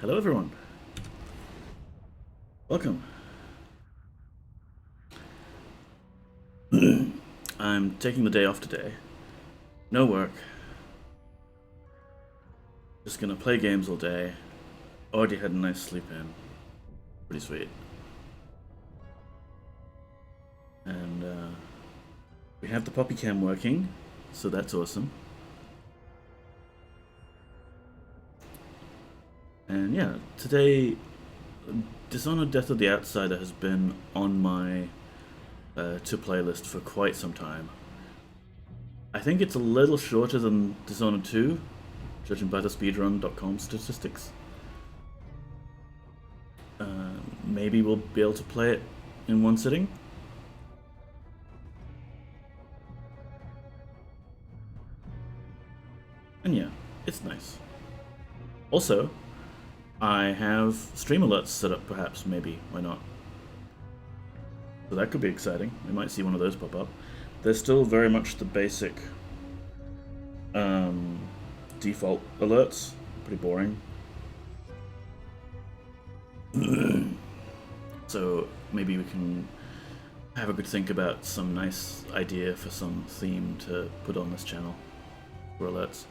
Hello everyone. Welcome. I'm taking the day off today. No work. Just gonna play games all day. Already had a nice sleep in. Pretty sweet. And we have the Poppy Cam working, so that's awesome. And yeah, today Dishonored Death of the Outsider has been on my to playlist for quite some time. I think it's a little shorter than Dishonored 2, judging by the speedrun.com statistics. Maybe we'll be able to play it in one sitting. And yeah, it's nice. Also, I have stream alerts set up, perhaps, maybe, why not? So that could be exciting. We might see one of those pop up. They're still very much the basic default alerts. Pretty boring. So maybe we can have a good think about some nice idea for some theme to put on this channel for alerts.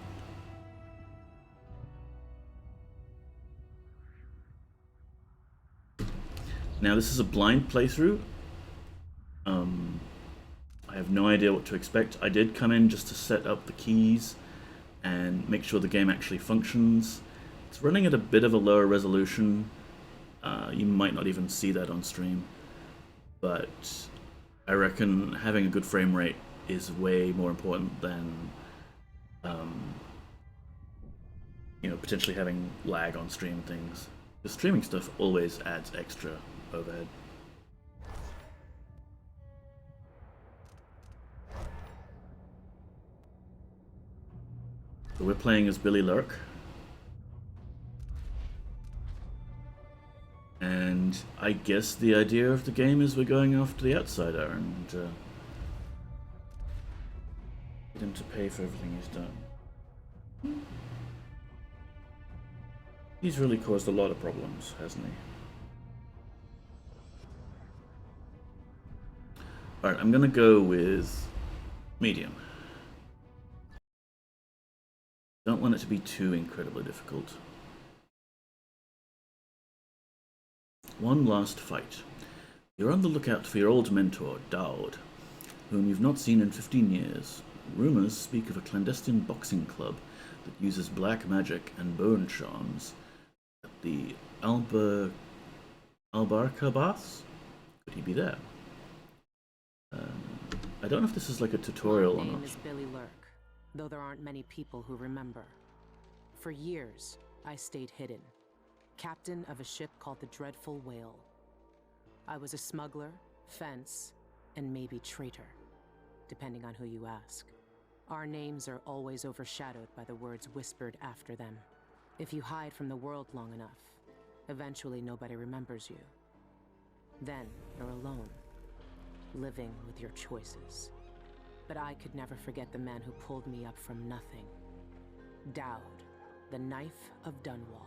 Now this is a blind playthrough. I have no idea what to expect. I did come in just to set up the keys and make sure the game actually functions. It's running at a bit of a lower resolution. You might not even see that on stream, but I reckon having a good frame rate is way more important than potentially having lag on stream things. The streaming stuff always adds extra overhead. So we're playing as Billy Lurk. And I guess the idea of the game is we're going after the Outsider and get him to pay for everything he's done. He's really caused a lot of problems, hasn't he? Alright, I'm gonna go with medium. Don't want it to be too incredibly difficult. One last fight. You're on the lookout for your old mentor, Daud, whom you've not seen in 15 years. Rumors speak of a clandestine boxing club that uses black magic and bone charms at the Albarcabas? Could he be there? I don't know if this is like a tutorial or not. My name is Billy Lurk, though there aren't many people who remember. For years, I stayed hidden, captain of a ship called the Dreadful Whale. I was a smuggler, fence, and maybe traitor, depending on who you ask. Our names are always overshadowed by the words whispered after them. If you hide from the world long enough, eventually nobody remembers you. Then you're alone, living with your choices. But I could never forget the man who pulled me up from nothing. Daud, the Knife of Dunwall.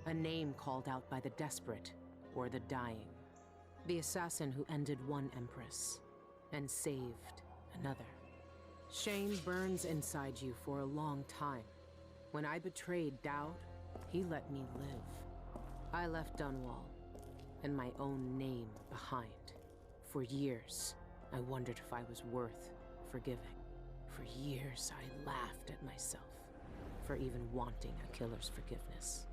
A name called out by the desperate or the dying. The assassin who ended one empress and saved another. Shame burns inside you for a long time. When I betrayed Daud, he let me live. I left Dunwall and my own name behind. For years, I wondered if I was worth forgiving. For years, I laughed at myself for even wanting a killer's forgiveness.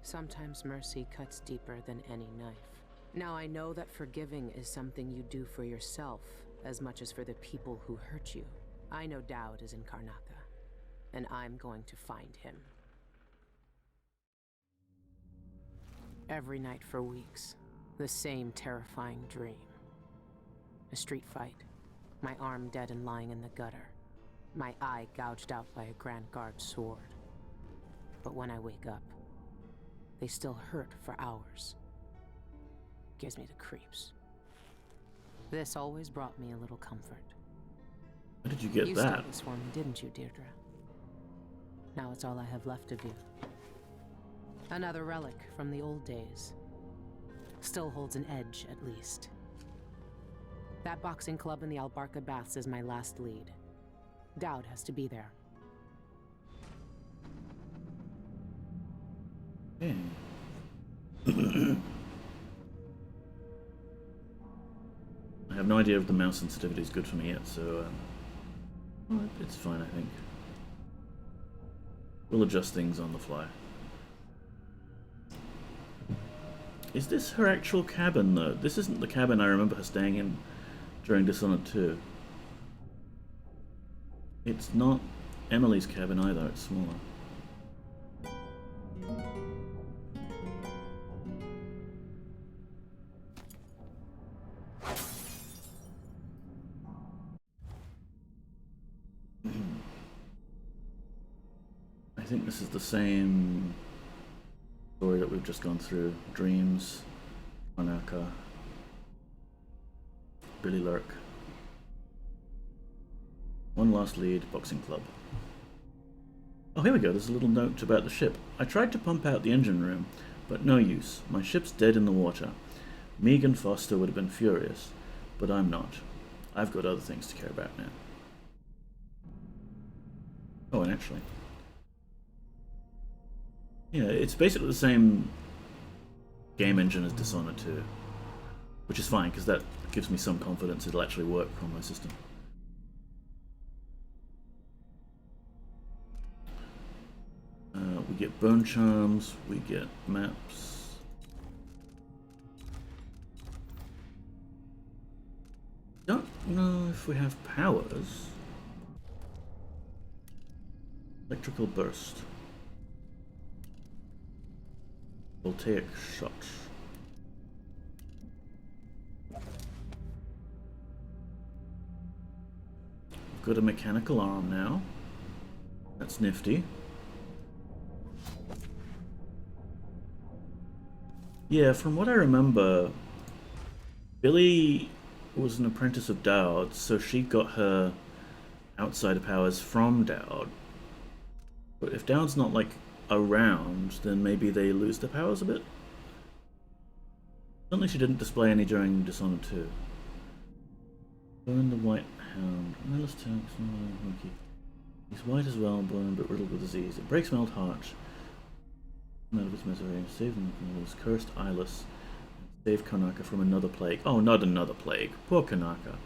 Sometimes mercy cuts deeper than any knife. Now I know that forgiving is something you do for yourself as much as for the people who hurt you. I know Daud is in Karnaca, and I'm going to find him. Every night for weeks, the same terrifying dream. A street fight, my arm dead and lying in the gutter, my eye gouged out by a Grand Guard sword. But when I wake up, they still hurt for hours. Gives me the creeps. This always brought me a little comfort. How did you get You that? stole this for me, didn't you, Deirdre? Now it's all I have left of you. Another relic from the old days. Still holds an edge, at least. That boxing club in the Albarca Baths is my last lead. Daud has to be there. Okay. I have no idea if the mouse sensitivity is good for me yet, so well, it's fine, I think. We'll adjust things on the fly. Is this her actual cabin, though? This isn't the cabin I remember her staying in during Dishonored 2. It's not Emily's cabin either, it's smaller. I think this is the same story that we've just gone through. Dreams, Karnaca, Billy Lurk. One last lead, boxing club. Oh, here we go, there's a little note about the ship. I tried to pump out the engine room, but no use. My ship's dead in the water. Megan Foster would have been furious, but I'm not. I've got other things to care about now. Oh, and actually... yeah, it's basically the same game engine as Dishonored 2, which is fine, because that gives me some confidence it'll actually work on my system. We get bone charms, we get maps. Don't know if we have powers. Electrical burst. Voltaic shot. We've got a mechanical arm now. That's nifty. Yeah, from what I remember, Billy was an apprentice of Daud, so she got her outsider powers from Daud. But if Daud's not, like, around, then maybe they lose their powers a bit? Certainly she didn't display any during Dishonored 2. Burn the White Hound. Melis tanks, monkey. He's white as well, born but riddled with disease. It breaks my old heart. Out of his misery, save him from his cursed eyeless, save Karnaca from another plague. Oh, not another plague. Poor Karnaca.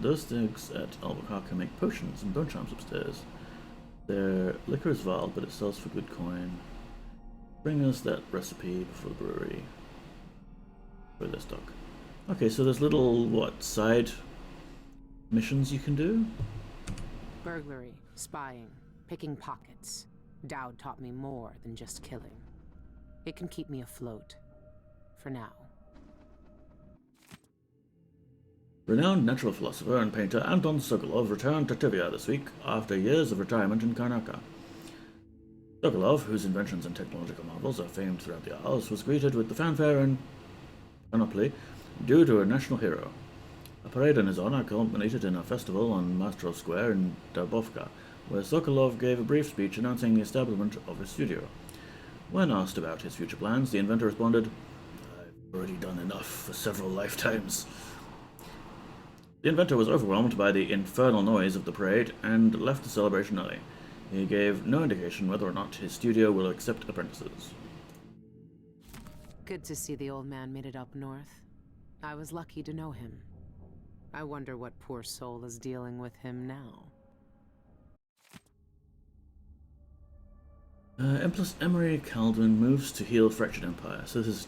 Those thugs at Albuquerque make potions and bone charms upstairs. Their liquor is vile, but it sells for good coin. Bring us that recipe before the brewery. For their stock. Okay, so there's little, what, side missions you can do? Burglary, spying, picking pockets. Daud taught me more than just killing. It can keep me afloat. For now. Renowned natural philosopher and painter Anton Sokolov returned to Tivia this week after years of retirement in Karnaca. Sokolov, whose inventions and technological marvels are famed throughout the Isles, was greeted with the fanfare and panoply due to a national hero. A parade in his honor culminated in a festival on Mastrov Square in Dubovka, where Sokolov gave a brief speech announcing the establishment of his studio. When asked about his future plans, the inventor responded, "I've already done enough for several lifetimes." The inventor was overwhelmed by the infernal noise of the parade and left the celebration early. He gave no indication whether or not his studio will accept apprentices. Good to see the old man made it up north. I was lucky to know him. I wonder what poor soul is dealing with him now. Empress Emery Calvin moves to heal Fractured Empire. So this is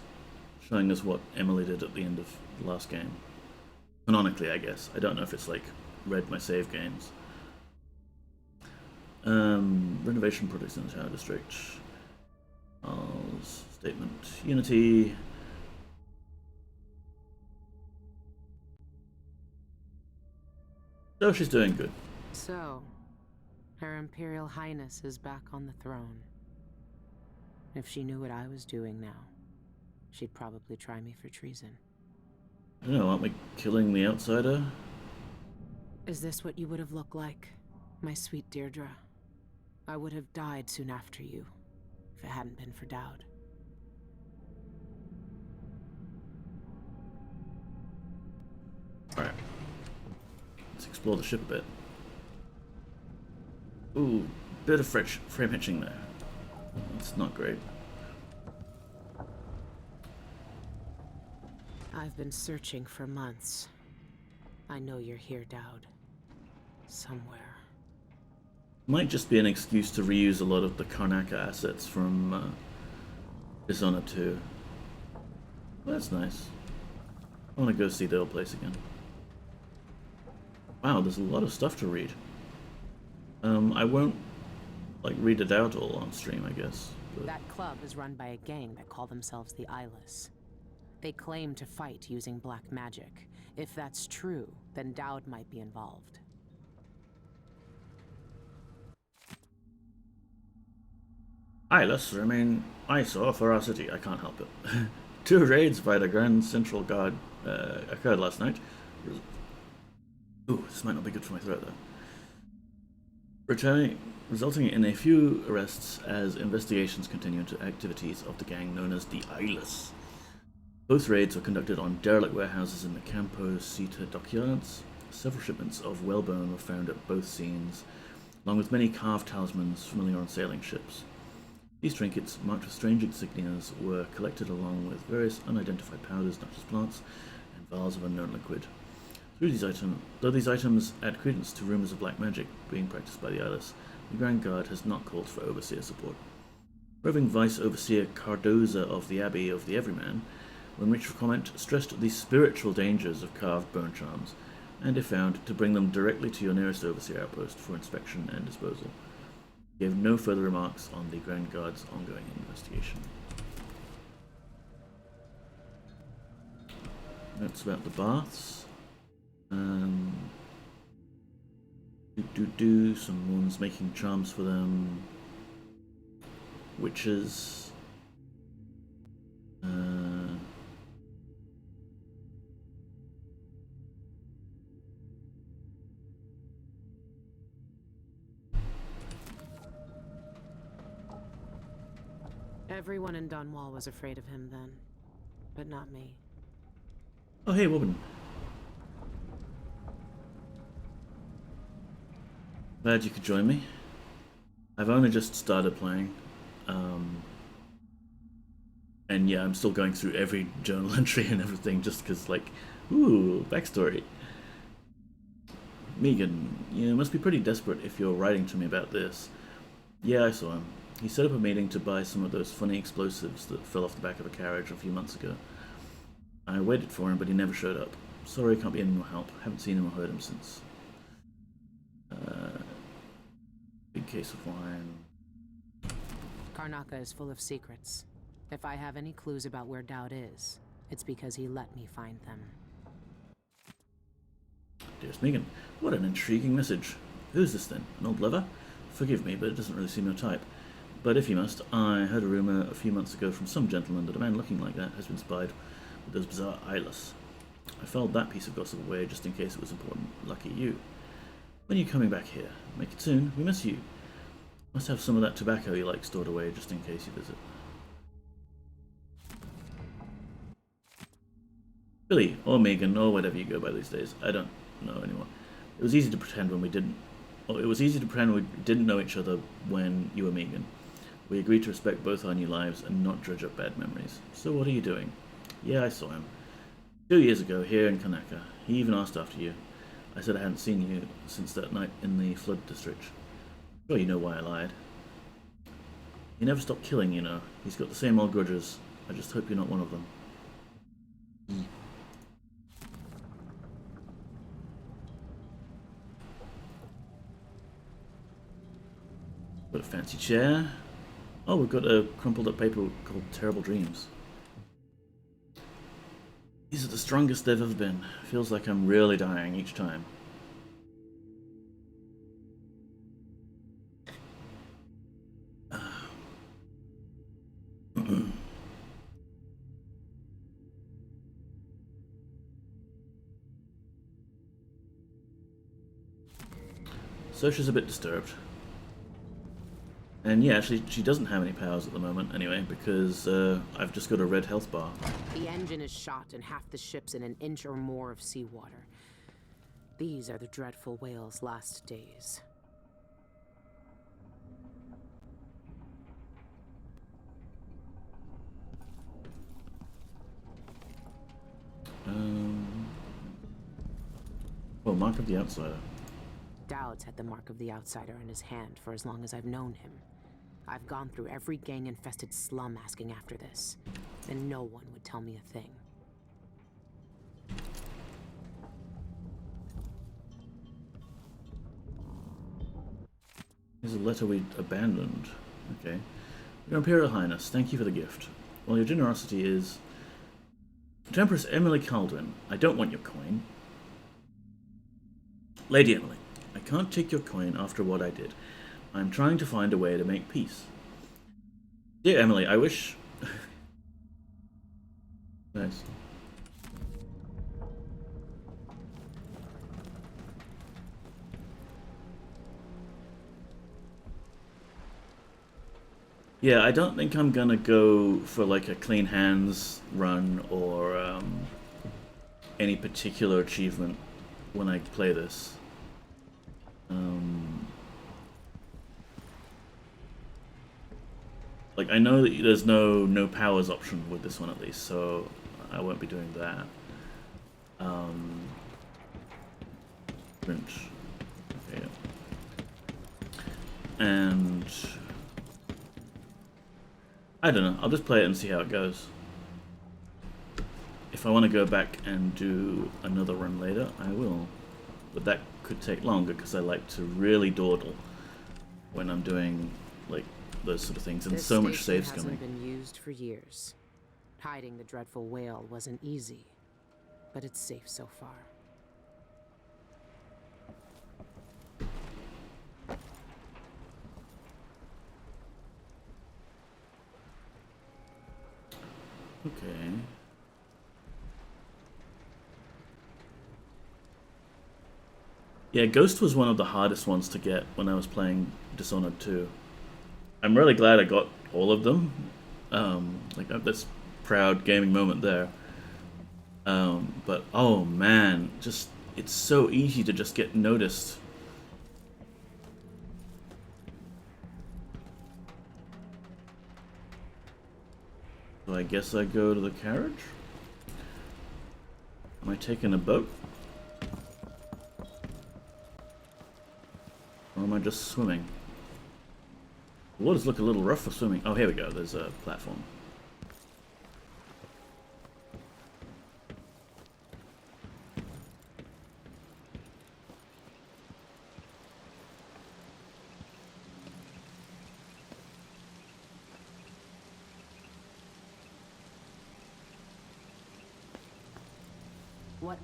showing us what Emily did at the end of the last game. Canonically, I guess. I don't know if it's like read my save games. Renovation projects in the Tower District. Statement. Unity. So she's doing good. So, Her Imperial Highness is back on the throne. If she knew what I was doing now, she'd probably try me for treason. I don't know, aren't we killing the outsider? Is this what you would have looked like, my sweet Deirdre? I would have died soon after you, if it hadn't been for Dowd. Alright. Let's explore the ship a bit. Ooh, bit of frame hitching there. It's not great. I've been searching for months. I know you're here, Dowd. Somewhere. Might just be an excuse to reuse a lot of the Karnaca assets from Dishonored 2. Well, that's nice. I want to go see the old place again. Wow, there's a lot of stuff to read. I won't like read it out all on stream, I guess. But... That club is run by a gang that call themselves the Eyeless. They claim to fight using black magic. If that's true, then Dowd might be involved. Eyeless remain eyesore for our city. I can't help it. 2 raids by the Grand Central Guard occurred last night. Ooh, this might not be good for my throat, though. Resulting in a few arrests as investigations continue into activities of the gang known as the Eyeless. Both raids were conducted on derelict warehouses in the Campo Sita dockyards. Several shipments of whalebone were found at both scenes, along with many carved talismans familiar on sailing ships. These trinkets, marked with strange insignias, were collected along with various unidentified powders, noxious plants, and vials of unknown liquid. Though these items add credence to rumors of black magic being practiced by the Eyeless, the Grand Guard has not called for Overseer support. Roving Vice Overseer Cardoza of the Abbey of the Everyman, when reached for comment, stressed the spiritual dangers of carved bone charms, and if found, to bring them directly to your nearest Overseer outpost for inspection and disposal. He gave no further remarks on the Grand Guard's ongoing investigation. Notes about the baths. Someone's making charms for them. Witches. Everyone in Dunwall was afraid of him then, but not me. Oh, hey, woman. Glad you could join me. I've only just started playing. And yeah, I'm still going through every journal entry and everything just because, like, ooh, backstory. Megan, you must be pretty desperate if you're writing to me about this. Yeah, I saw him. He set up a meeting to buy some of those funny explosives that fell off the back of a carriage a few months ago. I waited for him, but he never showed up. Sorry I can't be any more help. Haven't seen him or heard him since. Big case of wine. Karnaca is full of secrets. If I have any clues about where Dowd is, it's because he let me find them. Dearest Megan, what an intriguing message. Who's this then? An old lover? Forgive me, but it doesn't really seem your type. But if you must, I heard a rumor a few months ago from some gentleman that a man looking like that has been spied with those bizarre eyeless. I filed that piece of gossip away just in case it was important. Lucky you. When are you coming back here? Make it soon. We miss you. Must have some of that tobacco you like stored away just in case you visit. Billy, or Megan, or whatever you go by these days. I don't know anymore. It was easy to pretend when we didn't. Oh, it was easy to pretend we didn't know each other when you were Megan. We agreed to respect both our new lives and not dredge up bad memories. So what are you doing? Yeah, I saw him. 2 years ago, here in Karnaca. He even asked after you. I said I hadn't seen you since that night in the Flood District. Sure you know why I lied. He never stopped killing, you know. He's got the same old grudges. I just hope you're not one of them. Got a fancy chair. Oh, we've got a crumpled up paper called Terrible Dreams. These are the strongest they've ever been. Feels like I'm really dying each time. Sosha's a bit disturbed. And yeah, actually, she doesn't have any powers at the moment anyway, because I've just got a red health bar. The engine is shot and half the ship's in an inch or more of seawater. These are the dreadful whale's last days. Well, Mark of the Outsider. Dowd's had the mark of the outsider in his hand for as long as I've known him. I've gone through every gang-infested slum asking after this, and no one would tell me a thing. Here's a letter we abandoned. Okay. Your Imperial Highness, thank you for the gift. While your generosity is... To Empress Emily Caldwin, I don't want your coin. Lady Emily, I can't take your coin after what I did. I'm trying to find a way to make peace. Dear Emily, I wish... Nice. Yeah, I don't think I'm gonna go for like a clean hands run or any particular achievement when I play this. Like I know that there's no powers option with this one at least, so I won't be doing that. Print. Okay. And I don't know, I'll just play it and see how it goes. If I want to go back and do another run later, I will. But that could take longer because I like to really dawdle when I'm doing like those sort of things, and so much saves coming. This hasn't been used for years. Hiding the dreadful whale wasn't easy, but it's safe so far. Okay. Yeah, Ghost was one of the hardest ones to get when I was playing Dishonored 2. I'm really glad I got all of them. Like that's proud gaming moment there. But oh man, just it's so easy to just get noticed. So I guess I go to the carriage? Am I taking a boat? Or am I just swimming? The waters look a little rough for swimming. Oh, here we go. There's a platform. What?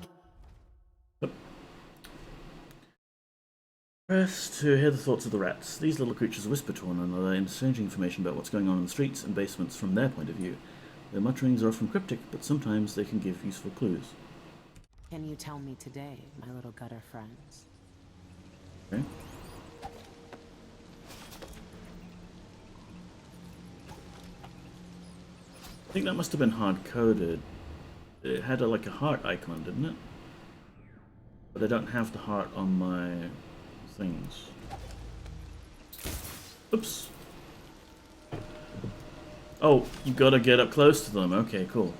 Press to hear the thoughts of the rats. These little creatures whisper to one another, exchanging information about what's going on in the streets and basements from their point of view. Their mutterings are often cryptic, but sometimes they can give useful clues. Can you tell me today, my little gutter friends? Okay. I think that must have been hard-coded. It had like a heart icon, didn't it? But I don't have the heart on my things. Oops. Oh, you gotta get up close to them. Okay, cool.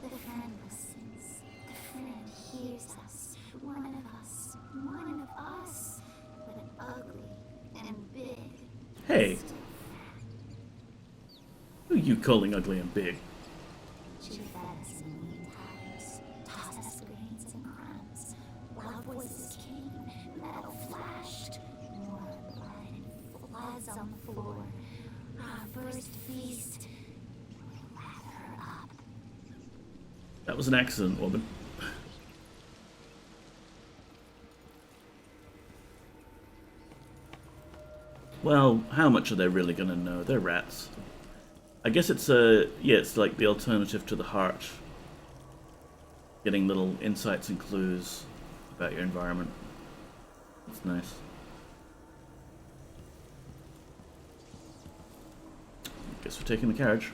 The friend listens. The friend hears us. One of us, but ugly and big. Hey. Who are you calling ugly and big? She fed us in mean times, tossed us grains and crumbs. Loud voices came, metal flashed, more blood and floods on the floor. Our first feast, we let her up. That was an accident, woman. Well, how much are they really gonna know? They're rats. I guess it's yeah, it's like the alternative to the heart. Getting little insights and clues about your environment. That's nice. Guess we're taking the carriage.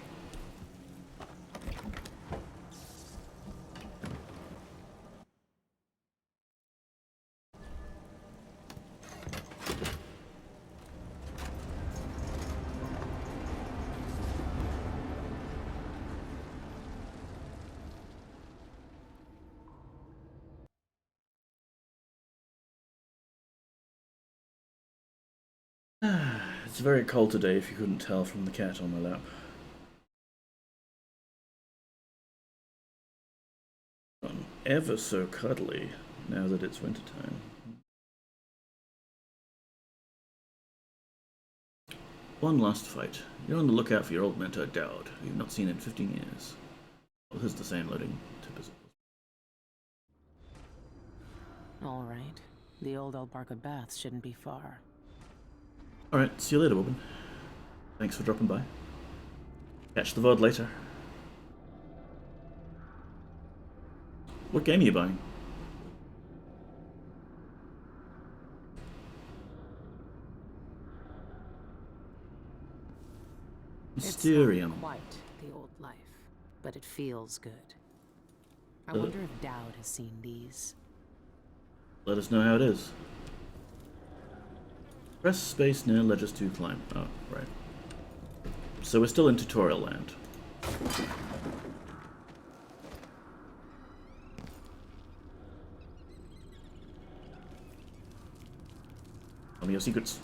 It's very cold today, if you couldn't tell from the cat on my lap. Ever so cuddly now that it's wintertime. One last fight. You're on the lookout for your old mentor, Dowd, who you've not seen in 15 years. Well, here's the same loading tip as it was. All right. The old Albarca Baths shouldn't be far. Alright, see you later, Wobbin. Thanks for dropping by. Catch the VOD later. What game are you buying? Mysterium. It's not quite the old life, but it feels good. I wonder if Dowd has seen these. Let us know how it is. Press space near ledges to climb. Oh, right. So we're still in tutorial land. Tell me your secrets.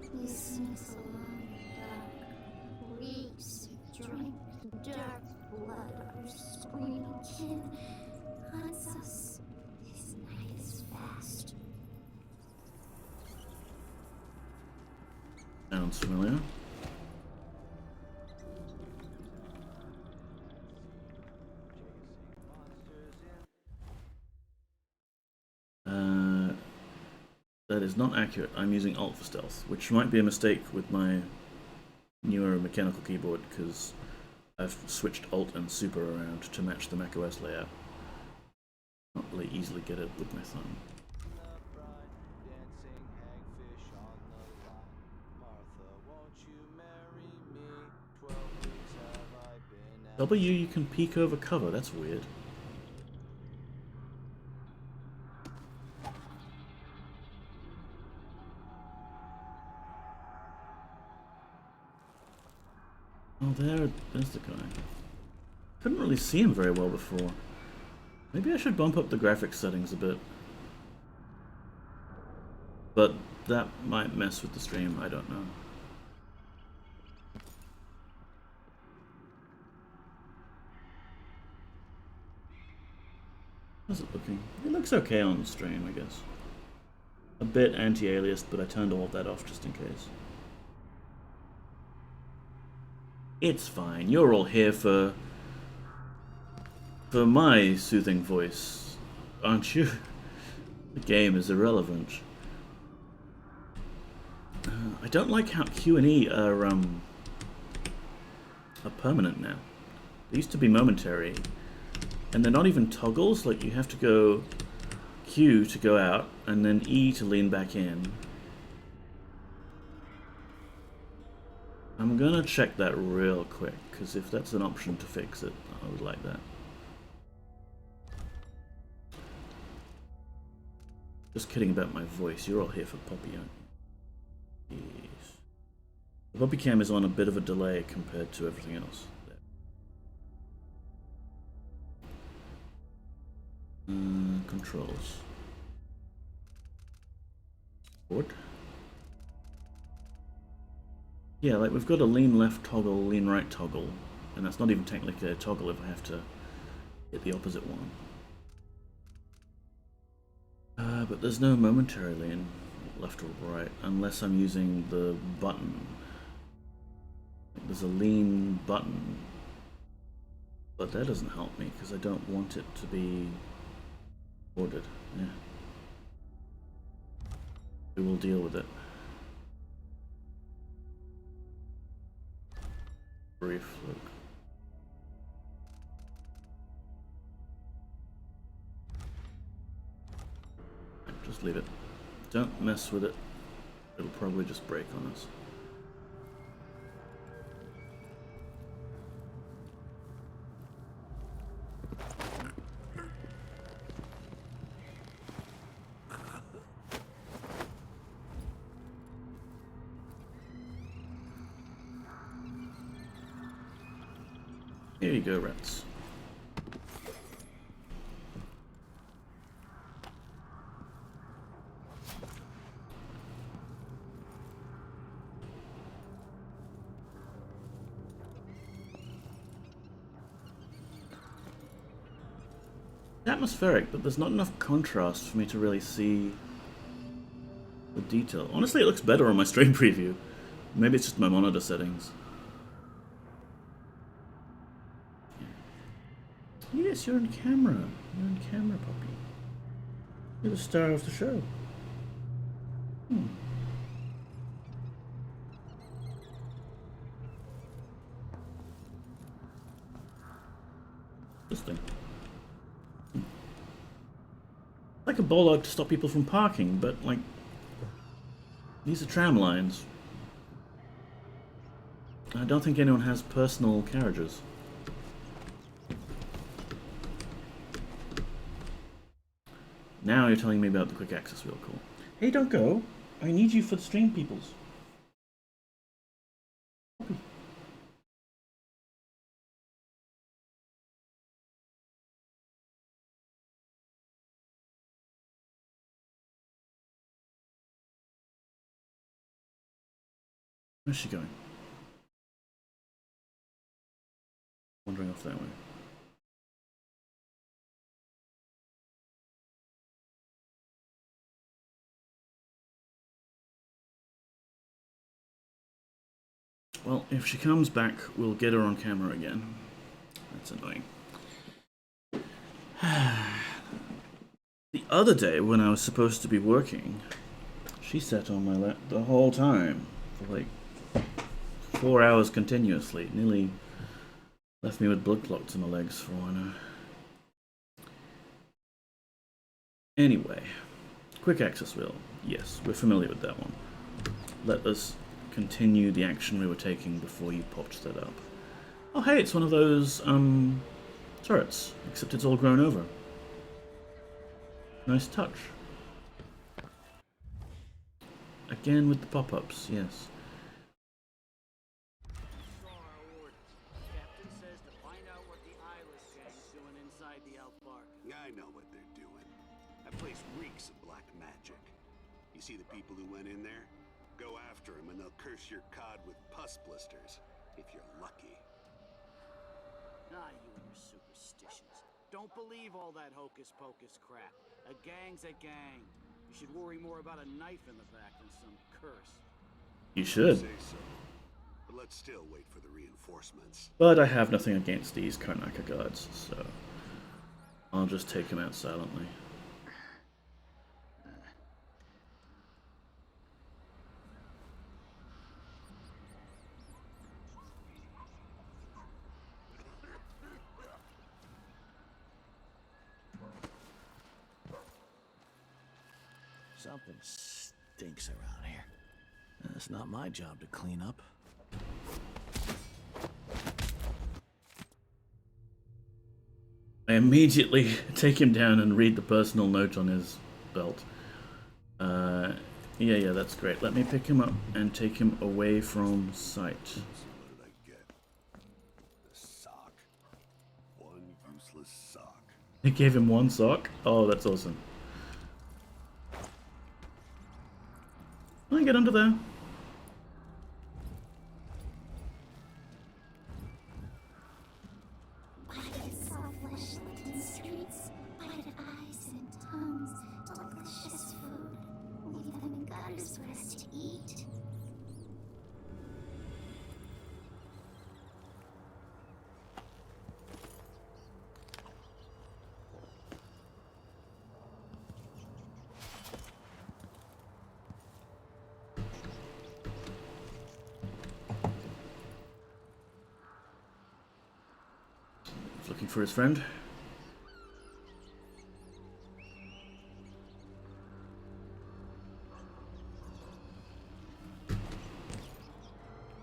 He sneaks along the dark, reeks, drink, dark blood, our screaming kin hunts us. His night is fast. Sounds familiar. That is not accurate. I'm using Alt for stealth, which might be a mistake with my newer mechanical keyboard because I've switched Alt and Super around to match the macOS layout. Not really easily get it with my thumb. W, you can peek over cover. That's weird. Oh, there's the guy. Couldn't really see him very well before. Maybe I should bump up the graphics settings a bit. But that might mess with the stream, I don't know. How's it looking? It looks okay on the stream, I guess. A bit anti-aliased, but I turned all of that off just in case. It's fine. You're all here for my soothing voice, aren't you? The game is irrelevant. I don't like how Q and E are permanent now. They used to be momentary, and they're not even toggles. Like you have to go Q to go out, and then E to lean back in. I'm gonna check that real quick, because if that's an option to fix it, I would like that. Just kidding about my voice, you're all here for Poppy, aren't you? Yes. The Poppy cam is on a bit of a delay compared to everything else. Controls. What? Yeah, like we've got a lean left toggle, lean right toggle, and that's not even technically a toggle if I have to hit the opposite one. But there's no momentary lean left or right unless I'm using the button. Like there's a lean button, but that doesn't help me because I don't want it to be ordered. Yeah. We will deal with it. Brief look. Just leave it. Don't mess with it. It'll probably just break on us. Here you go, rats. Atmospheric, but there's not enough contrast for me to really see the detail. Honestly, it looks better on my stream preview. Maybe it's just my monitor settings. Yes, you're on camera. You're on camera, puppy. You're the star of the show. Interesting. Like a bollard to stop people from parking, but like these are tram lines. I don't think anyone has personal carriages. Now you're telling me about the quick access wheel. Cool. Hey, don't go. I need you for the stream, peoples. Where's she going? Wandering off that way. Well, if she comes back, we'll get her on camera again. That's annoying. The other day, when I was supposed to be working, she sat on my lap the whole time for like 4 hours continuously. Nearly left me with blood clots in my legs for one. Anyway, quick access wheel. Yes, we're familiar with that one. Let us continue the action we were taking before you popped that up. Oh hey, it's one of those turrets, except it's all grown over. Nice touch. Again with the pop-ups, yes. I know what they're doing. That place reeks of black magic. You see the people who went in there? Go after them and they'll curse your cod with pus blisters, if you're lucky. Ah, you and your superstitions. Don't believe all that hocus-pocus crap. A gang's a gang. You should worry more about a knife in the back than some curse. You should. Say so. But let's still wait for the reinforcements. But I have nothing against these Karnaca guards, so I'll just take him out silently. Something stinks around here. It's not my job to clean up. I immediately take him down and read the personal note on his belt. Yeah, that's great. Let me pick him up and take him away from sight. So what did I get? A sock. One useless sock. They gave him one sock? Oh, that's awesome. Can I get under there? Bite soft flesh licked in streets, bited eyes and tongues, delicious food. Leave them in gutters for us to eat. looking for his friend.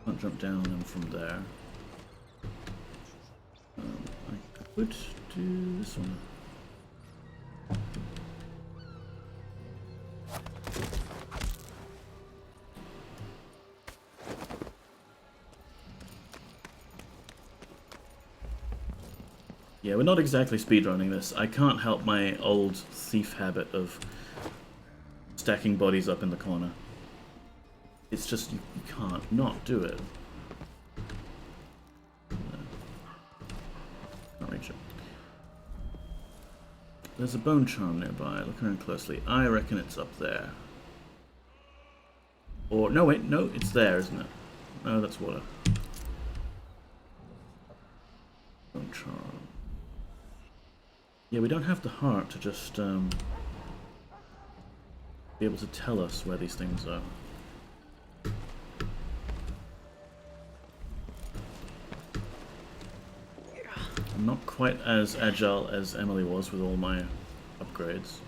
Can't jump down on him from there. I could do this one. Yeah, we're not exactly speedrunning this. I can't help my old thief habit of stacking bodies up in the corner. It's just, you can't not do it. Can't reach it. There's a bone charm nearby. Look around closely. I reckon it's up there. Or, no wait, no, it's there, isn't it? No, that's water. Bone charm. Yeah, we don't have the heart to just be able to tell us where these things are. I'm not quite as agile as Emily was with all my upgrades.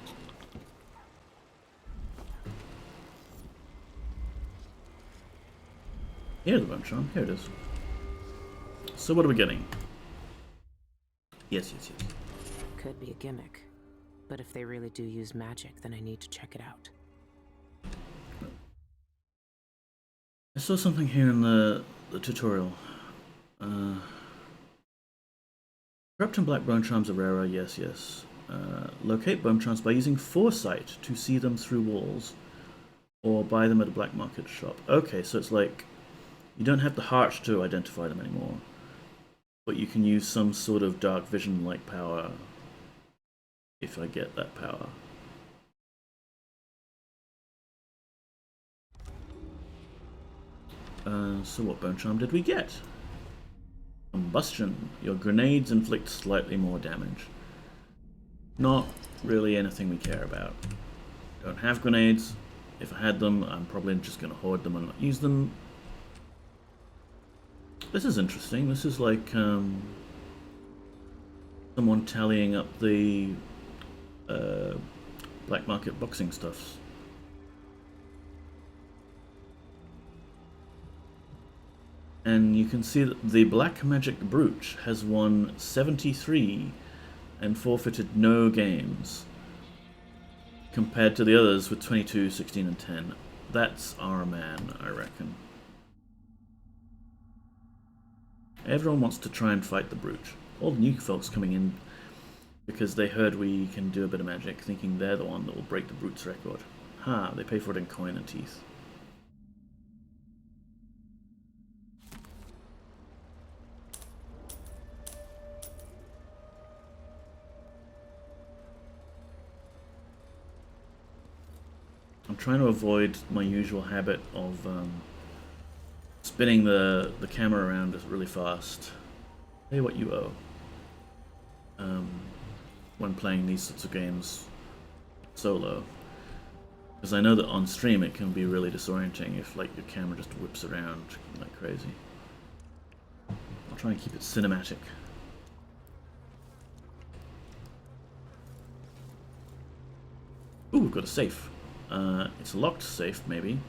Here's the bone charm. Here it is. So what are we getting? Yes, yes, yes. Could be a gimmick. But if they really do use magic, then I need to check it out. I saw something here in the tutorial. Corrupt and black bone charms are rarer, yes, yes. Locate bone charms by using foresight to see them through walls, or buy them at a black market shop. Okay, so it's like, you don't have the heart to identify them anymore, but you can use some sort of dark vision-like power if I get that power. So what bone charm did we get? Combustion. Your grenades inflict slightly more damage. Not really anything we care about. Don't have grenades. If I had them, I'm probably just going to hoard them and not use them. This is interesting. This is like someone tallying up the black market boxing stuffs. And you can see that the Black Magic Brooch has won 73 and forfeited no games, compared to the others with 22, 16, and 10. That's our man, I reckon. Everyone wants to try and fight the Brooch. All the new folks coming in because they heard we can do a bit of magic, thinking they're the one that will break the Brute's record. Ha, they pay for it in coin and teeth. I'm trying to avoid my usual habit of spinning the camera around really fast. Pay what you owe. When playing these sorts of games solo, because I know that on stream it can be really disorienting if like your camera just whips around like crazy. I'll try and keep it cinematic. Ooh, we've got a safe. It's a locked safe, maybe.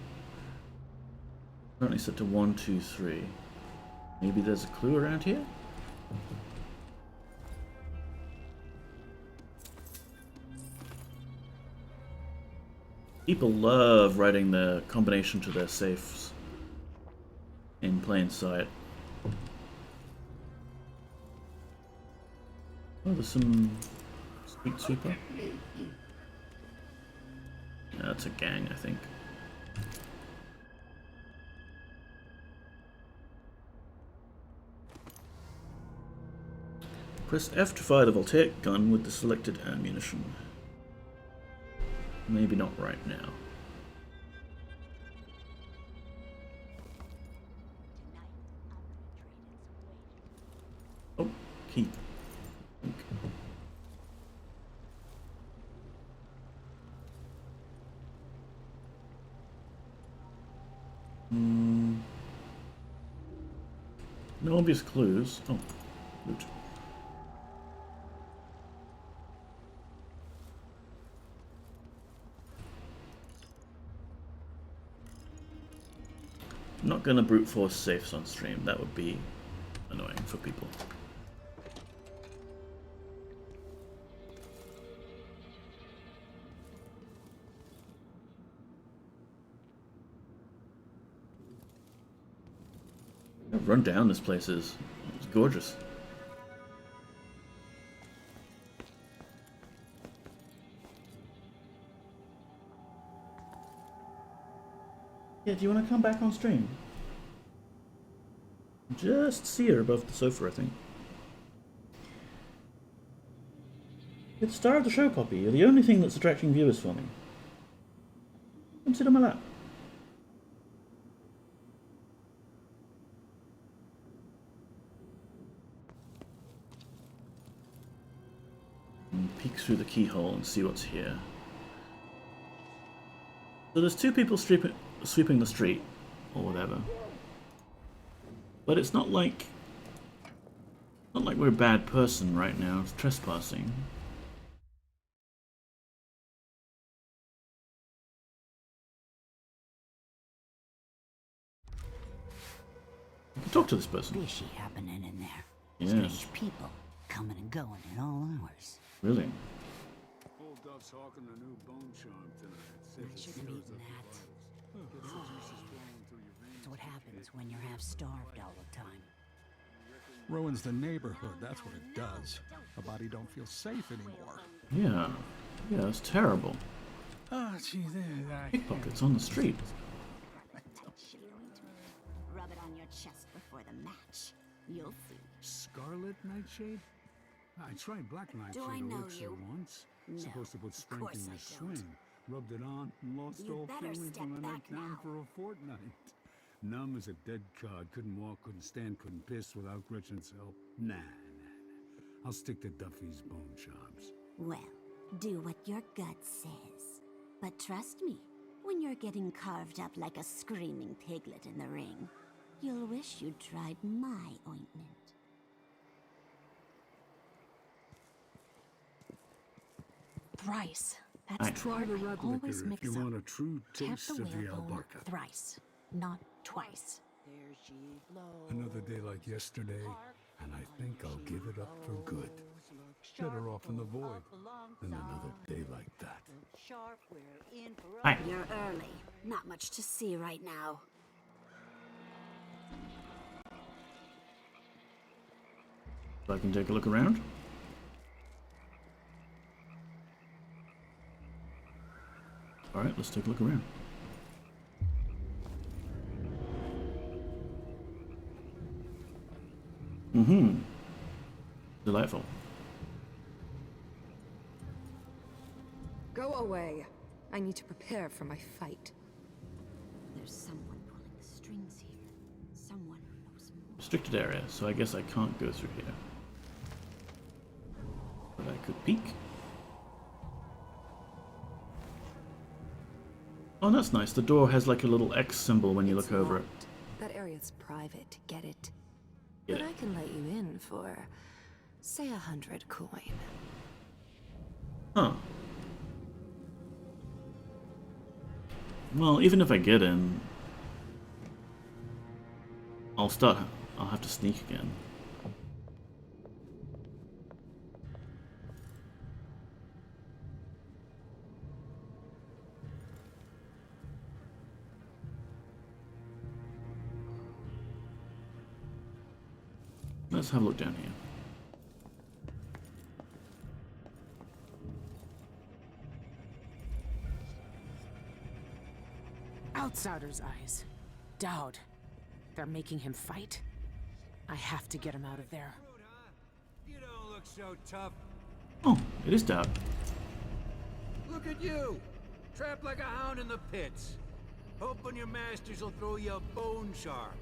Currently set to 1, 2, 3. Maybe there's a clue around here? People love writing the combination to their safes in plain sight. Oh, there's some street sweeper. Yeah, that's a gang, I think. Press F to fire the voltaic gun with the selected ammunition. Maybe not right now. Oh, key. Okay. No obvious clues. Oh, loot. not gonna brute force safes on stream. That would be annoying for people. How run down this place is. It's gorgeous. Yeah, do you want to come back on stream? Just see her above the sofa, I think. You're the star of the show, Poppy. You're the only thing that's attracting viewers for me. Come sit on my lap. And peek through the keyhole and see what's here. So there's two people sweeping the street, or whatever. But it's not like we're a bad person right now. It's trespassing. You can talk to this person. Fishy happening in there. Yes. Strange people coming and going at all hours. Really? Old Duff's hawking a new bone charm tonight. I should have eaten that. It's what happens when you're half starved all the time. Ruins the neighborhood, that's what it does. A body don't feel safe anymore. Yeah. Yeah, it's terrible. Oh, gee, Pickpockets on the street. Rub it on your chest before the match. You'll see. Scarlet Nightshade? I tried Black Nightshade I know elixir you? once. No, Supposed to put of strength course in I your don't. swing. Rubbed it on and lost You all better feeling step from the neck back down now. for a fortnight. Numb as a dead cod. Couldn't walk, couldn't stand, couldn't piss without Gretchen's help. Nah. I'll stick to Duffy's bone charms. Well, do what your gut says. But trust me, when you're getting carved up like a screaming piglet in the ring, you'll wish you'd tried my ointment. Thrice. Aye. That's Try the red always liquor if mix you up. want a true Tap taste the of the whalebone albarca. thrice, not twice. There she flows. Another day like yesterday, and I think I'll give it up for good. Better off in the void than another day like that. Hi. You're early. Not much to see right now. So I can take a look around. Alright, let's take a look around. Mm-hmm. Delightful. Go away. I need to prepare for my fight. There's someone pulling the strings here. Someone who knows more. Restricted area, so I guess I can't go through here. But I could peek. Oh, that's nice. The door has like a little X symbol when you look over it. That area's private, get it? Get But it. I can let you in for, say, 100 coin. Huh. Well, even if I get in, I'll have to sneak again. Let's have a look down here. Outsider's eyes. Dowd. They're making him fight? I have to get him out of there. You don't look so tough. Oh, it is Dowd. Look at you! Trapped like a hound in the pits. Hoping your masters will throw you a bone charm.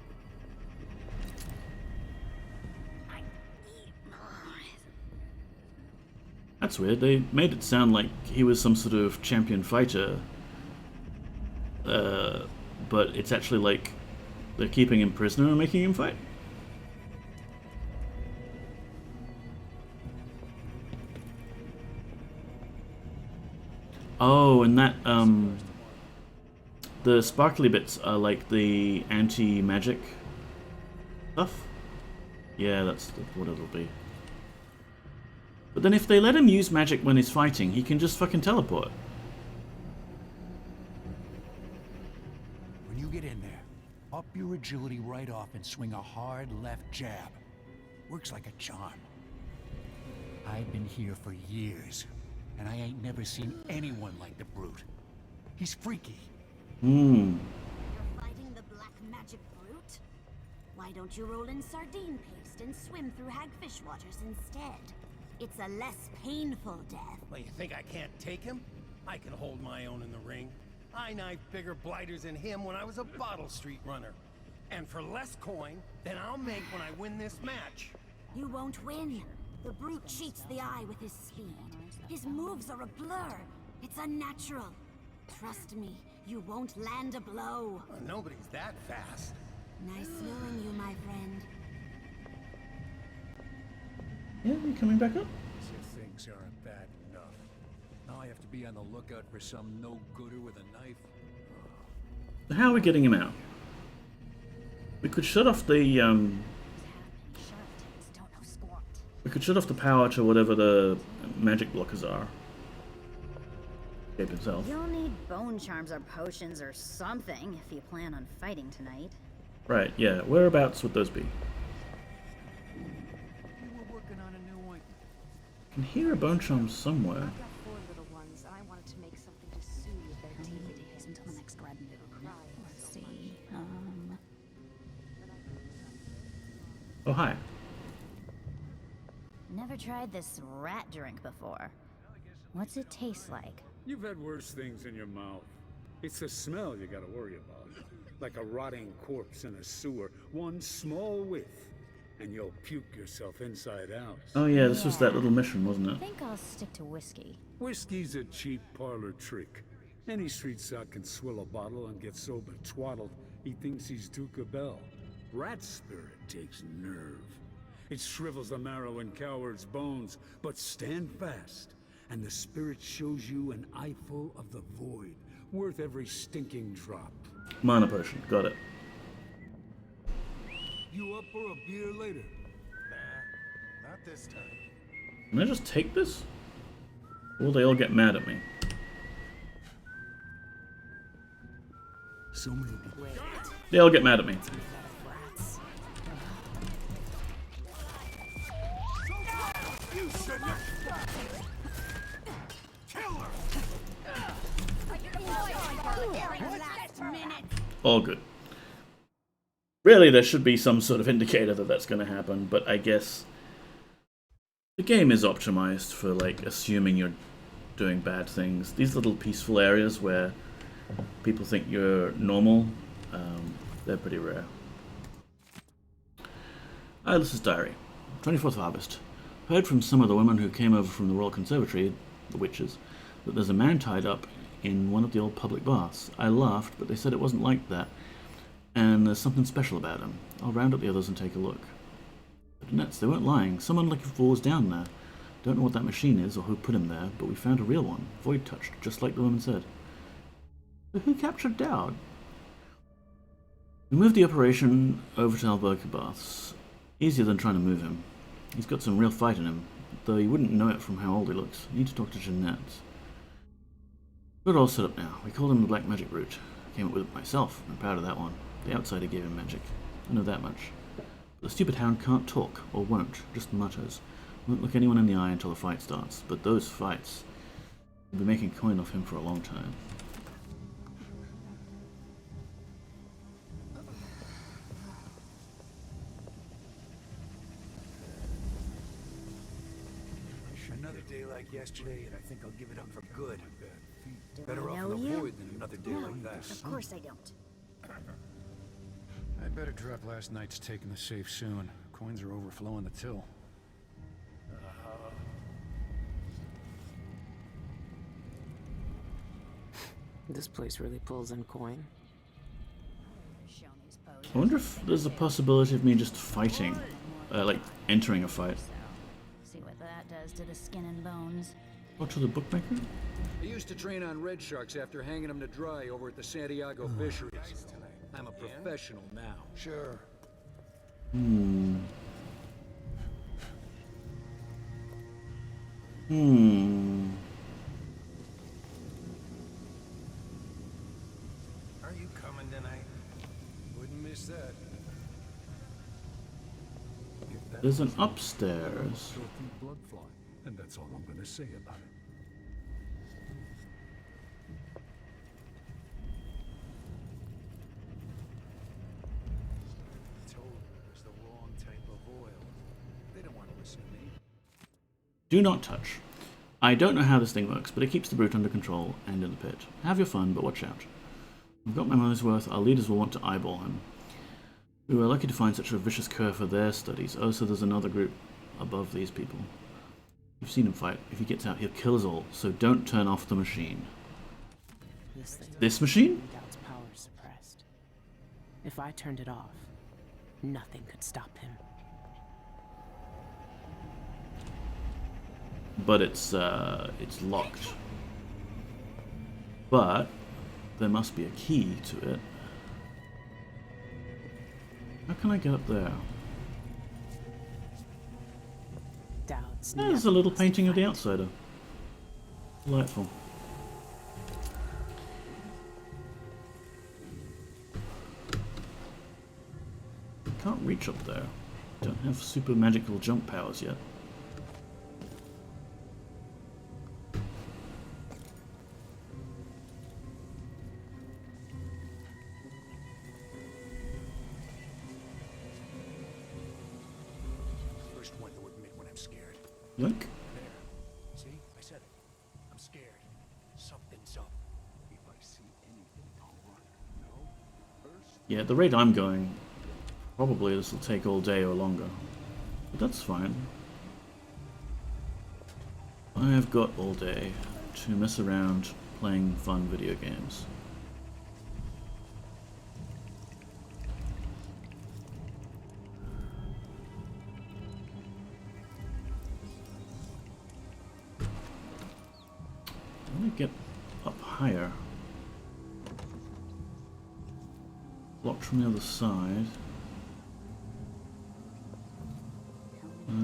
That's weird. They made it sound like he was some sort of champion fighter. But it's actually like they're keeping him prisoner and making him fight. Oh, and that The sparkly bits are like the anti-magic stuff. Yeah, that's what it'll be. But then if they let him use magic when he's fighting, he can just fucking teleport. When you get in there, up your agility right off and swing a hard left jab. Works like a charm. I've been here for years, and I ain't never seen anyone like the brute. He's freaky. Hmm. You're fighting the black magic brute? Why don't you roll in sardine paste and swim through hagfish waters instead? It's a less painful death. Well, you think I can't take him? I can hold my own in the ring. I knifed bigger blighters than him when I was a Bottle Street runner. And for less coin than I'll make when I win this match. You won't win. The brute cheats the eye with his speed. His moves are a blur. It's unnatural. Trust me, you won't land a blow. Well, nobody's that fast. Nice knowing you, my friend. Yeah, you coming back up? If things aren't bad enough, now I have to be on the lookout for some no-gooder with a knife. How are we getting him out? We could shut off the we could shut off the power to whatever the magic blockers are. Escape himself. You'll need bone charms or potions or something if you plan on fighting tonight. Right, yeah. Whereabouts would those be? I can hear a bone charm somewhere. I've got 4 little ones, and I wanted to make something to soothe their days until the next red moon. Let's see. Oh, hi. Never tried this rat drink before. What's it taste like? You've had worse things in your mouth. It's the smell you gotta worry about. Like a rotting corpse in a sewer. One small whiff, and you'll puke yourself inside out. Oh yeah, this was that little mission, wasn't it? I think I'll stick to whiskey. Whiskey's a cheap parlor trick. Any street sot can swill a bottle and get so betwaddled he thinks he's Duke of Bell. Rat spirit takes nerve. It shrivels the marrow in cowards' bones, but stand fast, and the spirit shows you an eyeful of the void, worth every stinking drop. Mana potion, got it. You up for a beer later? Nah, not this time. Can I just take this? Or will they all get mad at me? So many people. They all get mad at me. You shouldn't have. Kill her. All good. Really, there should be some sort of indicator that that's going to happen, but I guess the game is optimized for, like, assuming you're doing bad things. These little peaceful areas where people think you're normal, they're pretty rare. This is Diary. 24th Harvest. Heard from some of the women who came over from the Royal Conservatory, the witches, that there's a man tied up in one of the old public baths. I laughed, but they said it wasn't like that, and there's something special about him. I'll round up the others and take a look. But nuts, they weren't lying. Someone looking for was down there. Don't know what that machine is or who put him there, but we found a real one, void touched, just like the woman said. But who captured Dowd? We moved the operation over to Alberca Baths. Easier than trying to move him. He's got some real fight in him, though you wouldn't know it from how old he looks. Need to talk to Jeanette. We're all set up now. We called him the Black Magic Route. Came up with it myself. I'm proud of that one. The outsider gave him magic. I know that much. But the stupid hound can't talk, or won't, just mutters. Won't look anyone in the eye until the fight starts. But those fights, we'll be making coin off him for a long time. Another day like yesterday, and I think I'll give it up for good. Do Better I off know in you? the void than another day No, like that. of course I don't. I'd better drop last night's take in the safe soon. Coins are overflowing the till. This place really pulls in coin. I wonder if there's a possibility of me just fighting, like entering a fight. See what that does to the skin and bones. Go to the bookmaker? I used to train on red sharks after hanging them to dry over at the Santiago fisheries. I'm a professional now. Sure. Are you coming tonight? Wouldn't miss that. There's an upstairs. Filthy blood fly, and that's all I'm gonna say about it. Told them it was the wrong type of oil. They don't want to listen to me. Do not touch. I don't know how this thing works, but it keeps the brute under control and in the pit. Have your fun, but watch out. We've got my money's worth. Our leaders will want to eyeball him. We were lucky to find such a vicious cur for their studies. Oh, so there's another group above these people. You've seen him fight. If he gets out, he'll kill us all. So don't turn off the machine. This machine? Doubt's power suppressed. If I turned it off, nothing could stop him. But it's locked. But there must be a key to it. How can I get up there? Doubt's There's a little painting of the outsider. Delightful. Can't reach up there. Don't have super magical jump powers yet. First one to admit when I'm scared. Look. There. See? I said it. I'm scared. Something's up. If I see anything, I'll run. No? First. Yeah, at the rate I'm going, probably this will take all day or longer. But that's fine. I have got all day to mess around playing fun video games. I want to get up higher. Blocked from the other side. Let's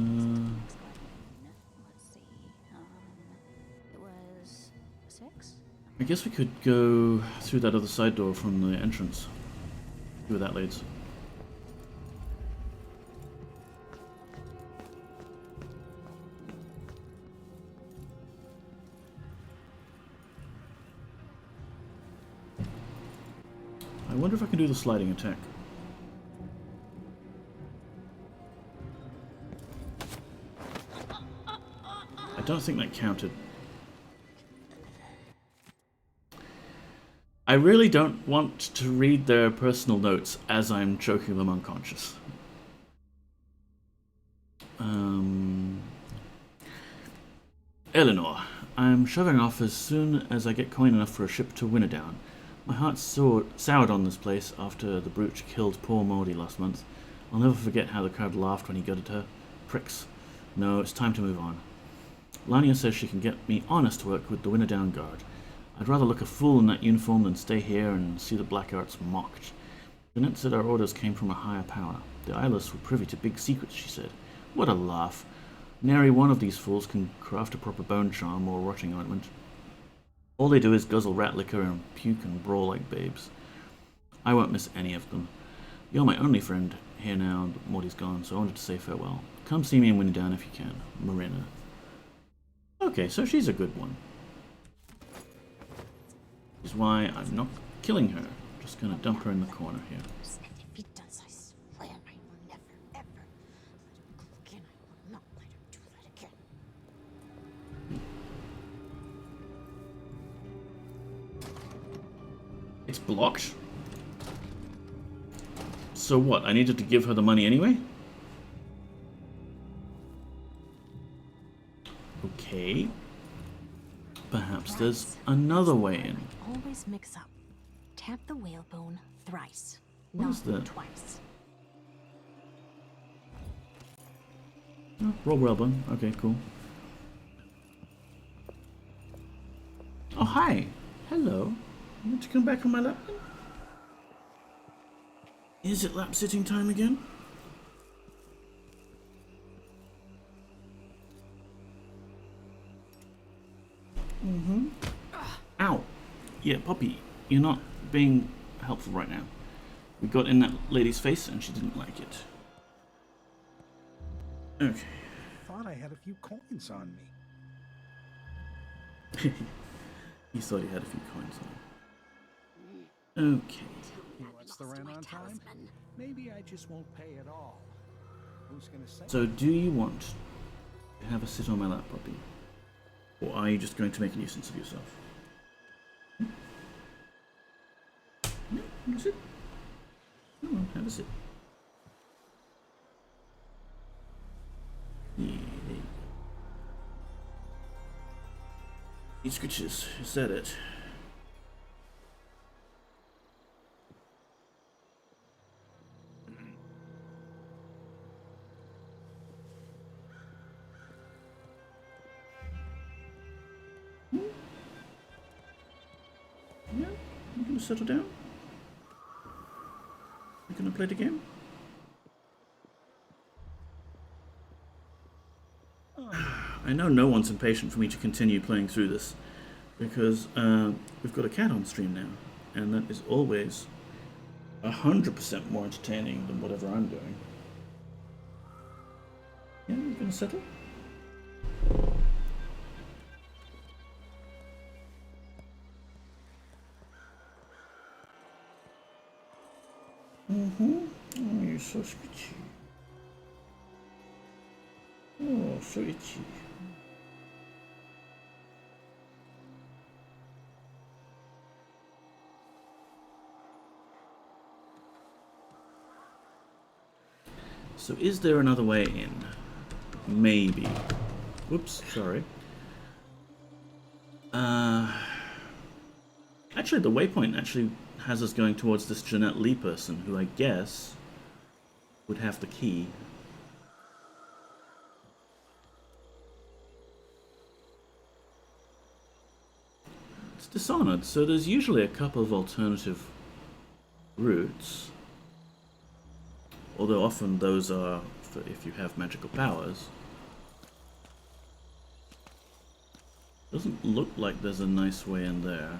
see. It was 6? I guess we could go through that other side door from the entrance. See where that leads. I wonder if I can do the sliding attack. I don't think that counted. I really don't want to read their personal notes as I'm choking them unconscious. Eleanor, I'm shoving off as soon as I get coin enough for a ship to Winterdown. My heart's soured on this place after the brute killed poor Maudie last month. I'll never forget how the crowd laughed when he gutted her. Pricks. No, it's time to move on. Lania says she can get me honest work with the Winterdown Guard. I'd rather look a fool in that uniform than stay here and see the Black Arts mocked. Jeanette said our orders came from a higher power. The Eyeless were privy to big secrets, she said. What a laugh. Nary one of these fools can craft a proper bone charm or rotting ointment. All they do is guzzle rat liquor and puke and brawl like babes. I won't miss any of them. You're my only friend here now that Maudie's gone, so I wanted to say farewell. Come see me in Winterdown if you can. Marina. Okay, so she's a good one. Which is why I'm not killing her. Just gonna dump her in the corner here. And if he does, I swear I will never, ever let him go again. I will not let him do that again. It's blocked. So what? I needed to give her the money anyway? Okay. Perhaps there's another way in. Always mix up. Tap the whalebone thrice, What is not that? twice. Oh, roll whalebone. Okay, cool. hi. Hello. You want to come back on my lap then? Is it lap sitting time again? Mm-hmm. Ow. Yeah, Poppy, you're not being helpful right now. We got in that lady's face and she didn't like it. Okay. Thought I had a few coins on me. He thought he had a few coins on him. Okay. What's the rent on time? Maybe I just won't pay at all. Who's gonna say? So, do you want to have a sit on my lap, Poppy? Or are you just going to make a nuisance of yourself? No, have a sit. Come on, have a sit. Yeah, there you go. Eat scritches, is that it? Yeah, you gonna settle down? You gonna play the game? I know no one's impatient for me to continue playing through this, because we've got a cat on stream now, and that is always 100% more entertaining than whatever I'm doing. Yeah, you gonna settle? Mm-hmm. Oh, you're so squishy. Oh, so itchy. So is there another way in? Maybe. Whoops, sorry. Actually, the waypoint actually has us going towards this Jeanette Lee person, who I guess would have the key. It's Dishonored, so there's usually a couple of alternative routes. Although often those are for if you have magical powers. Doesn't look like there's a nice way in there.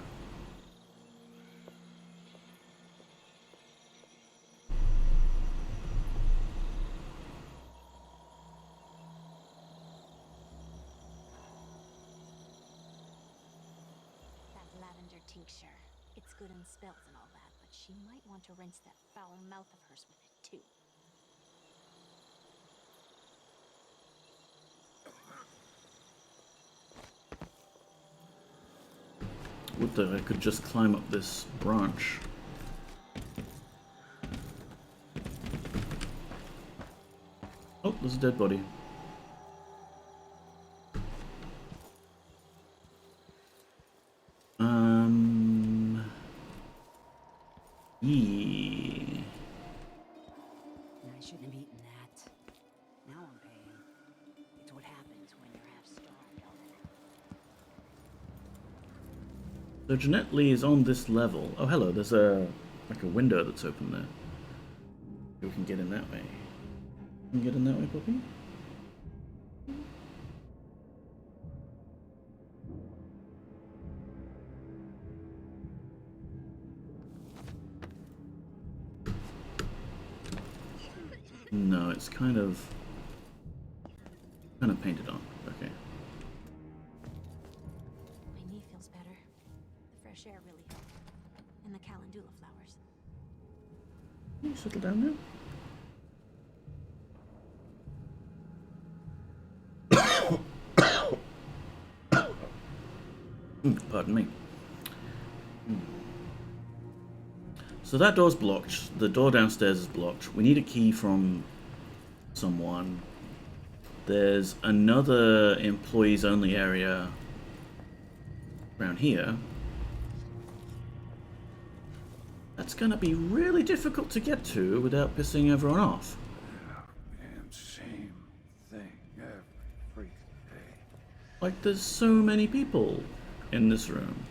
Tincture. It's good in spells and all that, but she might want to rinse that foul mouth of hers with it too. Would that I could just climb up this branch. Oh, there's a dead body. Yeah. I shouldn't have eaten that. Now I'm paying. It's what happens when you're half-starved. So Jeanette Lee is on this level. Oh, hello. There's a window that's open there. We can get in that way. Can you get in that way, Poppy? No, it's kind of painted on. Okay. My knee feels better. The fresh air really helped. And the calendula flowers. Can you settle down now? Pardon me. So that door's blocked. The door downstairs is blocked. We need a key from someone. There's another employees only area around here. That's gonna be really difficult to get to without pissing everyone off. Man, same thing every day. Like, there's so many people in this room.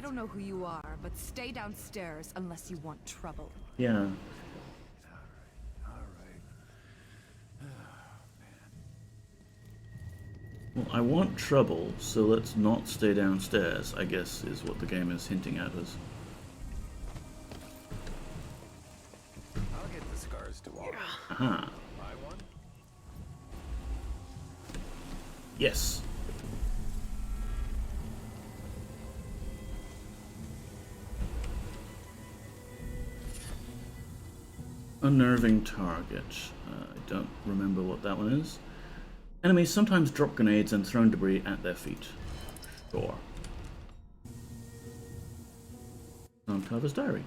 don't know who you are, but stay downstairs unless you want trouble. Yeah. Well, I want trouble, so let's not stay downstairs, I guess, is what the game is hinting at us. I'll get the scars tomorrow. Aha. Buy one? Yes. Unnerving target. I don't remember what that one is. Enemies sometimes drop grenades and throw debris at their feet. Sure. Charmcarver's Diary.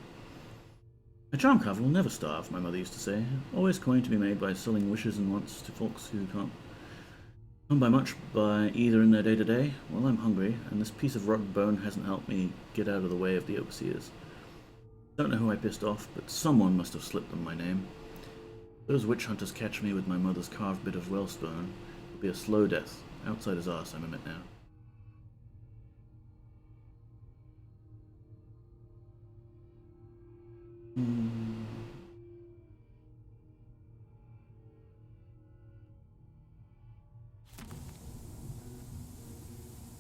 A charmcarver will never starve, my mother used to say. Always coin to be made by selling wishes and wants to folks who can't come by much by either in their day-to-day. Well, I'm hungry, and this piece of rotten bone hasn't helped me get out of the way of the overseers. Don't know who I pissed off, but someone must have slipped them my name. If those witch hunters catch me with my mother's carved bit of wellstone, it'll be a slow death. Outside his arse, I'm a minute now.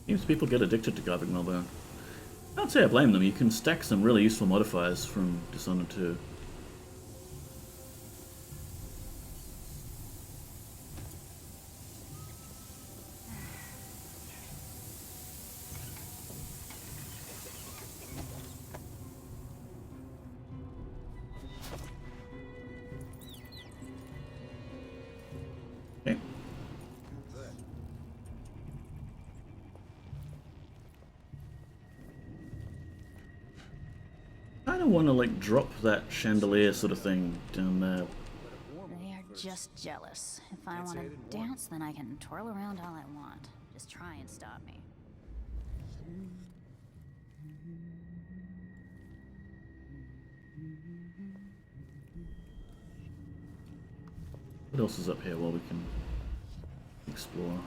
Seems people get addicted to carving Melbourne. I don't say I blame them. You can stack some really useful modifiers from Dishonored 2. I want to like drop that chandelier sort of thing down there. They're just jealous. If I want to dance, then I can twirl around all I want. Just try and stop me. What else is up here while we can explore?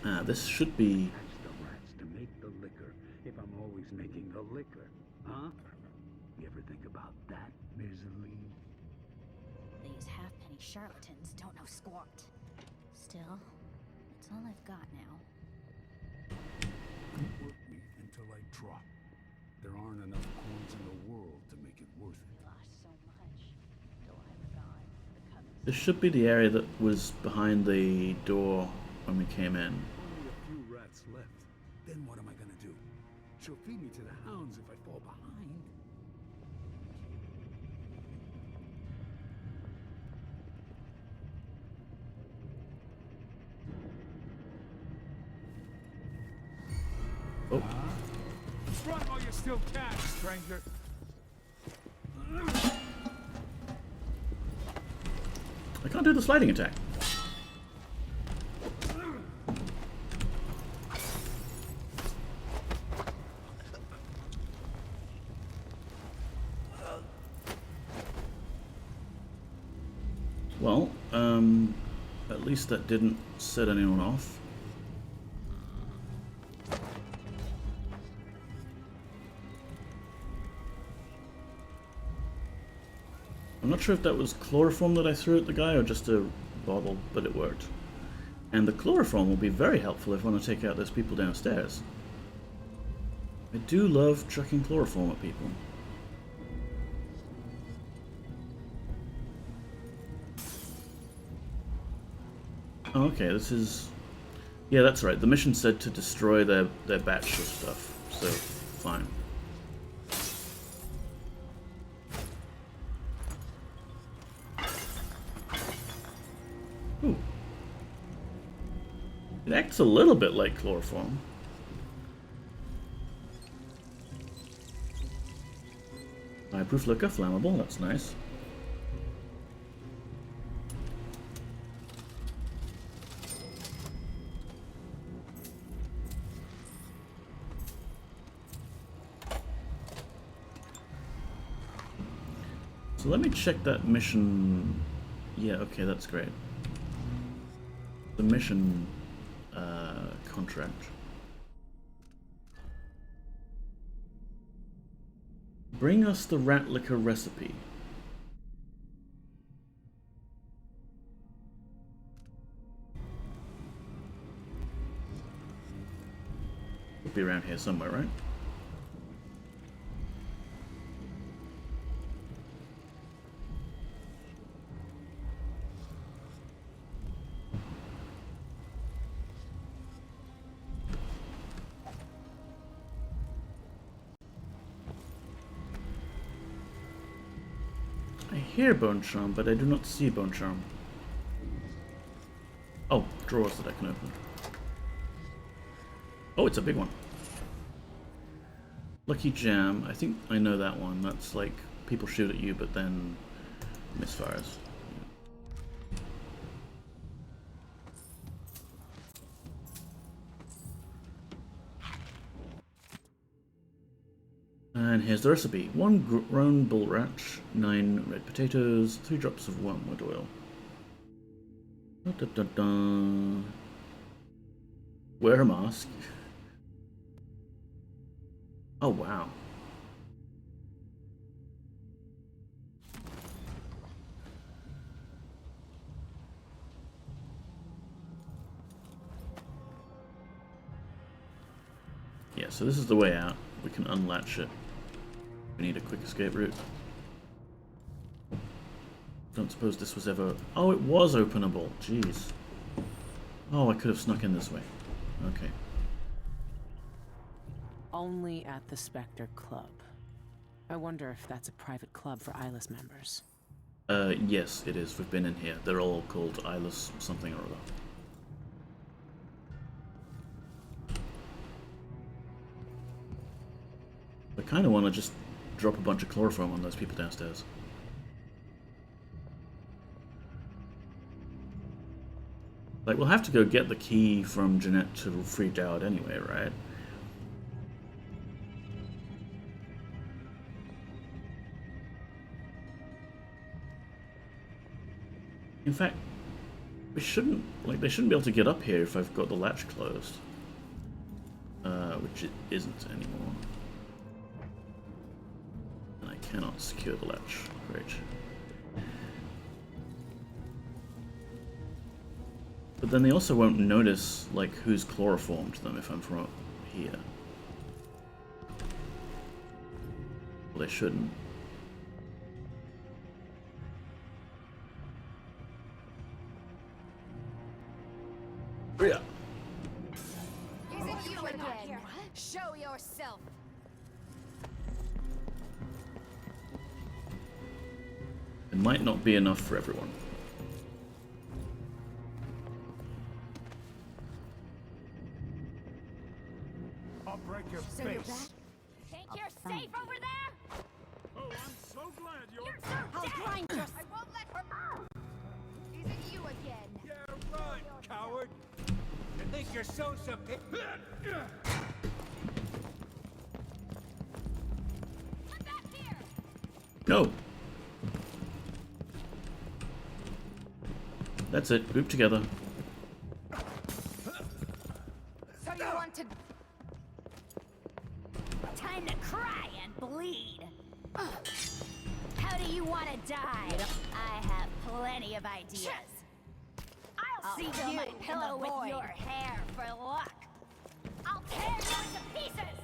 Ah, this should be... If I'm always making the liquor, huh? You ever think about that, Miseline? These halfpenny charlatans don't know squat. Still, it's all I've got now. Don't work me until I drop. There aren't enough coins in the world to make it worth it. Lost so much. Till I'm gone. This should be the area that was behind the door when we came in. Only a few rats left. Then what am I gonna do? She'll feed me to the hounds if I fall behind. Oh. Run while you still can, stranger. I can't do the sliding attack. Well, at least that didn't set anyone off. I'm not sure if that was chloroform that I threw at the guy or just a bottle, but it worked. And the chloroform will be very helpful if I want to take out those people downstairs. I do love chucking chloroform at people. Oh, okay, this is... Yeah, that's right. The mission said to destroy their batch of stuff, so fine. Ooh. It acts a little bit like chloroform. Fireproof liquor, flammable, that's nice. So let me check that mission. Yeah, okay, that's great. The mission contract. Bring us the rat liquor recipe. It'll be around here somewhere, right? I hear Bone Charm, but I do not see Bone Charm. Oh, drawers that I can open. Oh, it's a big one. Lucky Jam. I think I know that one. That's like people shoot at you, but then misfires. And here's the recipe. 1 grown bull rat, 9 red potatoes, 3 drops of wormwood oil. Da, da, da. Wear a mask. Oh, wow. Yeah, so this is the way out. We can unlatch it. We need a quick escape route. Don't suppose this was ever... Oh, it was openable. Jeez. Oh, I could have snuck in this way. Okay. Only at the Spectre Club. I wonder if that's a private club for Eyeless members. Yes, it is. We've been in here. They're all called Eyeless something or other. I kind of want to just drop a bunch of chloroform on those people downstairs. Like, we'll have to go get the key from Jeanette to free Dowd anyway, right? In fact, we shouldn't, like, they shouldn't be able to get up here if I've got the latch closed. Which it isn't anymore. And I cannot secure the latch. Great. But then they also won't notice, like, who's chloroformed them if I'm from here. Well, they shouldn't. Yeah. Is it you again? Show yourself. It might not be enough for everyone. I'll break your So you're back? face. Think you're safe over there? Oh, I'm so glad you're... I'll grind your... I won't let her... Is it you again? Yeah, run, coward. You think you're so superior? Come back here! No. That's it. Group together. So you want to... Time to cry and bleed. How do you want to die? I have plenty of ideas. I'll see you my pillow with your hair for luck. I'll tear you into pieces.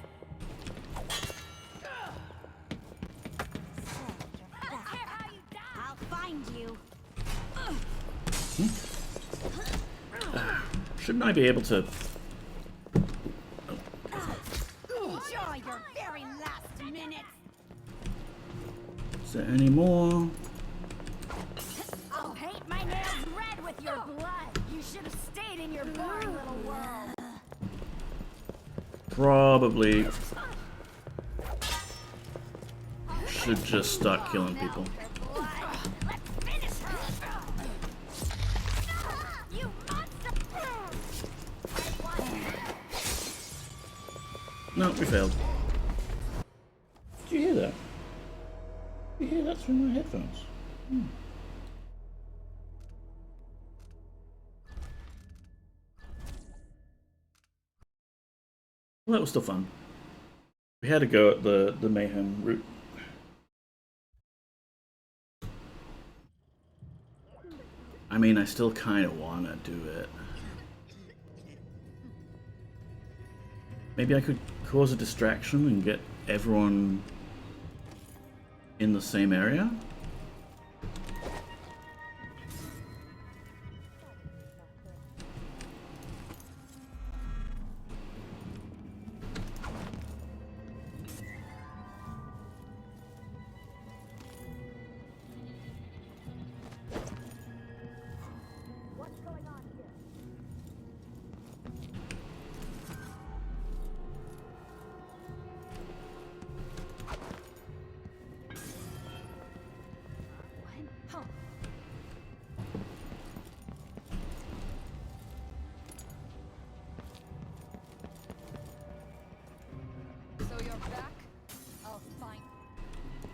I don't care how you die. I'll find you. Shouldn't I be able to... Enjoy your very last minutes. Is there any more? I'll paint my nails red with your blood. You should have stayed in your boring little world. Probably should just start killing people. Let's finish her. You monster! No, we failed. Did you hear that? Did you hear that through my headphones? Well, that was still fun. We had to go at the mayhem route. I mean, I still kind of want to do it. Maybe I could cause a distraction and get everyone in the same area?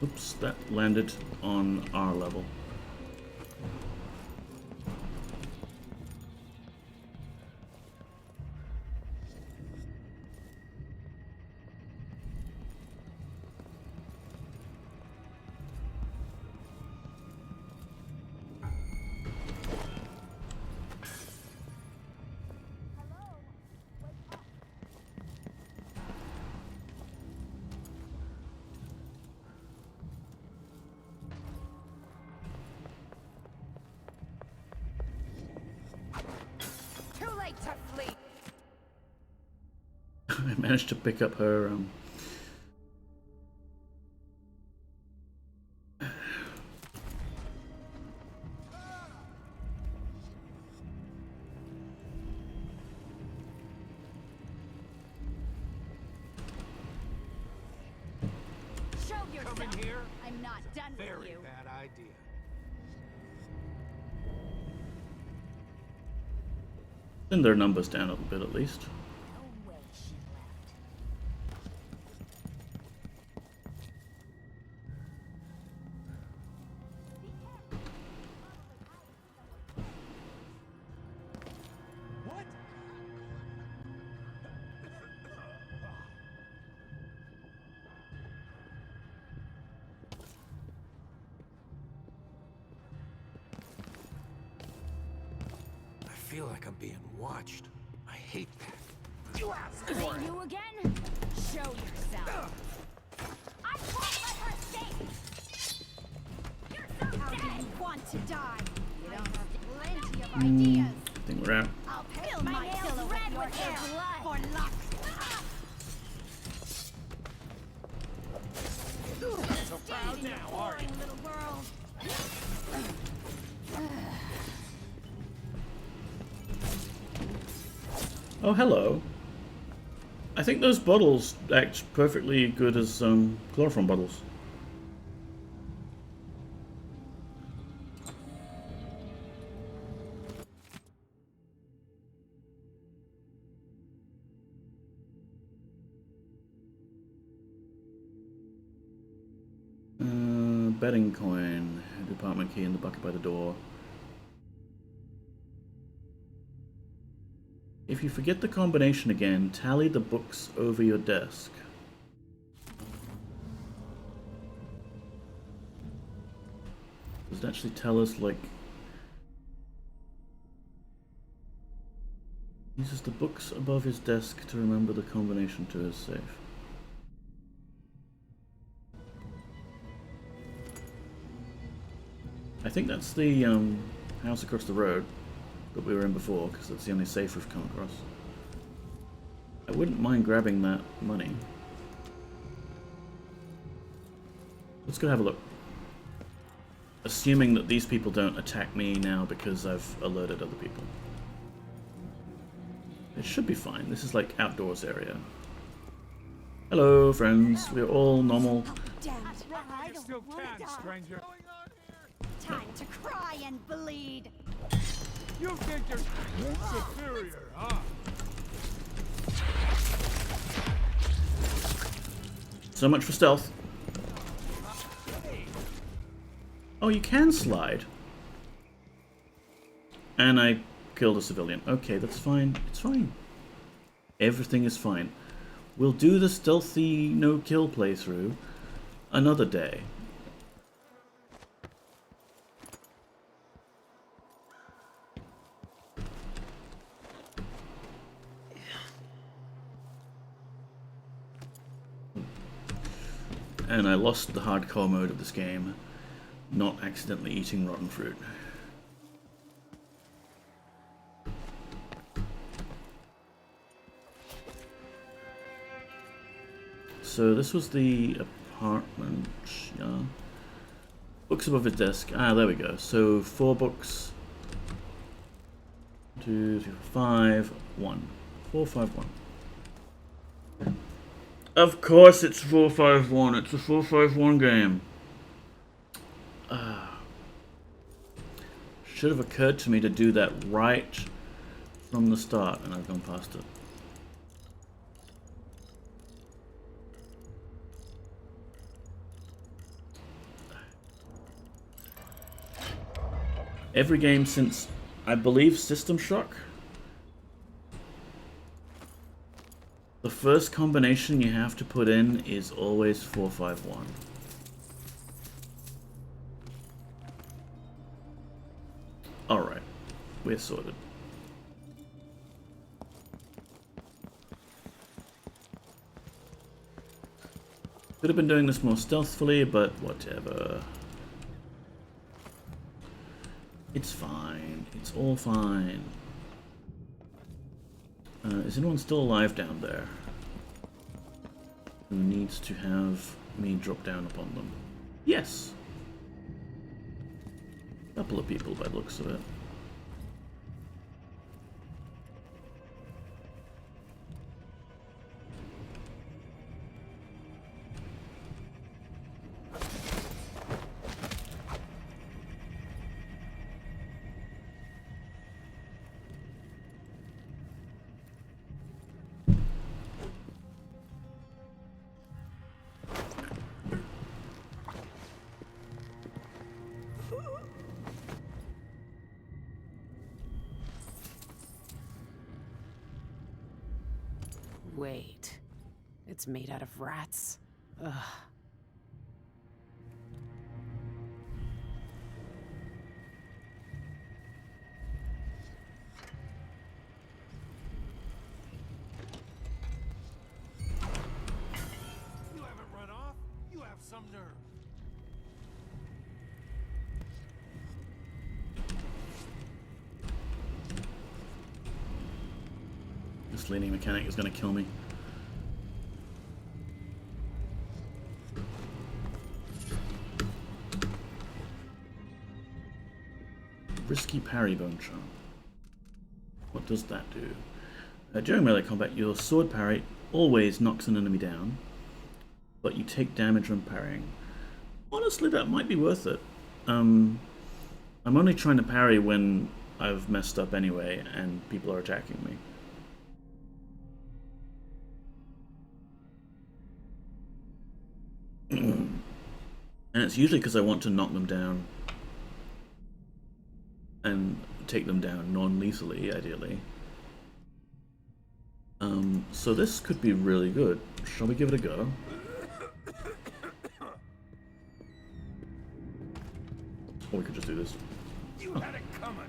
Oops, that landed on our level. I managed to pick up her Show yourself. Come in here. I'm not done with you. Very bad idea. Send their numbers down a little bit at least. I feel like I'm being watched. I hate that. You asked for it. You again? Show yourself. I won't let her stay. You're so How dead. Do you want to die? You don't have plenty of ideas. I think we're out. I'll fill my nails red with your blood for luck. So proud now, are you? Little world. Oh, hello. I think those bottles act perfectly good as chloroform bottles. Betting coin, department key in the bucket by the door. If you forget the combination again, tally the books over your desk. Does it actually tell us, like... Uses the books above his desk to remember the combination to his safe. I think that's the house across the road that we were in before, because that's the only safe we've come across. I wouldn't mind grabbing that money. Let's go have a look. Assuming that these people don't attack me now because I've alerted other people. It should be fine. This is like outdoors area. Hello, friends. We're all normal. Damn it. I don't Still want can, to die. stranger. Time to cry and bleed. You think you're superior, huh? So much for stealth. Oh, you can slide. And I killed a civilian. Okay, that's fine. It's fine. Everything is fine. We'll do the stealthy no-kill playthrough another day. And I lost the hardcore mode of this game, not accidentally eating rotten fruit. So this was the apartment, yeah. Books above his desk. Ah, there we go. So 4 books. 2, 3, 5, 1. 4, 5, 1. Of course it's 4-5-1. It's a 4-5-1 game. Should have occurred to me to do that right from the start, and I've gone past it. Every game since, I believe, System Shock. The first combination you have to put in is always 4-5-1. Alright, we're sorted. Could have been doing this more stealthily, but whatever. It's fine. It's all fine. Is anyone still alive down there? Who needs to have me drop down upon them? Yes! A couple of people by the looks of it. Wait. It's made out of rats? Ugh. You haven't run off? You have some nerve. This leaning mechanic is going to kill me. Risky parry bone charm. What does that do? During melee combat, your sword parry always knocks an enemy down, but you take damage when parrying. Honestly, that might be worth it. I'm only trying to parry when I've messed up anyway and people are attacking me. And it's usually because I want to knock them down and take them down non-lethally, ideally. So this could be really good. Shall we give it a go? Or we could just do this. You had it coming.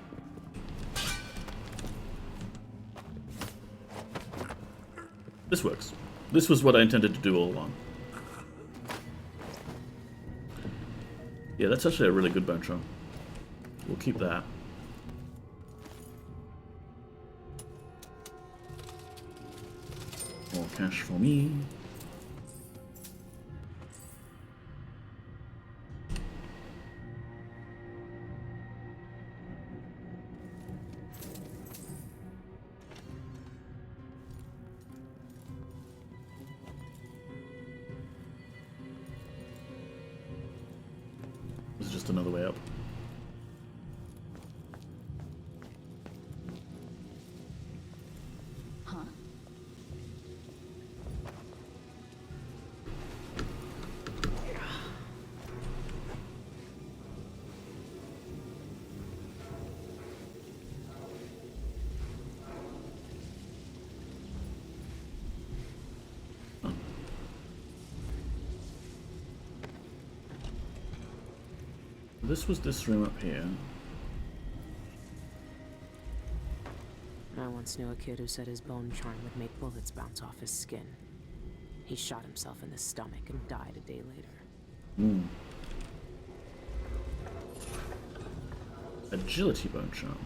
This works. This was what I intended to do all along. Yeah, that's actually a really good bone charm. We'll keep that. More cash for me. This is just another way up. Huh? This was this room up here. I once knew a kid who said his bone charm would make bullets bounce off his skin. He shot himself in the stomach and died a day later. Agility bone charm.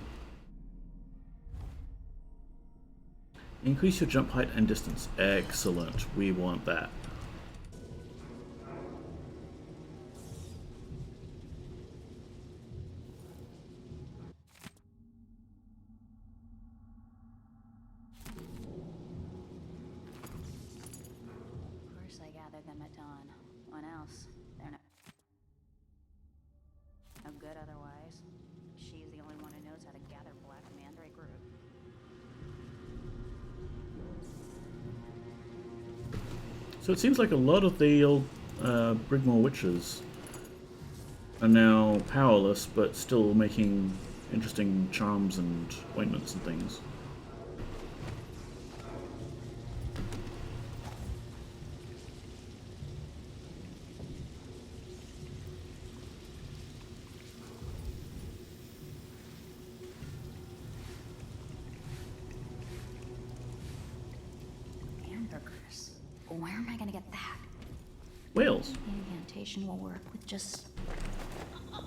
Increase your jump height and distance. Excellent. We want that. First I gathered them at dawn. When else? They're no good otherwise. She's the only one who knows how to gather black mandrake root. So it seems like a lot of the old Brigmore witches are now powerless, but still making interesting charms and ointments and things. Hamburgers. Where am I gonna get that? Whales. The incantation will work with just... Oh,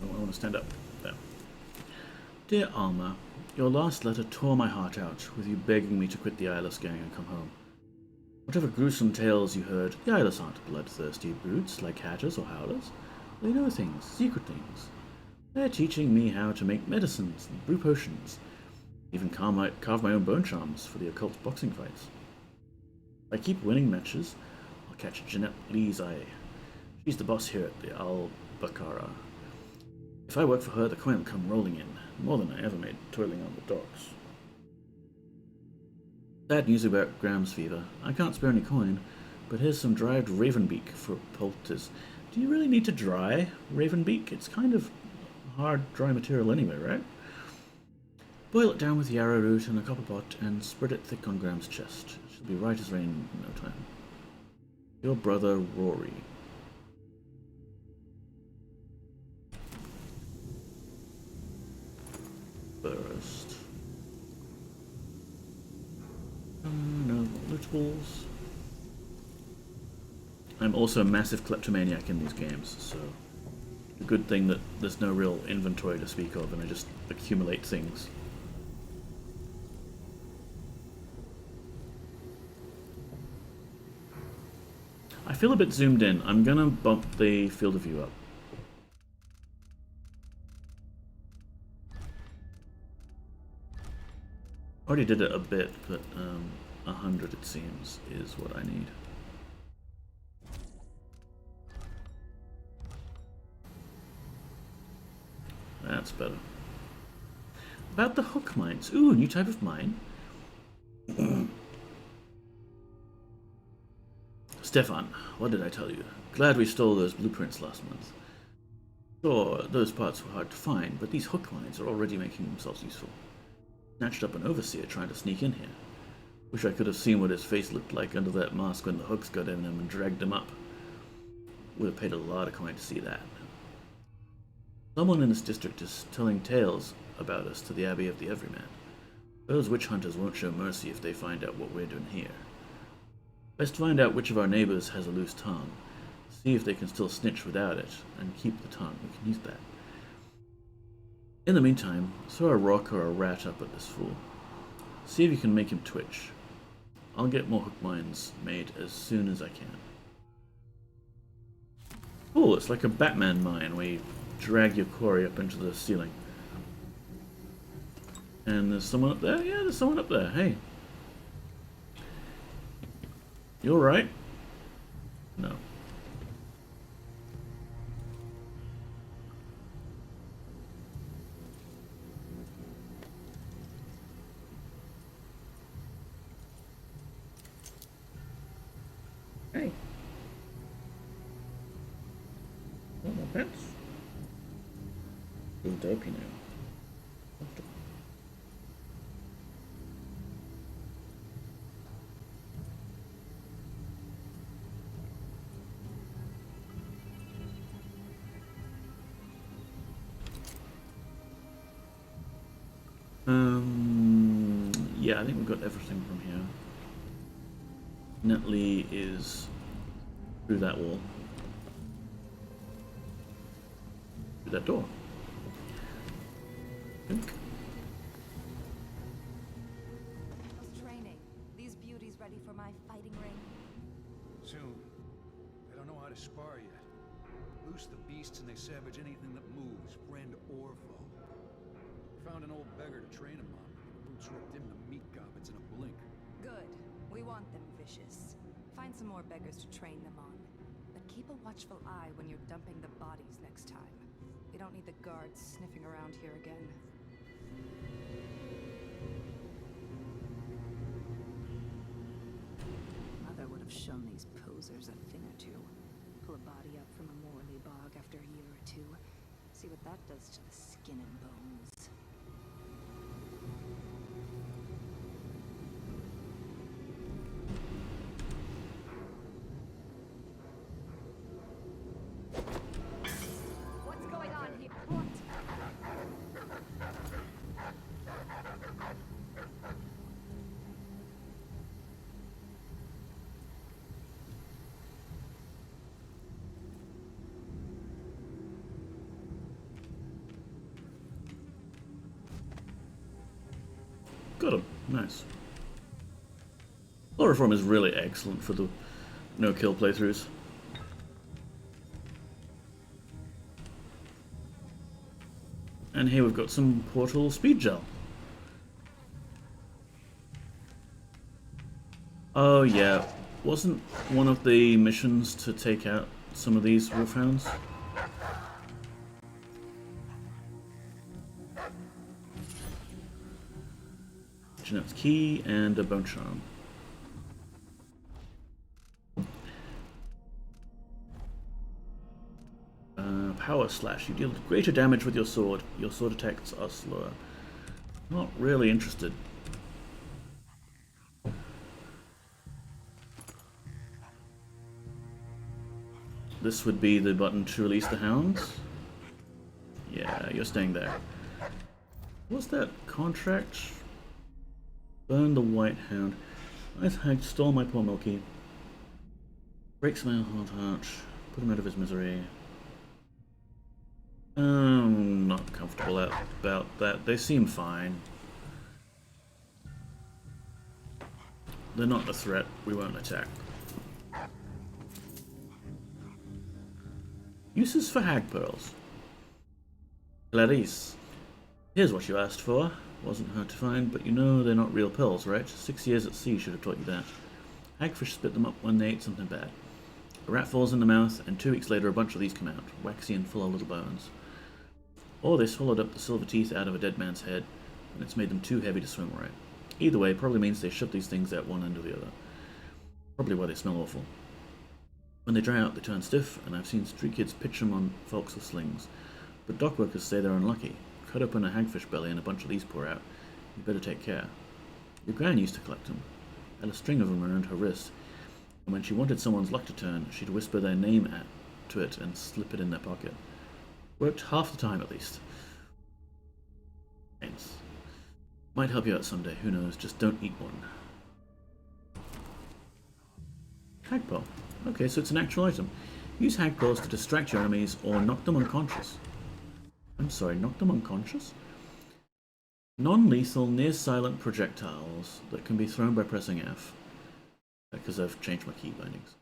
I want to stand up. There. Dear Alma, your last letter tore my heart out, with you begging me to quit the Eyeless gang and come home. Whatever gruesome tales you heard, the Eyeless aren't bloodthirsty brutes like Hatters or Howlers. They know things, secret things. They're teaching me how to make medicines and brew potions, even carve my own bone charms for the occult boxing fights. If I keep winning matches, I'll catch Jeanette Lee's eye. She's the boss here at the Al-Bakara. If I work for her, the coin will come rolling in, more than I ever made toiling on the docks. Bad news about Graham's fever. I can't spare any coin, but here's some dried ravenbeak for poultice. Do you really need to dry ravenbeak? It's kind of hard, dry material anyway, right? Boil it down with yarrow root in a copper pot and spread it thick on Graham's chest. She'll be right as rain in no time. Your brother, Rory. First. No lootables. I'm also a massive kleptomaniac in these games, so a good thing that there's no real inventory to speak of and I just accumulate things. I feel a bit zoomed in. I'm gonna bump the field of view up. Already did it a bit, but 100 it seems is what I need. That's better. About the hook mines. Ooh, new type of mine. Stefan, what did I tell you? Glad we stole those blueprints last month. Sure, those parts were hard to find, but these hook mines are already making themselves useful. Snatched up an overseer trying to sneak in here. Wish I could have seen what his face looked like under that mask when the hooks got in him and dragged him up. Would have paid a lot of coin to see that. Someone in this district is telling tales about us to the Abbey of the Everyman. Those witch hunters won't show mercy if they find out what we're doing here. Best find out which of our neighbors has a loose tongue. See if they can still snitch without it, and keep the tongue. We can use that. In the meantime, throw a rock or a rat up at this fool. See if you can make him twitch. I'll get more hook mines made as soon as I can. Oh, it's like a Batman mine where you drag your quarry up into the ceiling. And there's someone up there? Yeah, there's someone up there. Hey. You alright? No. Hey. Want more pets? Feel dopey now. Yeah, I think we've got everything from here. Netley is through that wall. Through that door. I think. How's training? These beauties ready for my fighting ring? Soon. I don't know how to spar yet. Loose the beasts and they savage anything that moves, friend or foe. Found an old beggar to train him on. Boots ripped him to meat gobbets in a blink. Good. We want them vicious. Find some more beggars to train them on. But keep a watchful eye when you're dumping the bodies next time. We don't need the guards sniffing around here again. Mother would have shown these posers a thing or two. Pull a body up from a Morley bog after a year or two. See what that does to the skin and bones. What's going on here? What? Got him. Nice. Chloroform is really excellent for the no-kill playthroughs. And here we've got some portal speed gel. Oh yeah, wasn't one of the missions to take out some of these wolfhounds? Jeanette's key and a bone charm. Power slash. You deal greater damage with your sword. Your sword attacks are slower. Not really interested. This would be the button to release the hounds. Yeah, you're staying there. What's that contract? Burn the white hound. Nice hag stole my poor Milky. Breaks my heart. Put him out of his misery. I'm not comfortable about that. They seem fine. They're not a threat. We won't attack. Uses for hag pearls. Clarice. Here's what you asked for. Wasn't hard to find, but you know they're not real pearls, right? 6 years at sea should have taught you that. Hagfish spit them up when they ate something bad. A rat falls in the mouth, and 2 weeks later a bunch of these come out, waxy and full of little bones. Or they swallowed up the silver teeth out of a dead man's head, and it's made them too heavy to swim right. Either way, probably means they shove these things out one end or the other. Probably why they smell awful. When they dry out, they turn stiff, and I've seen street kids pitch them on folks with slings. But dock workers say they're unlucky. Cut open a hagfish belly and a bunch of these pour out. You better take care. Your gran used to collect them. Had a string of them around her wrist, and when she wanted someone's luck to turn, she'd whisper their name to it and slip it in their pocket. Worked half the time at least. Thanks. Might help you out someday, who knows, just don't eat one. Hag pearl. Okay, so it's an actual item. Use hag pearls to distract your enemies or knock them unconscious. I'm sorry, knock them unconscious? Non-lethal, near-silent projectiles that can be thrown by pressing F. Because I've changed my key bindings.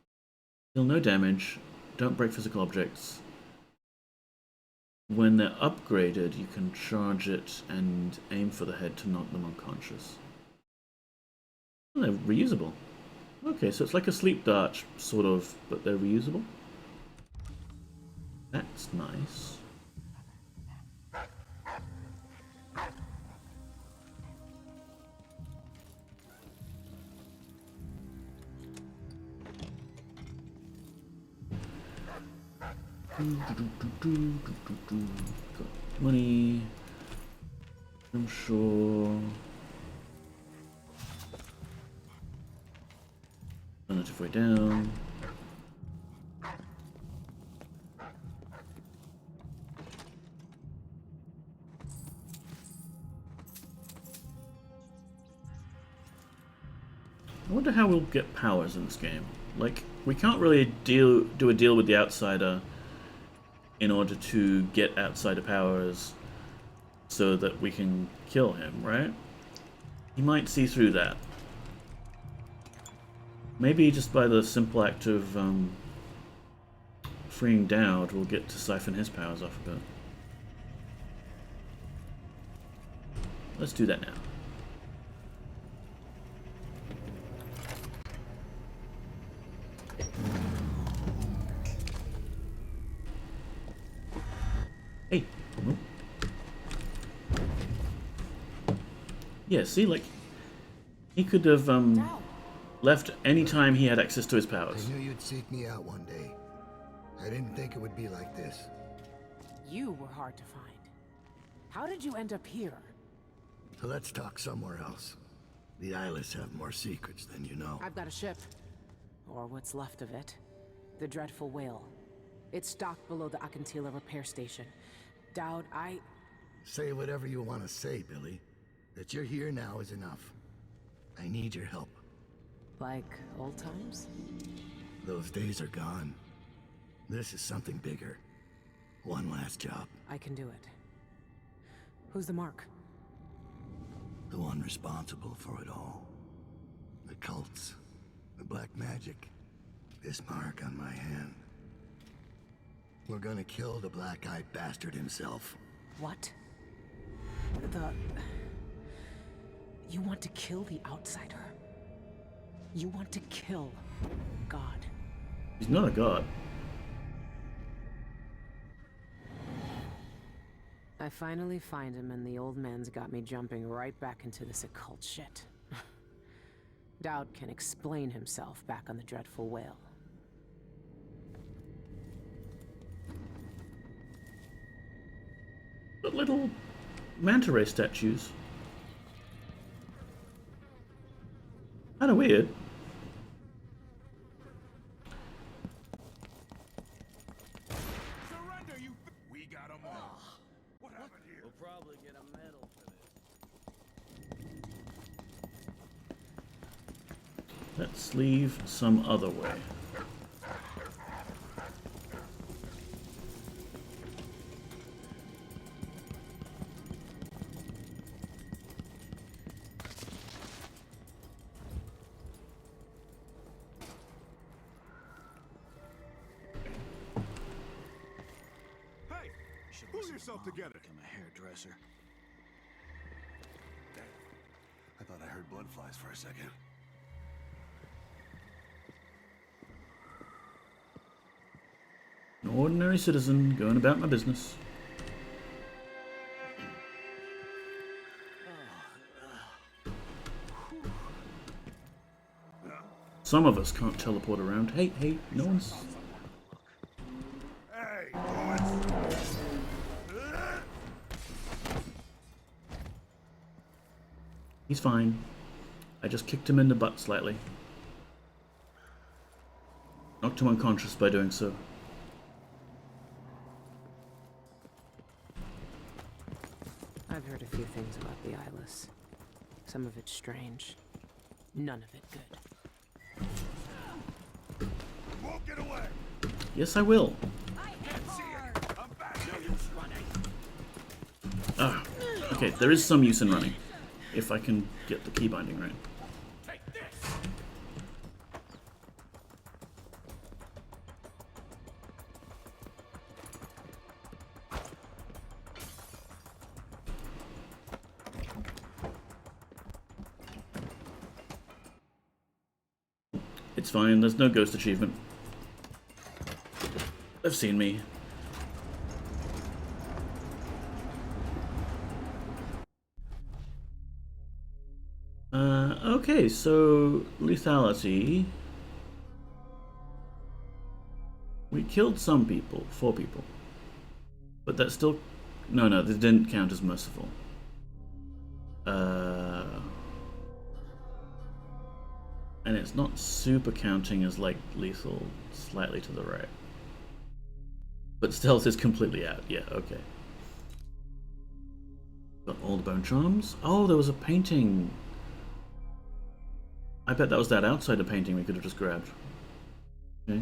Deal no damage, don't break physical objects. When they're upgraded, you can charge it and aim for the head to knock them unconscious. Oh, they're reusable. Okay, so it's like a sleep dart, sort of, but they're reusable. That's nice. Got money. I'm sure. Relative way down. I wonder how we'll get powers in this game. Like, we can't really do a deal with the Outsider in order to get Outsider powers so that we can kill him, right? He might see through that. Maybe just by the simple act of freeing Dowd, we'll get to siphon his powers off a bit. Let's do that now. Hey. Oh. Yeah, see, like, he could have left any time he had access to his powers. I knew you'd seek me out one day. I didn't think it would be like this. You were hard to find. How did you end up here? So let's talk somewhere else. The Eyeless have more secrets than you know. I've got a ship. Or what's left of it. The Dreadful Whale. It's docked below the Akantila repair station. Dowd, Say whatever you want to say, Billy. That you're here now is enough. I need your help. Like old times? Those days are gone. This is something bigger. One last job. I can do it. Who's the mark? The one responsible for it all. The cults. The black magic. This mark on my hand. We're gonna kill the black-eyed bastard himself. What? You want to kill the Outsider? You want to kill God? He's not a god. I finally find him, and the old man's got me jumping right back into this occult shit. Dowd can explain himself back on the Dreadful Whale. But little manta ray statues. Kinda weird. Surrender, you. We got them all. What happened here? We'll probably get a medal for this. Let's leave some other way. Pull yourself together. Become a hairdresser. I thought I heard blood flies for a second. An ordinary citizen going about my business. Some of us can't teleport around. Hey, no one's... He's fine. I just kicked him in the butt slightly. Knocked him unconscious by doing so. I've heard a few things about the Eyeless. Some of it strange. None of it good. Won't get away. Yes, I will. Ah, okay, there is some use in running. If I can get the key binding right. It's fine, there's no ghost achievement. They've seen me. Okay, so lethality. We killed some people, 4 people. But that's still... No, they didn't count as merciful. And it's not super counting as, like, lethal, slightly to the right. But stealth is completely out, yeah, okay. Got all the bone charms. Oh, there was a painting. I bet that was that outsider painting we could have just grabbed. Okay.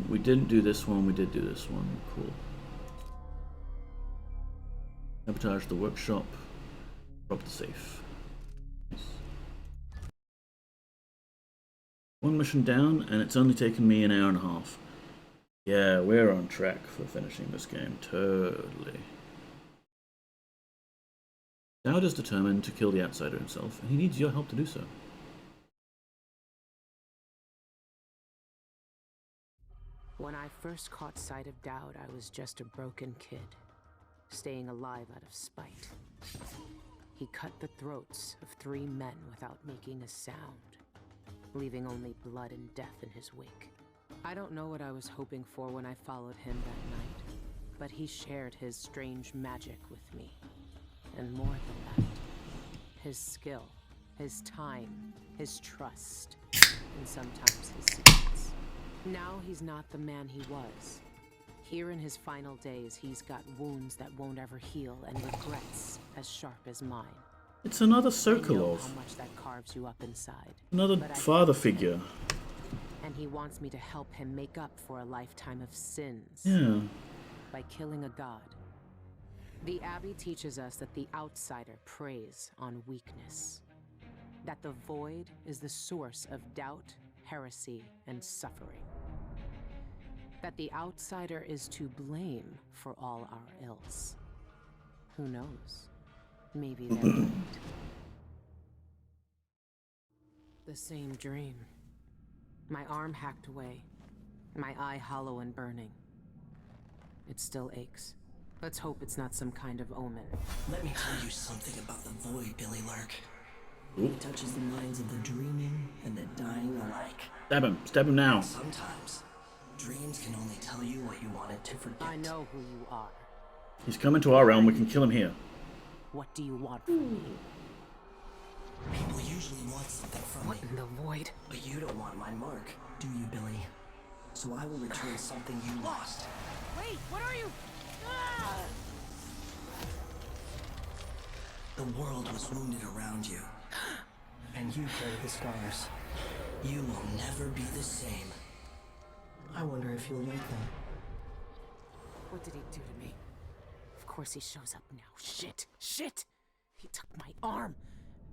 We didn't do this one, we did do this one. Cool. Sabotage the workshop. Rob the safe. Nice. One mission down, and it's only taken me an hour and a half. Yeah, we're on track for finishing this game. Totally. Dowd is determined to kill the outsider himself, and he needs your help to do so. When I first caught sight of Dowd, I was just a broken kid, staying alive out of spite. He cut the throats of 3 men without making a sound, leaving only blood and death in his wake. I don't know what I was hoping for when I followed him that night, but he shared his strange magic with me. And more than that, his skill, his time, his trust, and sometimes his secrets. Now he's not the man he was. Here in his final days, he's got wounds that won't ever heal and regrets as sharp as mine. It's another I know Sokolov. how much that carves you up inside. Another but I father can't figure. stand it. And he wants me to help him make up for a lifetime of sins. Yeah. By killing a god. The Abbey teaches us that the outsider preys on weakness. That the void is the source of doubt, heresy, and suffering. That the outsider is to blame for all our ills. Who knows? Maybe they're right. The same dream. My arm hacked away. My eye hollow and burning. It still aches. Let's hope it's not some kind of omen. Let me tell you something about the void, Billy Lurk. Ooh. It touches the minds of the dreaming and the dying alike. Stab him. Stab him now. Sometimes, dreams can only tell you what you wanted to forget. I know who you are. He's coming to our realm. We can kill him here. What do you want from me? People usually want something from What me. in the void? But you don't want my mark, do you, Billy? So I will return something you lost. Wait, what are you? The world was wounded around you. And you carry the scars. You will never be the same. I wonder if you'll like them. What did he do to me? Of course he shows up now. Shit! Shit! He took my arm!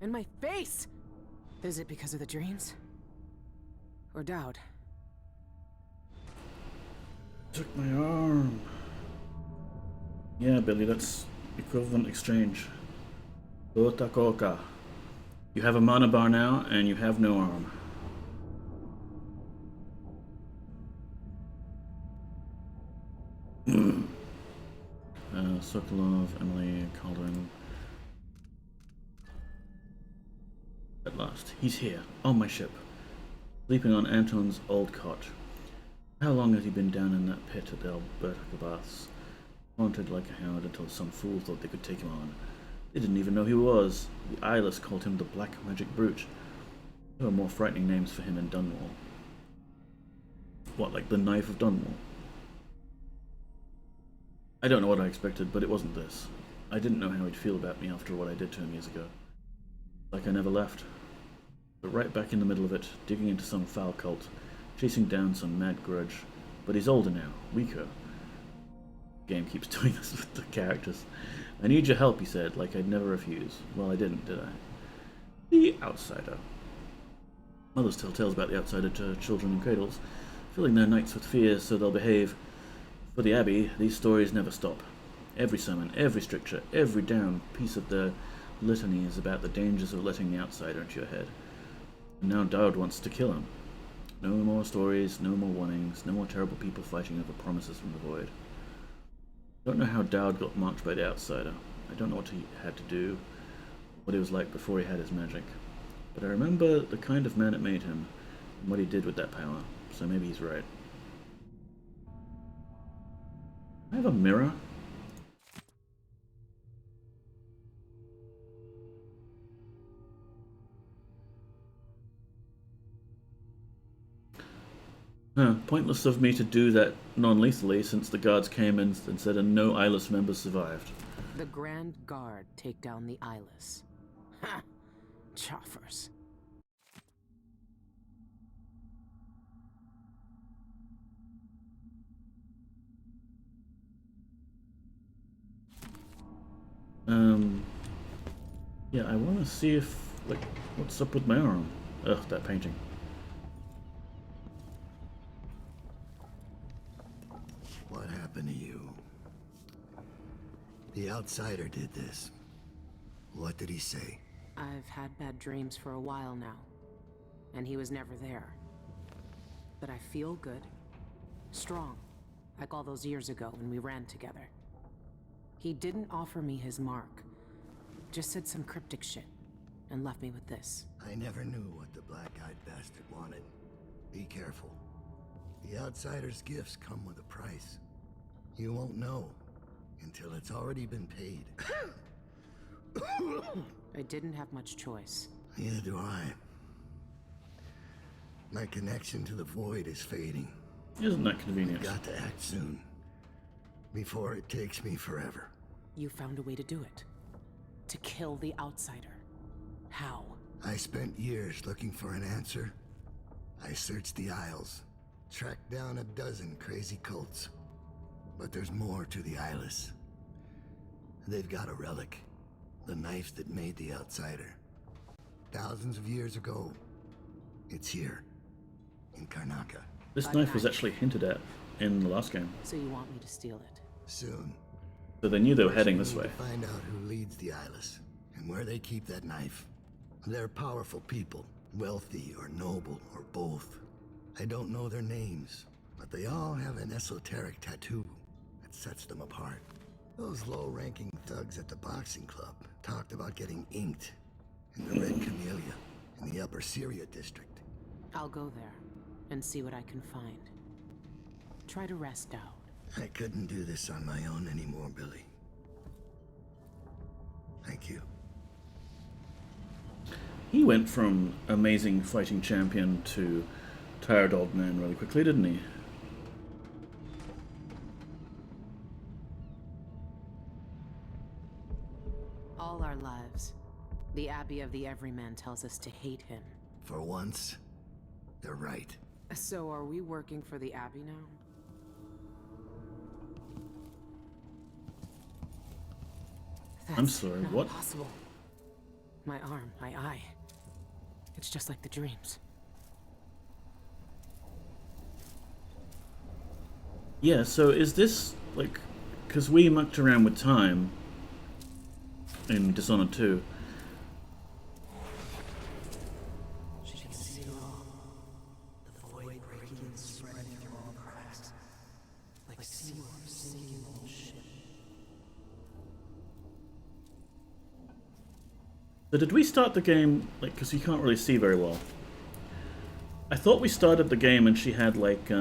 And my face! Is it because of the dreams? Or Dowd? Took my arm. Yeah, Billy, that's equivalent exchange. Otakoka. You have a mana bar now, and you have no arm. Sokolov, Emily, Calderon. At last, he's here, on my ship, sleeping on Anton's old cot. How long had he been down in that pit at Alberta Baths, haunted like a hound until some fool thought they could take him on? They didn't even know who he was. The eyeless called him the Black Magic Brute. There were more frightening names for him in Dunwall. What, like the Knife of Dunwall? I don't know what I expected, but it wasn't this. I didn't know how he'd feel about me after what I did to him years ago. Like I never left. But right back in the middle of it, digging into some foul cult, chasing down some mad grudge. But he's older now, weaker. The game keeps doing this with the characters. I need your help, he said, like I'd never refuse. Well, I didn't, did I? The outsider. Mothers tell tales about the outsider to children in cradles, filling their nights with fear so they'll behave. For the Abbey, these stories never stop. Every sermon, every stricture, every down piece of the litany is about the dangers of letting the outsider into your head. And now Dowd wants to kill him. No more stories, no more warnings, no more terrible people fighting over promises from the void. I don't know how Dowd got marked by the outsider. I don't know what he had to do, what he was like before he had his magic. But I remember the kind of man it made him, and what he did with that power, so maybe he's right. I have a mirror. Pointless of me to do that non-lethally since the guards came in and said no eyeless members survived. The Grand Guard take down the eyeless. Ha! Choffers. Yeah, I want to see if, like, what's up with my arm? Ugh, that painting. What happened to you? The outsider did this. What did he say? I've had bad dreams for a while now, and he was never there. But I feel good. Strong. Like all those years ago when we ran together. He didn't offer me his mark. Just said some cryptic shit, and left me with this. I never knew what the black-eyed bastard wanted. Be careful. The outsider's gifts come with a price. You won't know until it's already been paid. I didn't have much choice. Neither do I. My connection to the void is fading. Isn't that convenient? I've got to act soon, before it takes me forever. You found a way to do it. To kill the outsider. How? I spent years looking for an answer. I searched the Isles, tracked down a dozen crazy cults. But there's more to the Eyeless. They've got a relic. The knife that made the outsider. Thousands of years ago. It's here. In Karnaca. This knife was actually hinted at in the last game. So you want me to steal it? Soon. So they knew they were heading this way. To find out who leads the Eyeless, and where they keep that knife. They're powerful people, wealthy or noble or both. I don't know their names, but they all have an esoteric tattoo that sets them apart. Those low-ranking thugs at the boxing club talked about getting inked in the Red Camellia in the Upper Syria district. I'll go there and see what I can find. Try to rest out. I couldn't do this on my own anymore, Billy. Thank you. He went from amazing fighting champion to tired old man really quickly, didn't he? All our lives, the Abbey of the Everyman tells us to hate him. For once, they're right. So are we working for the Abbey now? I'm sorry, not what? Possible. My arm, my eye. It's just like the dreams. Yeah, so is this, like, because we mucked around with time in Dishonored 2. She can see it all. The void breaking and spreading through all cracks. Like seawater sinking old ship. So did we start the game, like, because you can't really see very well. I thought we started the game and she had, like,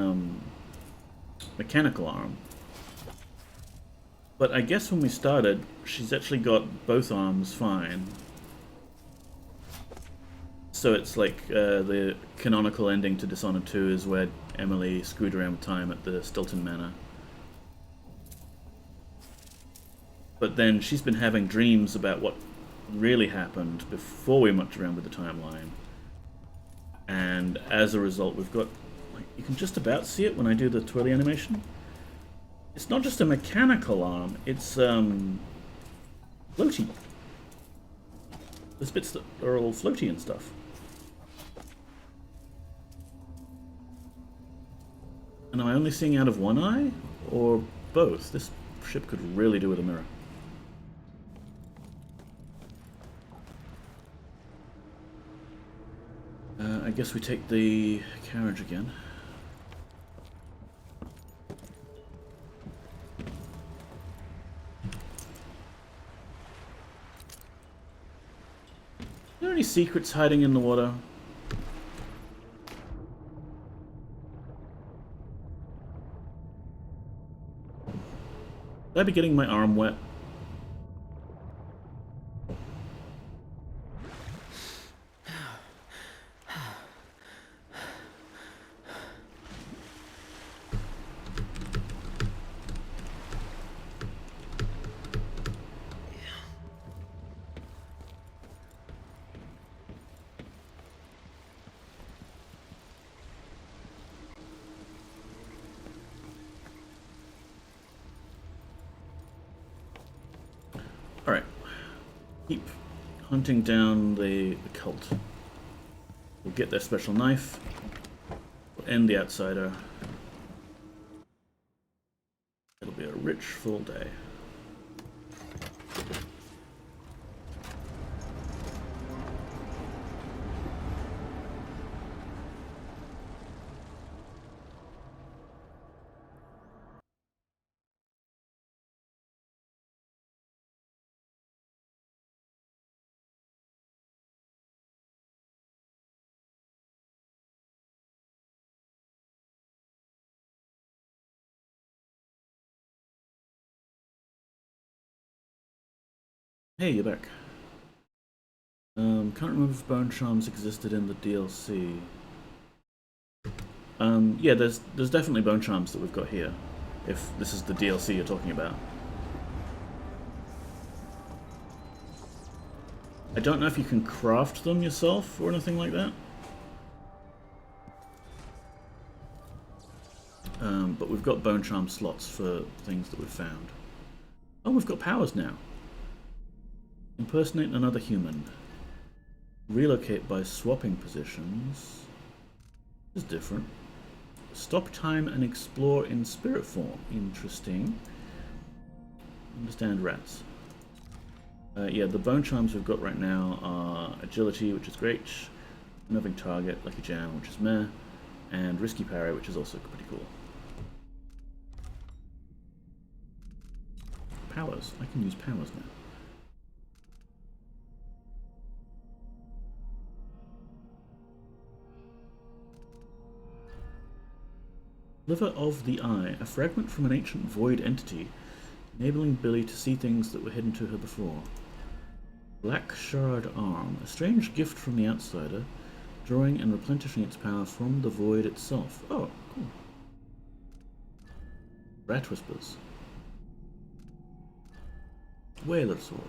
mechanical arm. But I guess when we started, she's actually got both arms fine. So it's like the canonical ending to Dishonored 2 is where Emily screwed around with time at the Stilton Manor. But then she's been having dreams about what really happened before we mucked around with the timeline. And as a result, we've got, like, you can just about see it when I do the twirly animation. It's not just a mechanical arm, it's floaty. There's bits that are all floaty and stuff. And am I only seeing out of one eye? Or both? This ship could really do with a mirror. I guess we take the carriage again. Are there any secrets hiding in the water? Would I be getting my arm wet? keep hunting down the cult. We'll get their special knife. We'll end the outsider. It'll be a rich, full day. Hey, you're back. Can't remember if Bone Charms existed in the DLC. Yeah, there's definitely Bone Charms that we've got here, if this is the DLC you're talking about. I don't know if you can craft them yourself or anything like that. But we've got Bone Charm slots for things that we've found. Oh, we've got powers now. Impersonate another human. Relocate by swapping positions. This is different. Stop time and explore in spirit form. Interesting. Understand rats. Yeah, the bone charms we've got right now are agility, which is great. Unnerving target, lucky jam, which is meh. And risky parry, which is also pretty cool. Powers. I can use powers now. Sliver of the Eye, a fragment from an ancient void entity, enabling Billy to see things that were hidden to her before. Black Shard Arm, a strange gift from the outsider, drawing and replenishing its power from the void itself. Oh, cool. Rat Whispers. Whaler Sword.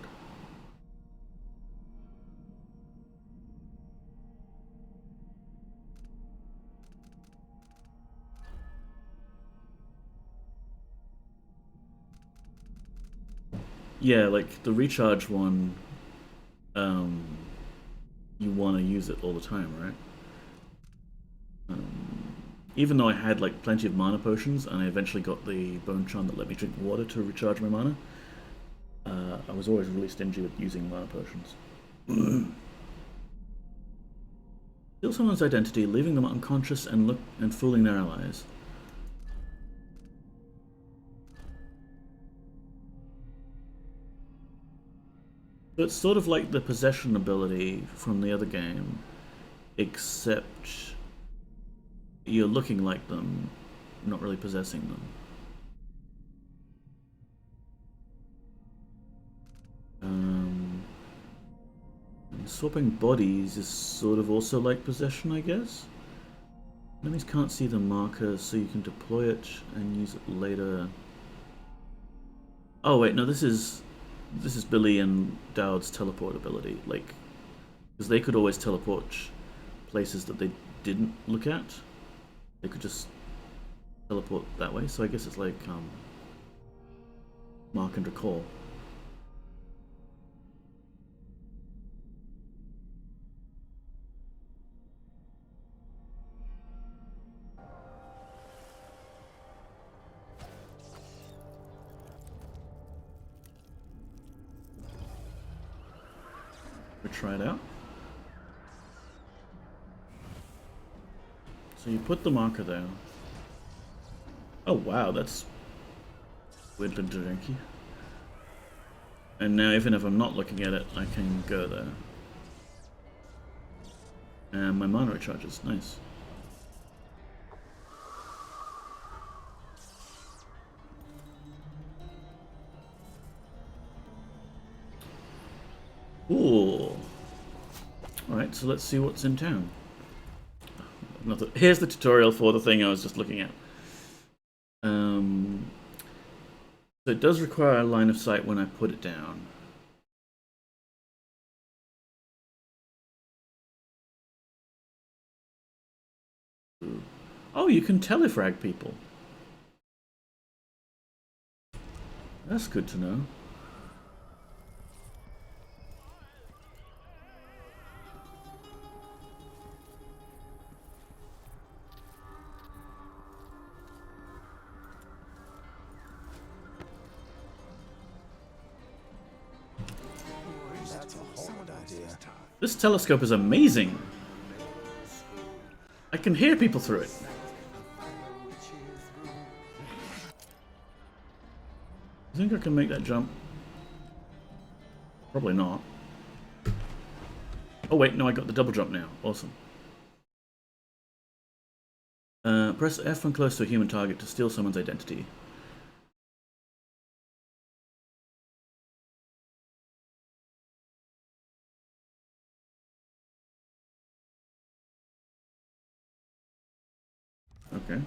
Yeah, like the recharge one, you want to use it all the time, right? Even though I had like plenty of mana potions, and I eventually got the bone charm that let me drink water to recharge my mana, I was always really stingy with using mana potions. Steal someone's identity, leaving them unconscious and fooling their allies. So it's sort of like the possession ability from the other game, except you're looking like them, not really possessing them. And swapping bodies is sort of also like possession, I guess. Enemies can't see the marker, so you can deploy it and use it later. Oh wait, no, this is Billy and Dowd's teleport ability, like, because they could always teleport places that they didn't look at. They could just teleport that way, so I guess it's like mark and recall. Try it out. So you put the marker there. Oh wow, that's weirdly janky. And now even if I'm not looking at it, I can go there. And my mana recharges. Nice. Ooh. Alright, so let's see what's in town. Here's the tutorial for the thing I was just looking at. So it does require a line of sight when I put it down. Oh, you can telefrag people. That's good to know. This telescope is amazing. I can hear people through it. I think I can make that jump. Probably not. Oh wait, no, I got the double jump now. Awesome. Press F when close to a human target to steal someone's identity. Okay.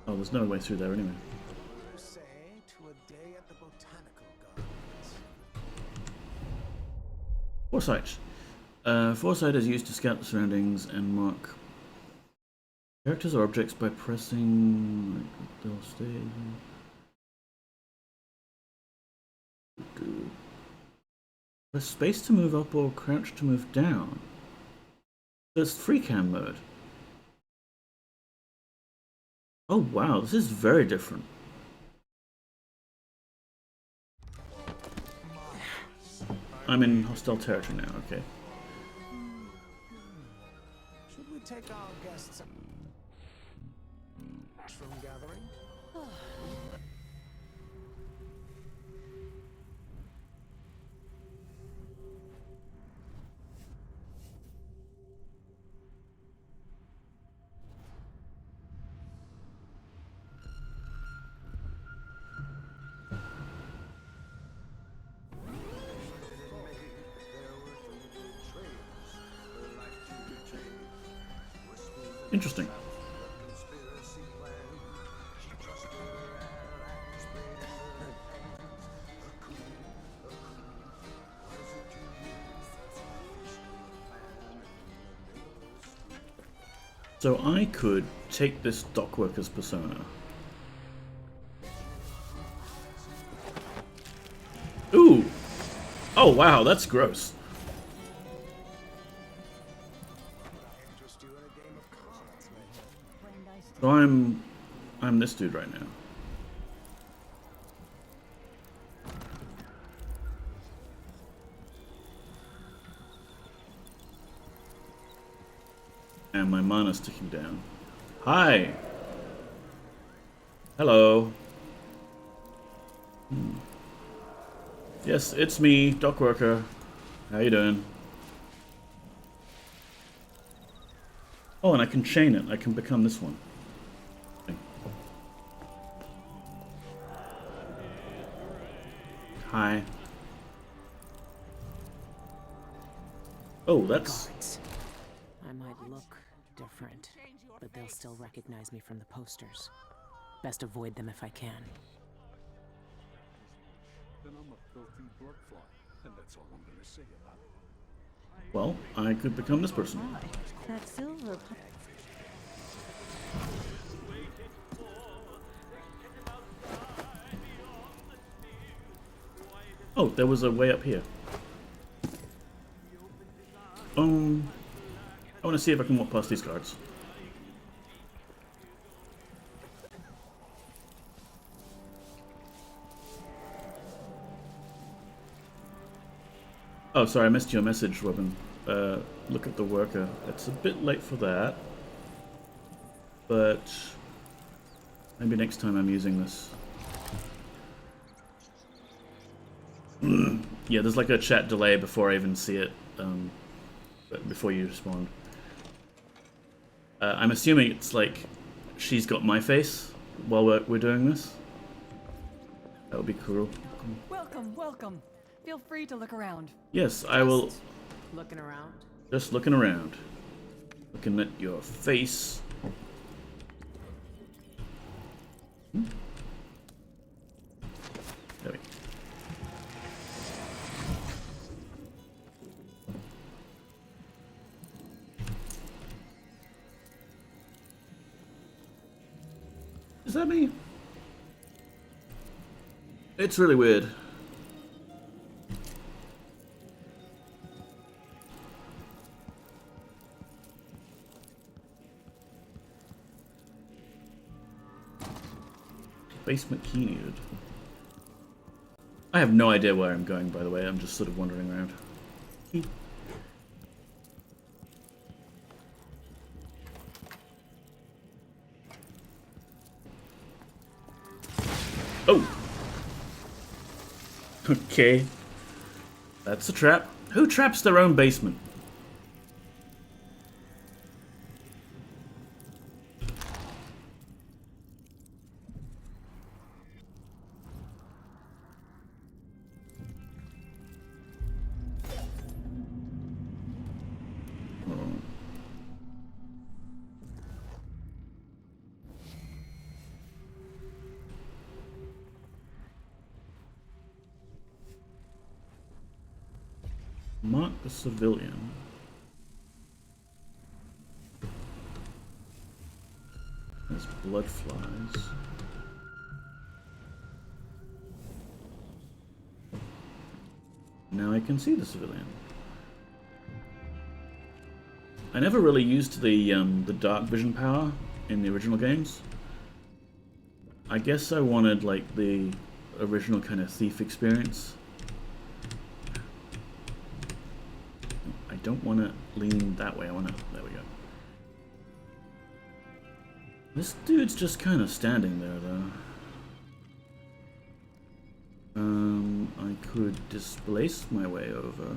Oh, there's no way through there anyway. Foresight. Foresight is used to scout the surroundings and mark characters or objects by pressing. They'll stay. Press space to move up or crouch to move down. There's free cam mode. Oh wow, this is very different. I'm in hostile territory now, okay. Should we take our guests from gathering? Interesting. So I could take this dockworker's persona. Ooh! Oh wow, that's gross. So I'm this dude right now. And my mana's ticking down. Hi! Hello. Yes, it's me, dock worker. How you doing? Oh, and I can chain it. I can become this one. Hi. Oh, that's... Guards. I might look different, but they'll still recognize me from the posters. Best avoid them if I can. Then I'm a filthy bloodfly, and that's all I'm gonna say about it. Well, I could become this person. That silver... Oh, there was a way up here. I want to see if I can walk past these guards. Oh, sorry, I missed your message, Robin. Look at the worker. It's a bit late for that. But maybe next time I'm using this. Yeah, there's like a chat delay before I even see it, before you respond. I'm assuming it's like she's got my face while we're doing this. That would be cool. Welcome, welcome. Feel free to look around. Yes, I will. Looking around? Just looking around. Looking at your face. There we go. Is that me? It's really weird. Basement key needed. I have no idea where I'm going, by the way. I'm just sort of wandering around. Oh! Okay. That's a trap. Who traps their own basement? Mark the civilian. There's blood flies. Now I can see the civilian. I never really used the dark vision power in the original games. I guess I wanted like the original kind of thief experience. I don't want to lean that way. I want to... There we go. This dude's just kind of standing there, though. I could displace my way over.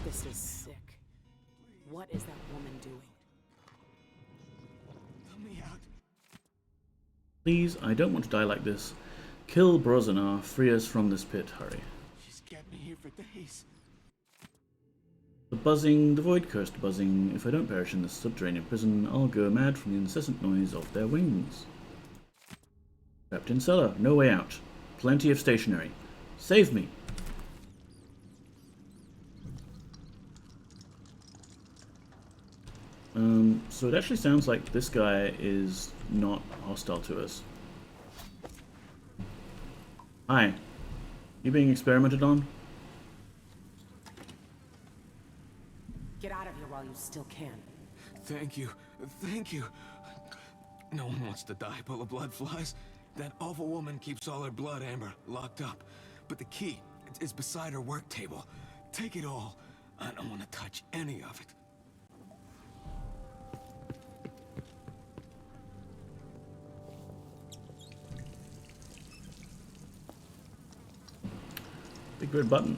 This is sick. What is that woman doing? Let me out. Please, I don't want to die like this. Kill Brozanar, free us from this pit, hurry. She's kept me here for days. The buzzing, the void-cursed buzzing. If I don't perish in this subterranean prison, I'll go mad from the incessant noise of their wings. Trapped in cellar, no way out. Plenty of stationery. Save me! So it actually sounds like this guy is not hostile to us. Hi. You being experimented on? Get out of here while you still can. Thank you. Thank you. No one wants to die full of blood flies. That awful woman keeps all her blood amber locked up. But the key is beside her work table. Take it all. I don't want to touch any of it. Big red button.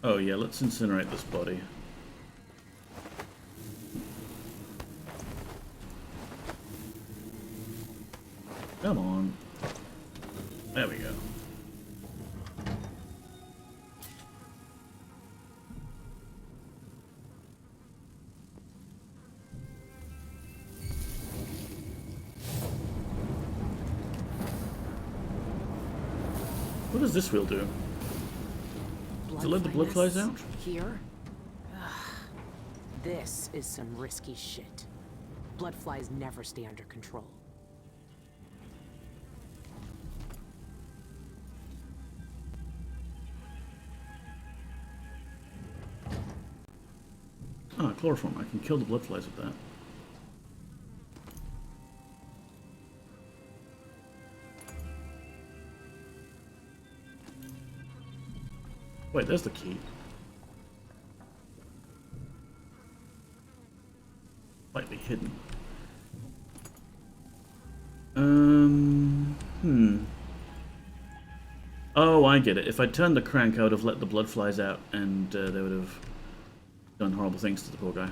Oh yeah, let's incinerate this body. Come on. There we go. What does this wheel do? Does it let the blood flies out? Here? Ugh. This is some risky shit. Blood flies never stay under control. Ah, chloroform. I can kill the blood flies with that. Wait, there's the key. Slightly hidden. Oh, I get it. If I turned the crank, I would have let the blood flies out, and they would have done horrible things to the poor guy.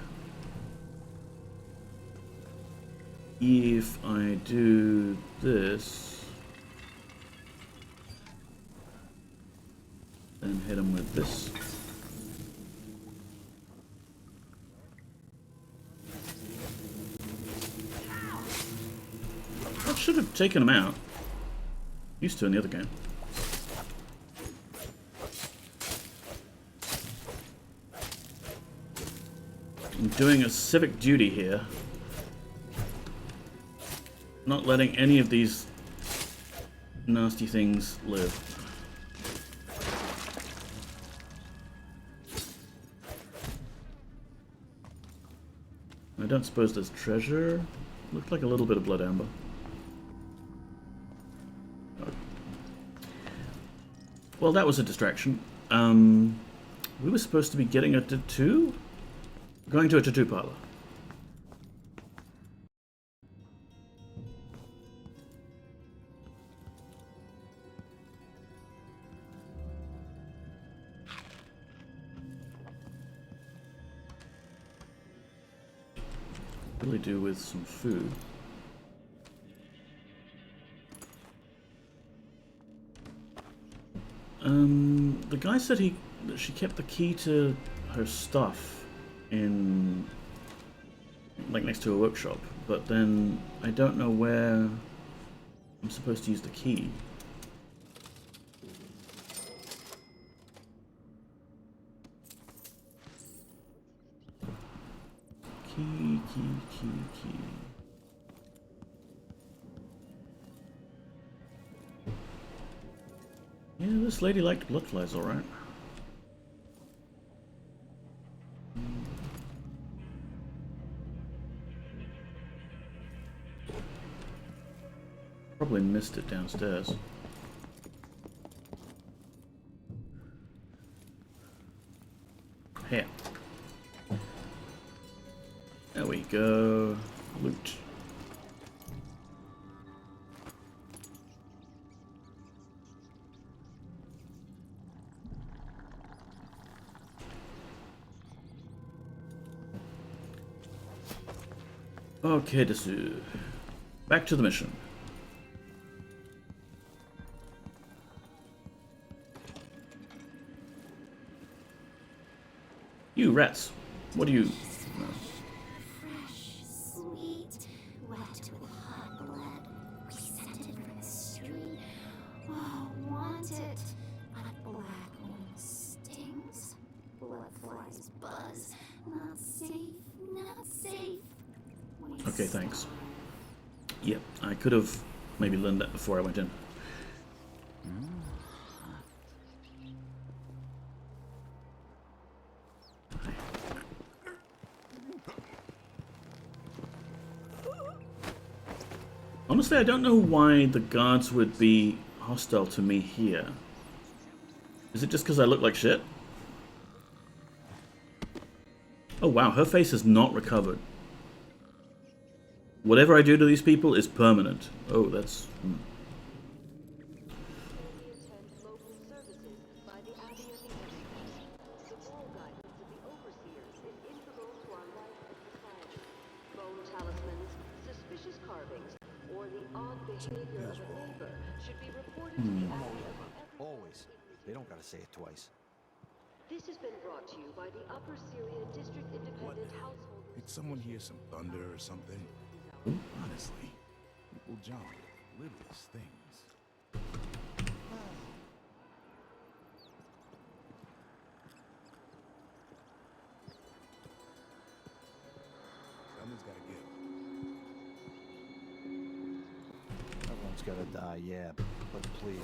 If I do this, then hit him with this. That should have taken him out. Used to in the other game. I'm doing a civic duty here. Not letting any of these nasty things live. don't suppose there's treasure. Looked like a little bit of blood amber. Oh. Well, that was a distraction. We were supposed to be getting a tattoo? Going to a tattoo parlor. Really do with some food. The guy said that she kept the key to her stuff in, like, next to a workshop, but then I don't know where I'm supposed to use the key. Key. Yeah, this lady liked blood flies, alright. Probably missed it downstairs. Here. There we go. Loot. Okay, Desu. Back to the mission. You rats. What do you... Fresh, sweet, wet with hot blood. We sent it from the street. Oh, want it. But black one stings. Blood flies buzz. Not safe, not safe. Okay, thanks. Yep, I could have maybe learned that before I went in. Honestly, I don't know why the guards would be hostile to me here. Is it just because I look like shit? Oh wow, her face is not recovered. Whatever I do to these people is permanent. Oh, that's... Always. They don't gotta say it twice. This has been brought to you by the Upper Syria District Independent Household. Did someone hear some thunder or something? Honestly, people jump littlest things. Someone's gotta give. Everyone's gotta die, yeah, but please.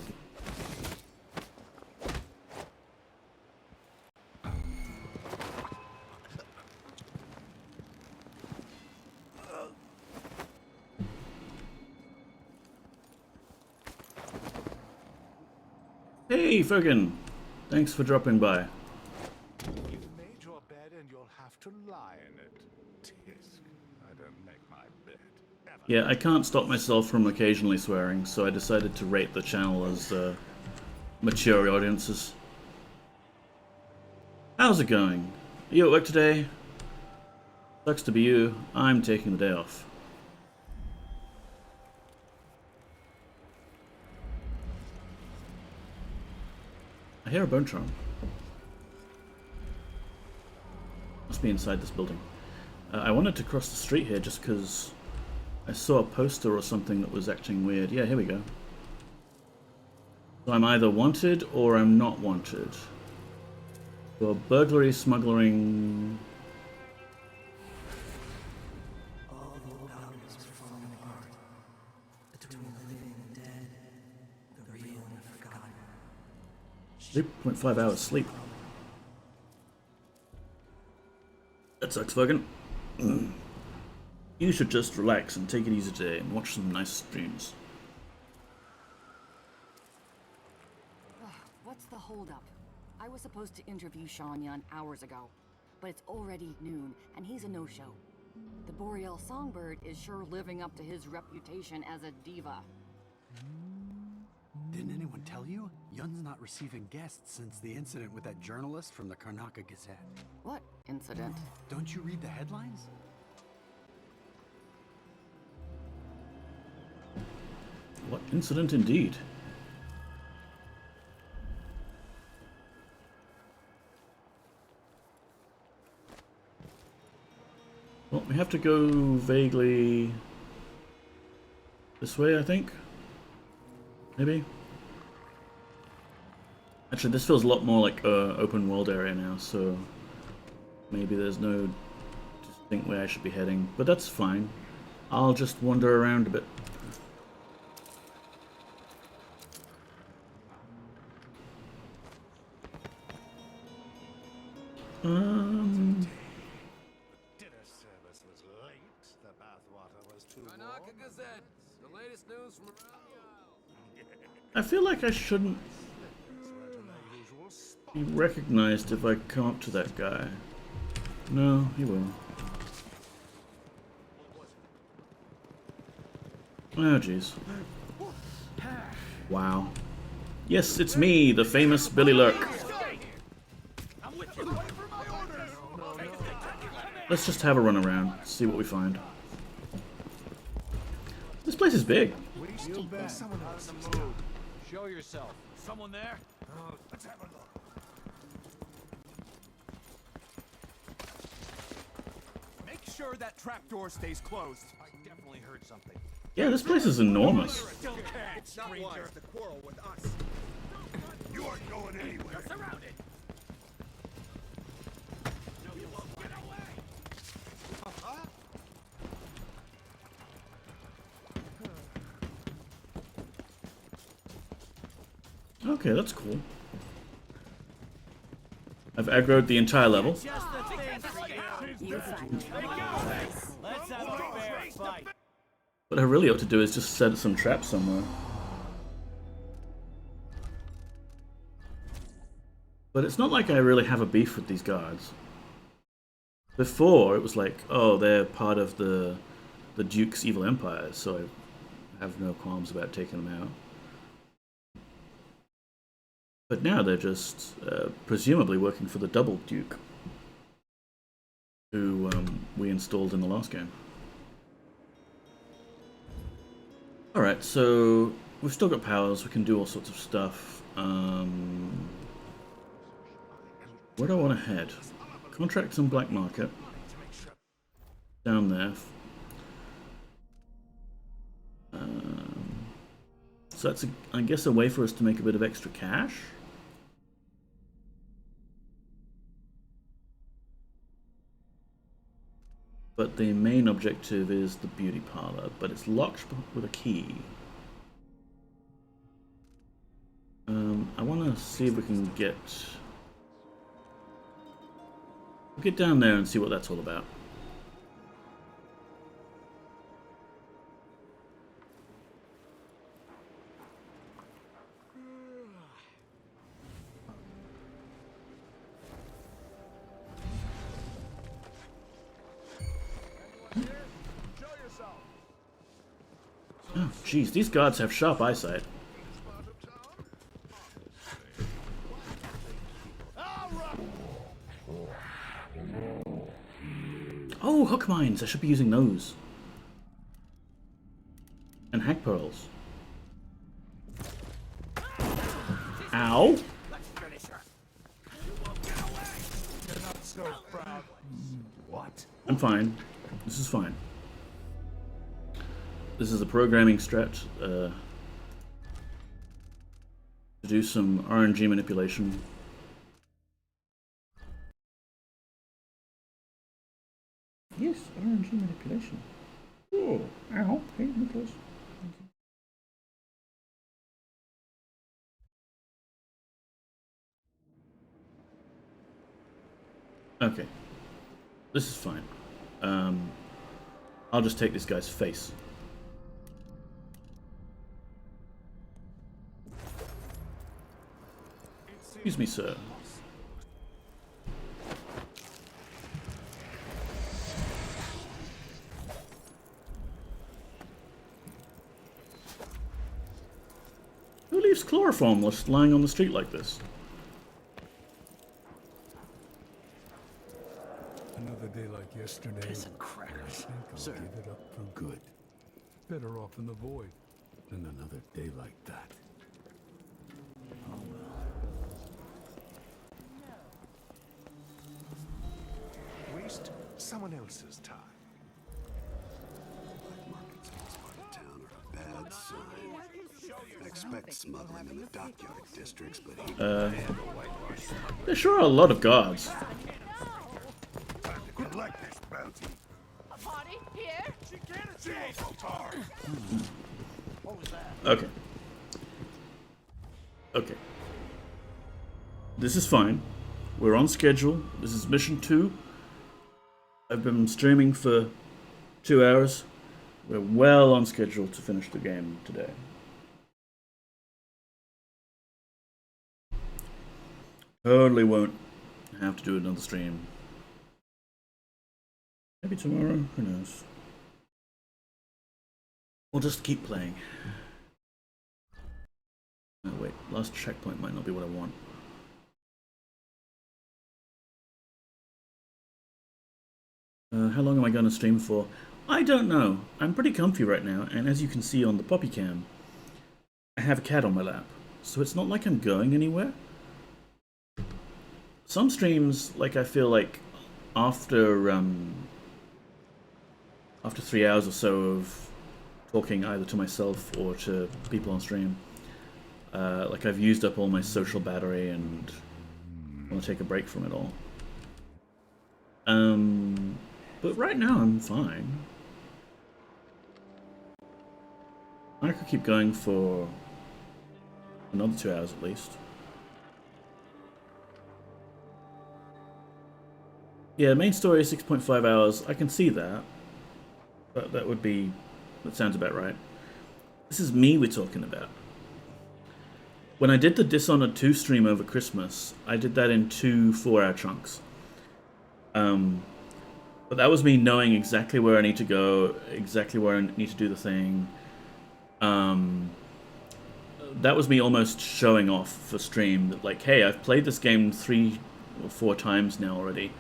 Hey, Fergan! Thanks for dropping by. You've made your bed and you'll have to lie in it. Tisk, I don't make my bed. Ever. Yeah, I can't stop myself from occasionally swearing, so I decided to rate the channel as mature audiences. How's it going? Are you at work today? Sucks to be you. I'm taking the day off. I hear a bone charm. Must be inside this building. I wanted to cross the street here just because I saw a poster or something that was acting weird. Yeah, here we go. So I'm either wanted or I'm not wanted. For burglary, smuggling... All the old houses are falling apart. Between the living and dead, the real and the forgotten. 3.5 hours sleep. That sucks, fucking. You should just relax and take it easy today and watch some nice streams. What's the holdup? I was supposed to interview Sean Yun hours ago, but it's already noon, and he's a no-show. The Boreal Songbird is sure living up to his reputation as a diva. Didn't anyone tell you? Yun's not receiving guests since the incident with that journalist from the Karnaca Gazette. What incident? Don't you read the headlines? What incident indeed? Well, we have to go vaguely this way, I think. Maybe? Actually, this feels a lot more like open world area now, so maybe there's no distinct way I should be heading, but that's fine. I'll just wander around a bit. Dinner service was late. The bathwater was too Karnaca Gazette, the latest news from around the aisle. I feel like I shouldn't be recognized if I come up to that guy. No, he will. Oh, jeez. Wow. Yes, it's me, the famous Billy Lurk. Let's just have a run around, see what we find. This place is big. You bet. Someone else on the move. Show yourself. Someone there? Let's have a look. Make sure that trapdoor stays closed. I definitely heard something. Yeah, this place is enormous. Still can't. It's not wise to quarrel with us. You aren't going anywhere. You're surrounded. No, you won't get away. Okay, that's cool. I've aggroed the entire level. Let's have a fair fight. What I really ought to do is just set some traps somewhere. But it's not like I really have a beef with these guards. Before, it was like, oh, they're part of the Duke's evil empire, so I have no qualms about taking them out. But now they're just presumably working for the Double Duke, who we installed in the last game. Alright, so we've still got powers, we can do all sorts of stuff. Where do I want to head? Contracts and black market. Down there. So that's, I guess, a way for us to make a bit of extra cash. But the main objective is the beauty parlor, but it's locked with a key. I want to see if we can get down there and see what that's all about. Oh, jeez, these guards have sharp eyesight. Oh, hook mines! I should be using those. And hack pearls. Ow! What? I'm fine. This is fine. This is a programming strat to do some RNG manipulation. Yes, RNG manipulation. Oh, ow. Hey, Nicholas. Okay. This is fine. I'll just take this guy's face. Excuse me, sir. Who leaves chloroform just lying on the street like this? Another day like yesterday. Piss and crackers. I'll Sir. give it up for good. Better off in the void than another day like that. Oh well. Waste someone else's time. Black markets in this part of town are a bad sign. I expect smuggling in the dockyard districts, but There sure are a lot of guards. collect this bounty. A party here? She can't achieve. What was that? Okay. Okay. This is fine. We're on schedule. This is mission 2. I've been streaming for 2 hours. We're well on schedule to finish the game today. Totally won't have to do another stream. Maybe tomorrow? Who knows? We'll just keep playing. Oh wait, last checkpoint might not be what I want. How long am I going to stream for? I don't know. I'm pretty comfy right now, and as you can see on the Poppy Cam, I have a cat on my lap, so it's not like I'm going anywhere. Some streams, like I feel like after 3 hours or so of talking either to myself or to people on stream, like I've used up all my social battery and want to take a break from it all. But right now I'm fine. I could keep going for another 2 hours at least. Yeah, main story is 6.5 hours. I can see that. That sounds about right. This is me we're talking about. When I did the Dishonored 2 stream over Christmas, I did that in 2 4-hour chunks. But that was me knowing exactly where I need to go, exactly where I need to do the thing. That was me almost showing off for stream that, like, hey, I've played this game 3 or 4 times now already.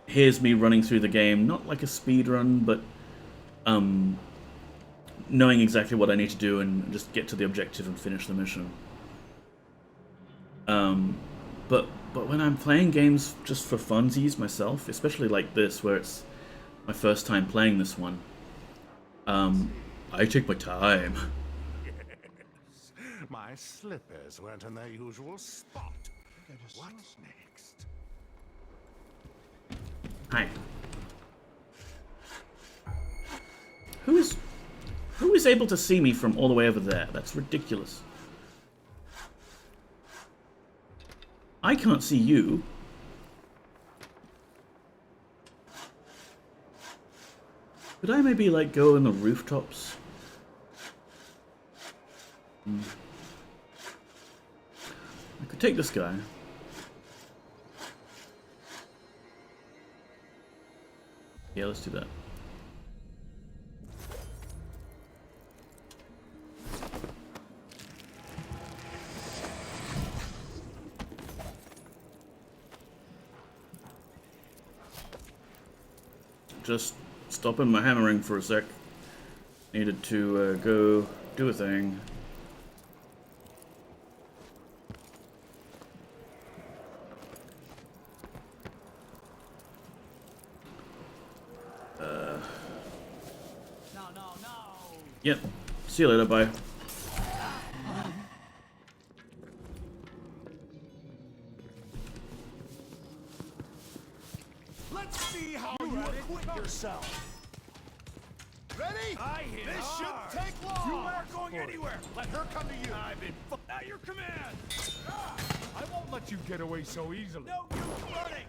Here's me running through the game, not like a speed run, but knowing exactly what I need to do and just get to the objective and finish the mission. But when I'm playing games just for funsies myself, especially like this, where it's my first time playing this one, I take my time. Yes. My slippers weren't in their usual spot. What's next? Hi. Who is able to see me from all the way over there? That's ridiculous. I can't see you. Could I maybe, like, go on the rooftops? I could take this guy. Yeah, let's do that. Just stopping my hammering for a sec. Needed to go do a thing. Yep. See you later, bye. Let's see how you acquit yourself. Ready? This shouldn't take long. You aren't going anywhere. Let her come to you. I've been at your command. I won't let you get away so easily. No use running.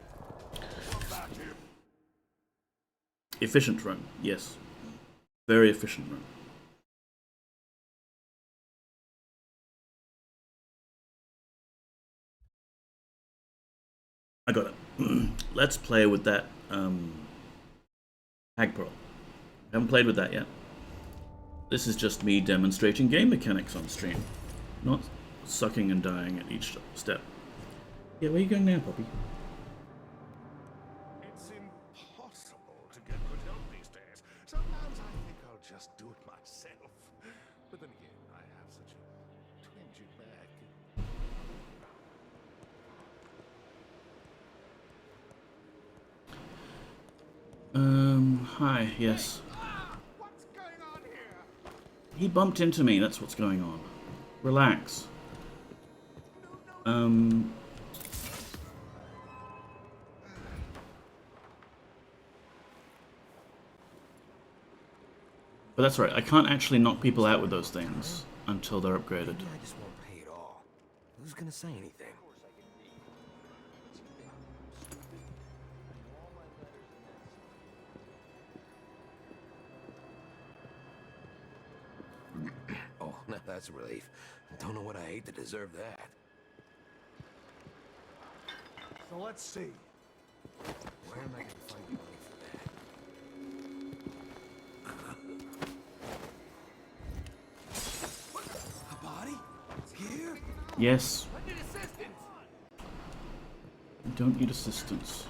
Come back here. Efficient run, yes. Very efficient run. I got it. Let's play with that Hag Pearl. Haven't played with that yet. This is just me demonstrating game mechanics on stream, not sucking and dying at each step. Yeah, where are you going now, Poppy? It's impossible to get good help these days. Sometimes I think I'll just do it myself. But then again, I have such a twingy back. Hi, yes. What's going on here? He bumped into me, that's what's going on. Relax. But that's right, I can't actually knock people out with those things until they're upgraded. Maybe I just won't pay at all. Who's gonna say anything? Oh, now that's a relief. Don't know what I ate to deserve that. So let's see. Where am I gonna find the money for that? A body? Here? Yes. I need assistance! I don't need assistance.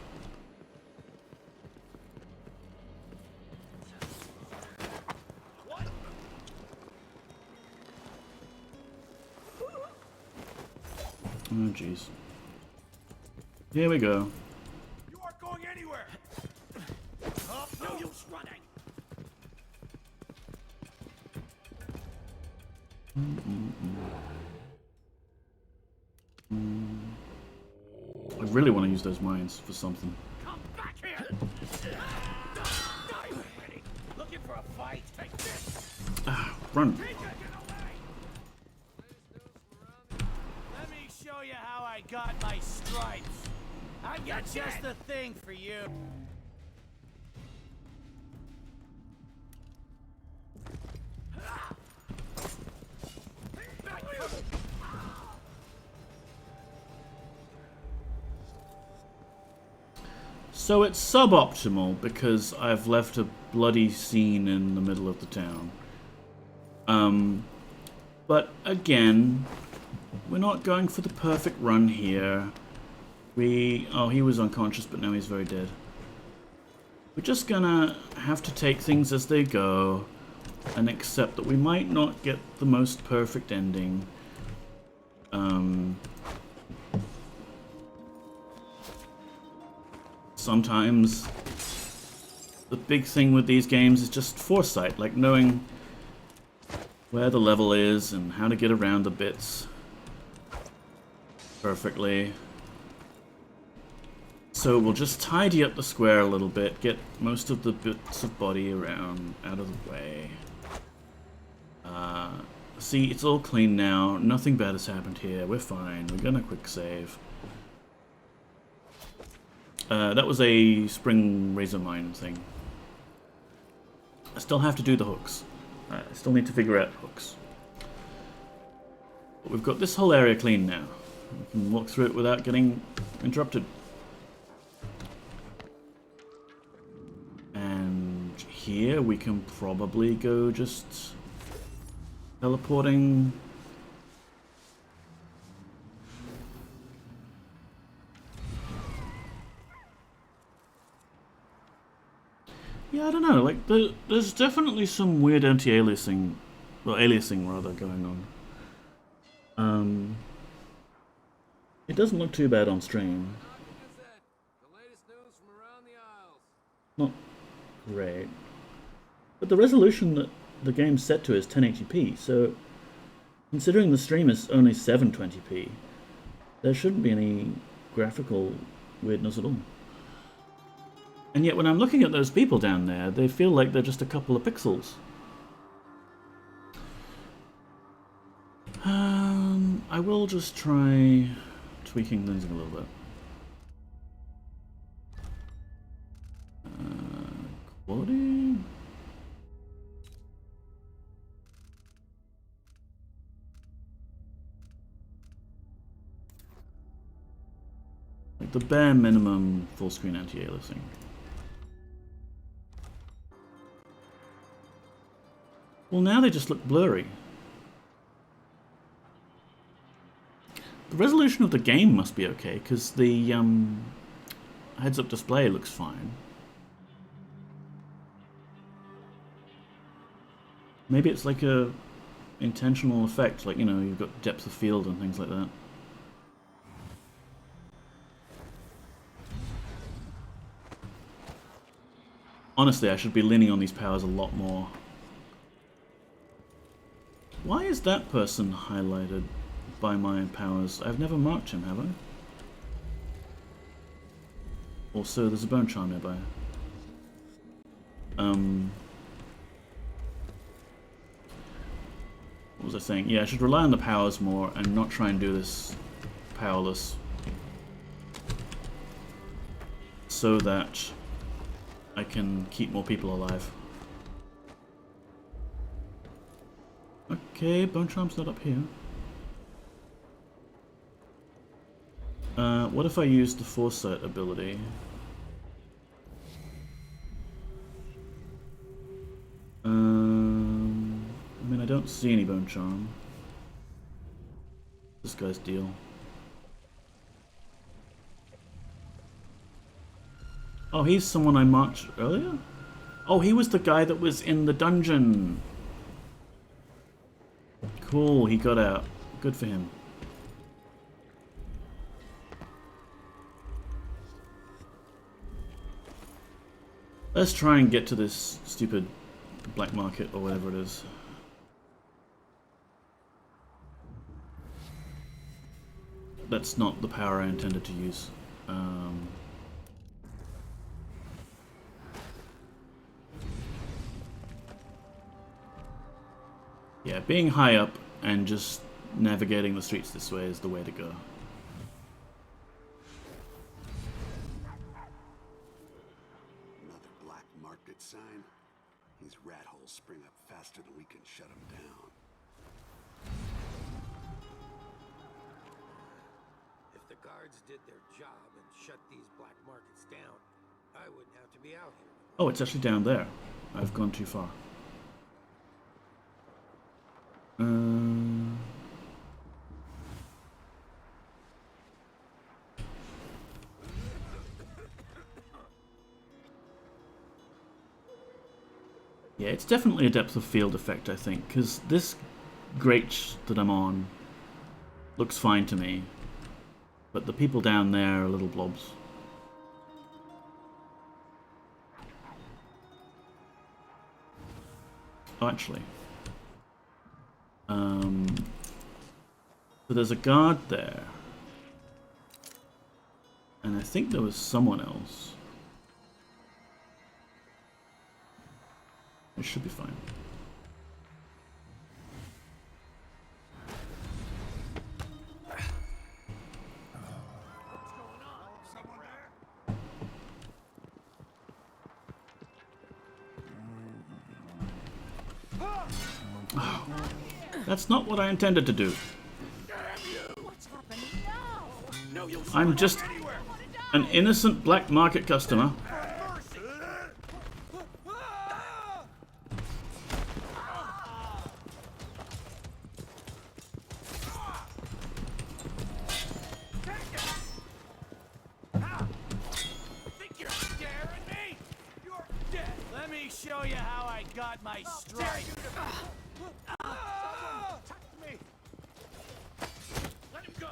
Oh, jeez. Here we go. You aren't going anywhere. Oh, no use running. I really want to use those mines for something. Come back here. Die already. Looking for a fight? Take this. Run. Let me show you how I got my stripes. I got just the thing for you. So it's suboptimal because I've left a bloody scene in the middle of the town. But again, we're not going for the perfect run here. Oh, he was unconscious, but now he's very dead. We're just gonna have to take things as they go and accept that we might not get the most perfect ending. Sometimes the big thing with these games is just foresight, like knowing where the level is and how to get around the bits perfectly. So we'll just tidy up the square a little bit, get most of the bits of body around out of the way. See, it's all clean now. Nothing bad has happened here. We're fine. We're gonna quick save. That was a spring razor mine thing. I still have to do the hooks. I still need to figure out hooks. But we've got this whole area clean now. We can walk through it without getting interrupted. And here we can probably go just teleporting. Yeah, I don't know, like, there's definitely some weird anti-aliasing, well, aliasing rather, going on. It doesn't look too bad on stream. Not great. But the resolution that the game's set to is 1080p, so considering the stream is only 720p, there shouldn't be any graphical weirdness at all. And yet when I'm looking at those people down there, they feel like they're just a couple of pixels. I will just try tweaking things a little bit. Quality? Like the bare minimum full screen anti-aliasing. Well, now they just look blurry. The resolution of the game must be okay, because the heads-up display looks fine. Maybe it's like a intentional effect, like, you know, you've got depth of field and things like that. Honestly, I should be leaning on these powers a lot more. Why is that person highlighted by my powers? I've never marked him, have I? Also, there's a bone charm nearby. What was I saying? Yeah, I should rely on the powers more and not try and do this powerless. So that I can keep more people alive. Okay, bone charm's not up here. What if I use the foresight ability? I mean, I don't see any bone charm. This guy's deal. Oh, he's someone I marked earlier? Oh, he was the guy that was in the dungeon. Cool, he got out. Good for him. Let's try and get to this stupid black market or whatever it is. That's not the power I intended to use. Yeah, being high up and just navigating the streets this way is the way to go. Another black market sign? These rat holes spring up faster than we can shut them down. If the guards did their job and shut these black markets down, I wouldn't have to be out here. Oh, it's actually down there. I've gone too far. Yeah, it's definitely a depth of field effect, I think, because this grate that I'm on looks fine to me, but the people down there are little blobs. Oh, actually. So there's a guard there. And I think there was someone else. It should be fine. Oh, that's not what I intended to do. I'm just an innocent black market customer. Let me show you how I got my strike. Let him go.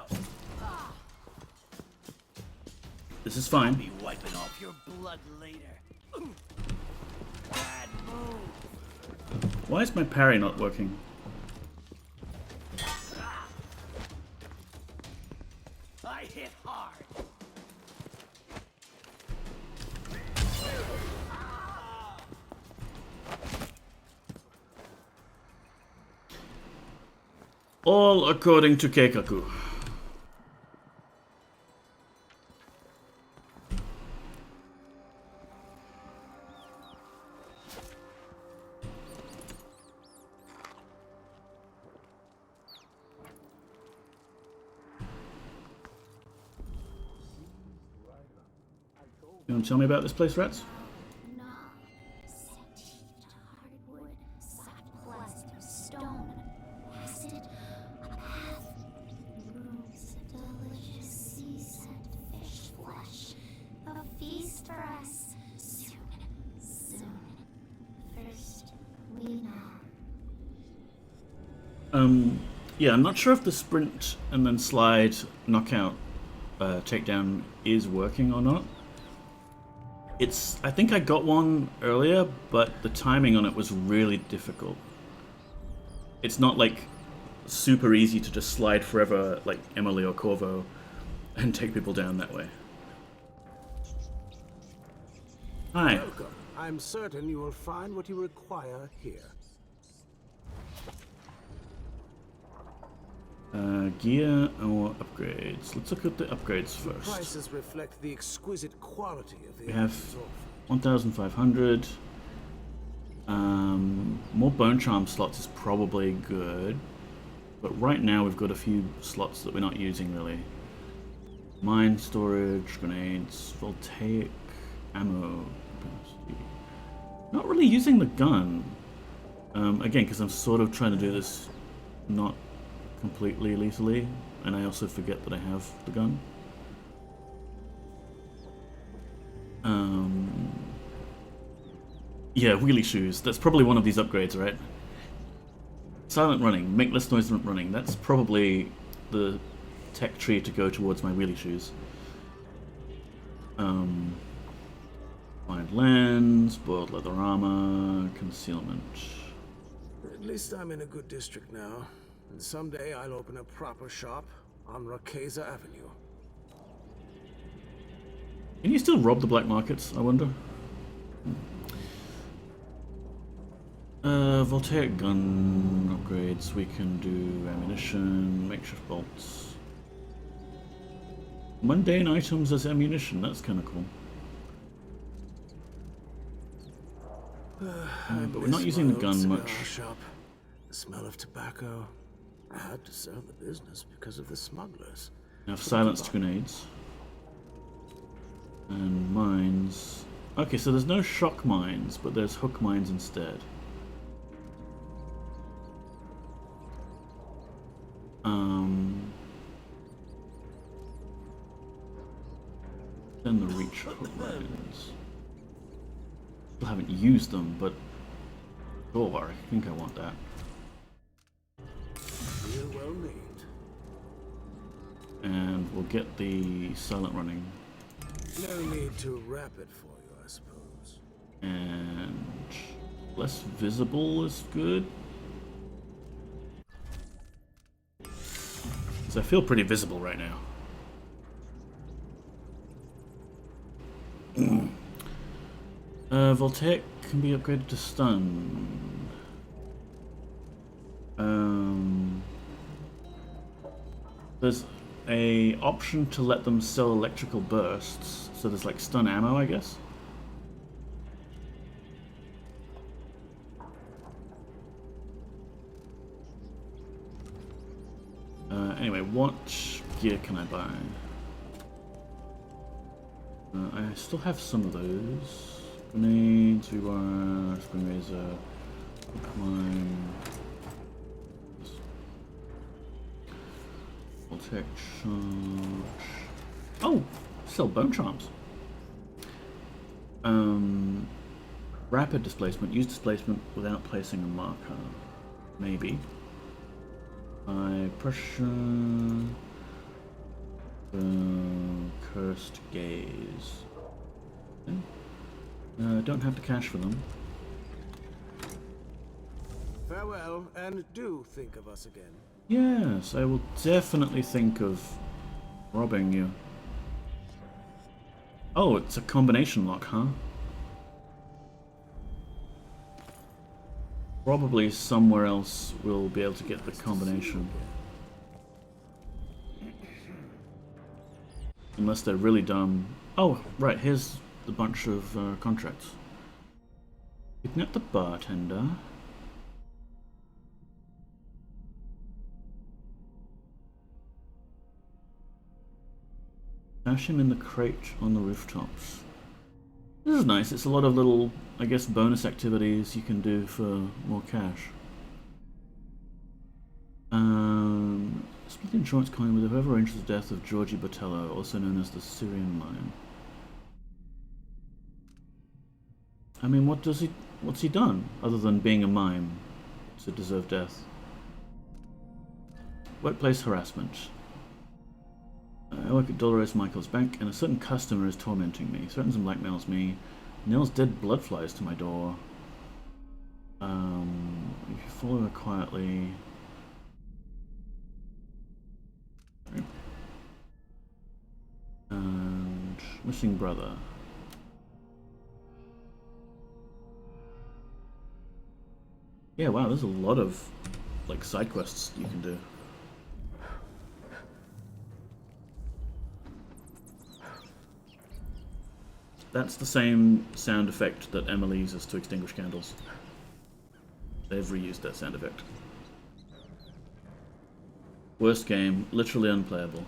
This is fine. Be wiping off your blood later. Bad move. Why is my parry not working? I hit hard. All according to Keikaku. You want to tell me about this place, Rats? No. Set heat to hardwood, soft pleasant stone, acid, a path, rooms of delicious sea scent fish flesh, a feast for us. Soon. First, we know. Yeah, I'm not sure if the sprint and then slide knockout takedown is working or not. I think I got one earlier, but the timing on it was really difficult. It's not like super easy to just slide forever like Emily or Corvo and take people down that way. Hi. Welcome. I'm certain you will find what you require here. Gear or upgrades. Let's look at the upgrades first. The prices reflect the exquisite quality of the We have items offered. 1,500. More bone charm slots is probably good, but right now we've got a few slots that we're not using really. Mine storage, grenades, voltaic ammo capacity. Not really using the gun. Again, because I'm sort of trying to do this not completely lethally, and I also forget that I have the gun. Yeah, wheelie shoes. That's probably one of these upgrades, right? Silent running, make less noise than running. That's probably the tech tree to go towards my wheelie shoes. Blind lens, boiled leather armor, concealment. At least I'm in a good district now. And someday I'll open a proper shop on Rakeza Avenue. Can you still rob the black markets, I wonder? Voltaic gun upgrades. We can do ammunition, makeshift bolts. Mundane items as ammunition, that's kind of cool. But we're not using the gun much. Shop. The smell of tobacco. I had to sell the business because of the smugglers. Now silenced grenades. And mines. Okay, so there's no shock mines, but there's hook mines instead. Then the reach hook mines. Still haven't used them, but sure, I think I want that. Real well made. And we'll get the silent running. No need to wrap it for you, I suppose. And less visible is good. So I feel pretty visible right now. Voltaic can be upgraded to stun. There's a option to let them sell electrical bursts, so there's like stun ammo, I guess. Anyway, what gear can I buy? I still have some of those. Grenades, rewire, spring razor, climb. Voltaic charge. Oh! Sell bone charms. Rapid displacement. Use displacement without placing a marker. Maybe. High pressure. Cursed gaze. Okay. Don't have the cash for them. Farewell, and do think of us again. Yes, I will definitely think of robbing you. Oh, it's a combination lock, huh? Probably somewhere else we'll be able to get the combination. Unless they're really dumb. Oh, right, here's the bunch of contracts. Kidnap the bartender. Stash him in the crate on the rooftops. This is nice. It's a lot of little, I guess, bonus activities you can do for more cash. Split the insurance coin with whoever arranges the death of Georgie Botello, also known as the Syrian Lion. I mean, what's he done other than being a mime to deserve death? Workplace harassment. I work at Dolores Michaels' bank, and a certain customer is tormenting me. Threatens and blackmails me. Nails dead blood flies to my door. If you follow her quietly. And missing brother. Yeah, wow, there's a lot of like side quests you can do. That's the same sound effect that Emily uses to extinguish candles. They've reused that sound effect. Worst game, literally unplayable.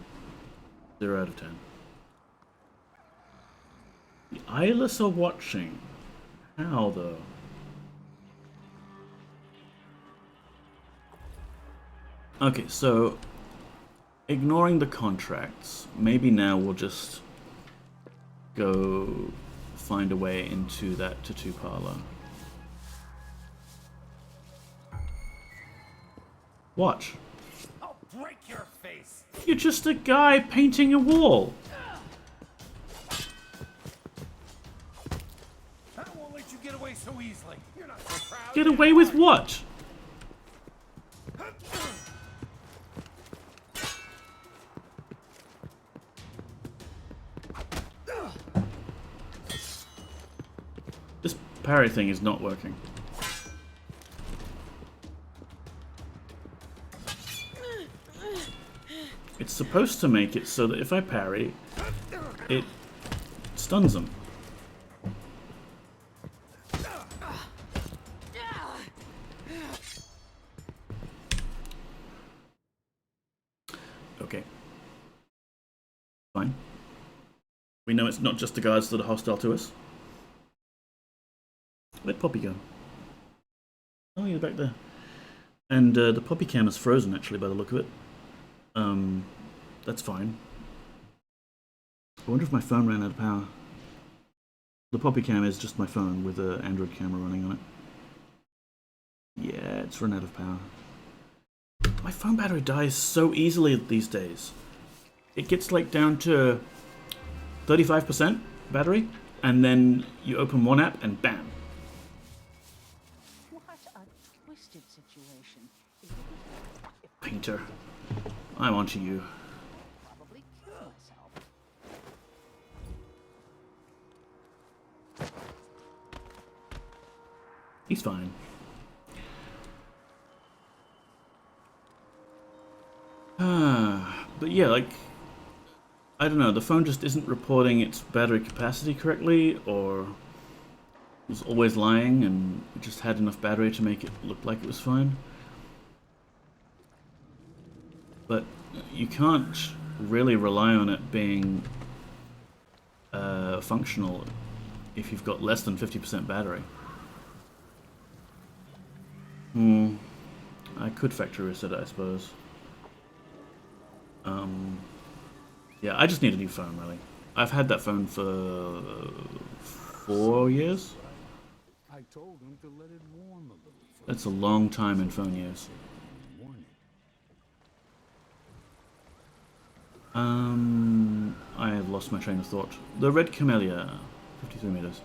0 out of 10. The eyeless are watching. How though? Okay, so ignoring the contracts, maybe now we'll just go find a way into that tattoo parlor. Watch. I'll break your face. You're just a guy painting a wall. I won't let you get away so easily. You're not so proud. Get away with what? This parry thing is not working. It's supposed to make it so that if I parry, it stuns them. Okay. Fine. We know it's not just the guards that are hostile to us. Where'd Poppy go? Oh, you're back there. And the Poppy cam is frozen, actually, by the look of it. That's fine. I wonder if my phone ran out of power. The Poppy cam is just my phone with an Android camera running on it. Yeah, it's run out of power. My phone battery dies so easily these days. It gets like down to 35% battery, and then you open one app and bam. What a twisted situation. Painter. I'm onto you. Probably kill myself. He's fine. But yeah, like, I don't know, the phone just isn't reporting its battery capacity correctly, or was always lying and it just had enough battery to make it look like it was fine. But you can't really rely on it being functional if you've got less than 50% battery. I could factory reset it, I suppose. Yeah, I just need a new phone, really. I've had that phone for 4 years. I told him to let it warm a little. That's a long time in phone years. I have lost my train of thought. The Red Camellia, 53 meters.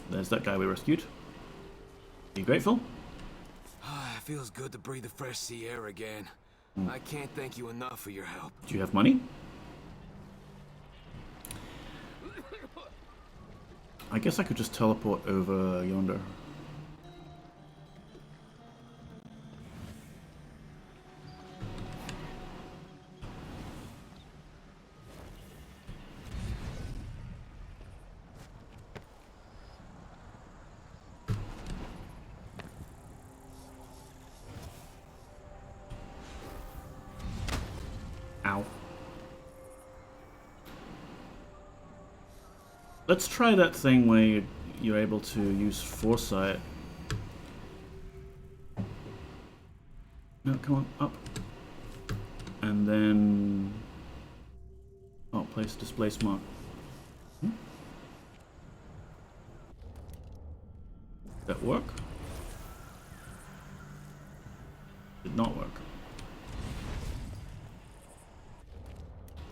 There's that guy we rescued. Are you grateful? It feels good to breathe the fresh sea air again. I can't thank you enough for your help. Do you have money? I guess I could just teleport over yonder. Let's try that thing where you're able to use foresight. No, come on, up. And then... oh, place displace mark. That work? Did not work.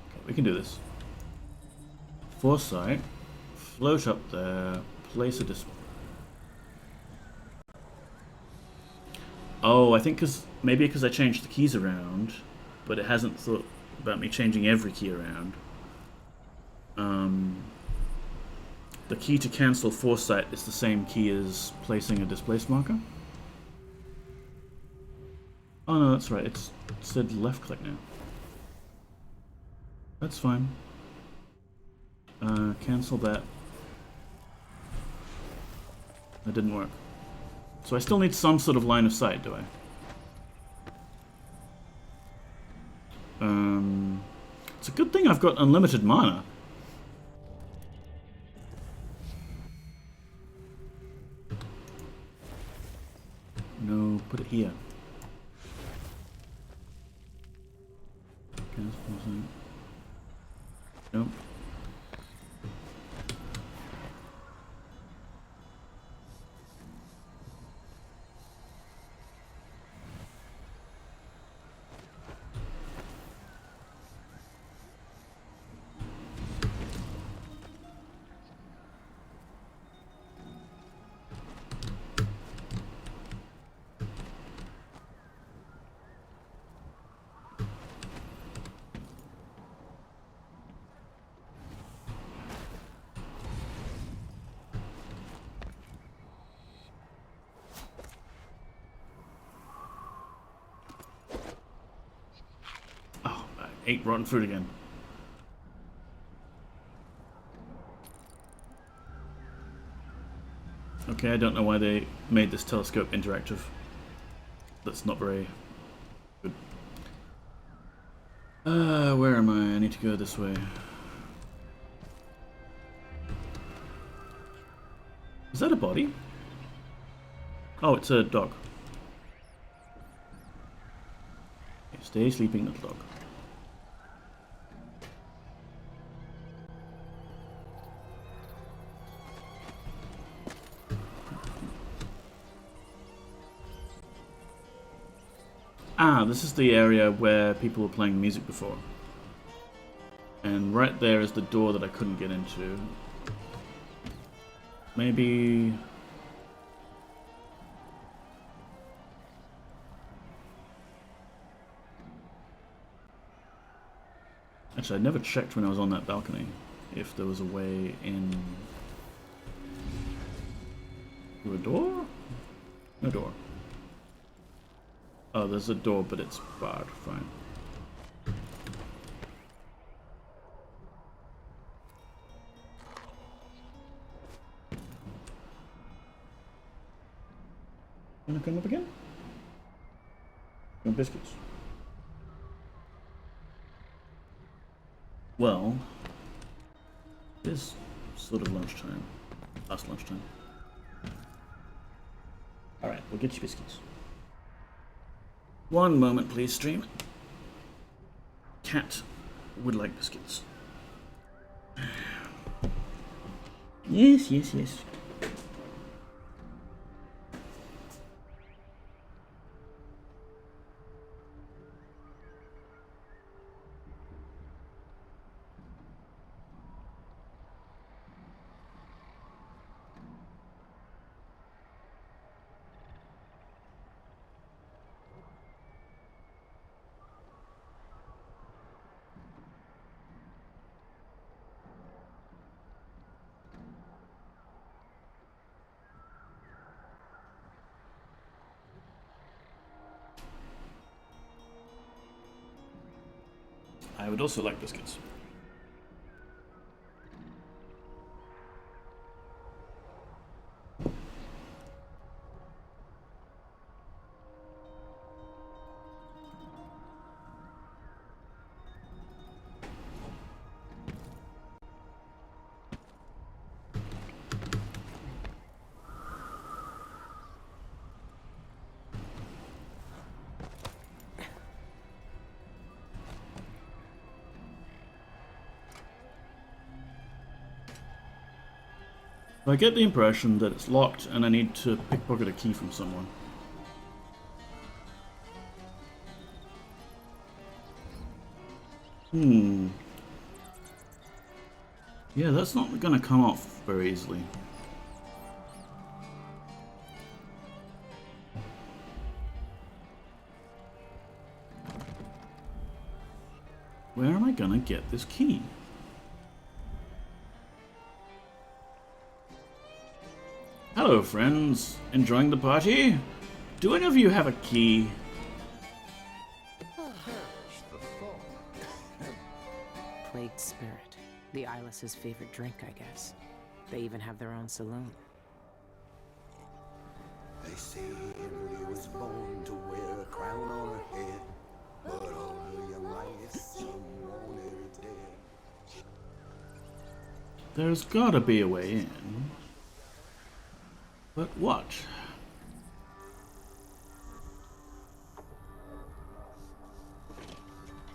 Okay, we can do this. Foresight. Float up there. Place a display. Oh, I think maybe because I changed the keys around, but it hasn't thought about me changing every key around. The key to cancel foresight is the same key as placing a displace marker. Oh no, that's right. It said left click now. That's fine. Cancel that. That didn't work. So I still need some sort of line of sight, do I? It's a good thing I've got unlimited mana. No, put it here. Nope. Ate rotten fruit again. Okay, I don't know why they made this telescope interactive. That's not very good. Where am I? I need to go this way. Is that a body? Oh, it's a dog. Okay, stay sleeping, little dog. Ah, this is the area where people were playing music before. And right there is the door that I couldn't get into. Maybe... actually, I never checked when I was on that balcony if there was a way in... through a door? No door. Oh, there's a door, but it's barred. Fine. Wanna come up again? Want biscuits? Well, it is sort of lunchtime. Past lunchtime. Alright, we'll get you biscuits. One moment, please, stream. Cat would like biscuits. Yes, yes, yes. I would also like biscuits. I get the impression that it's locked and I need to pickpocket a key from someone. Yeah, that's not gonna come off very easily. Where am I gonna get this key? Hello, friends. Enjoying the party? Do any of you have a key? Plagued spirit. The Eyeless's favorite drink, I guess. They even have their own saloon. They say Henry was born to wear a crown on her head, but all her young life, some wanted her dead. There's gotta be a way in. But what?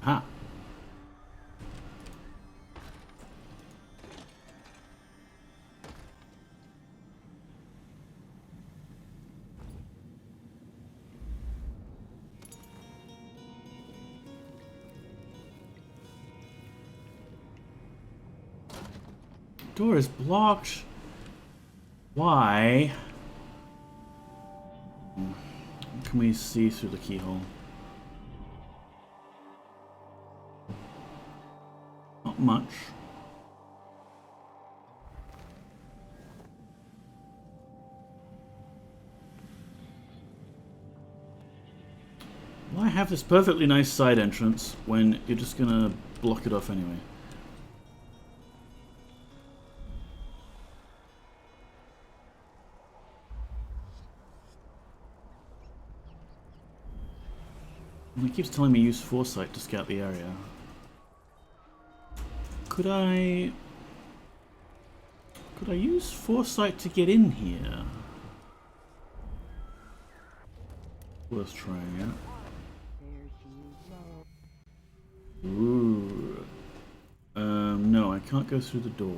Ah. Door is blocked. Why? Can we see through the keyhole? Not much. Why have this perfectly nice side entrance when you're just gonna block it off anyway? And it keeps telling me use foresight to scout the area. Could I use foresight to get in here? Worth trying it. Ooh. No, I can't go through the door.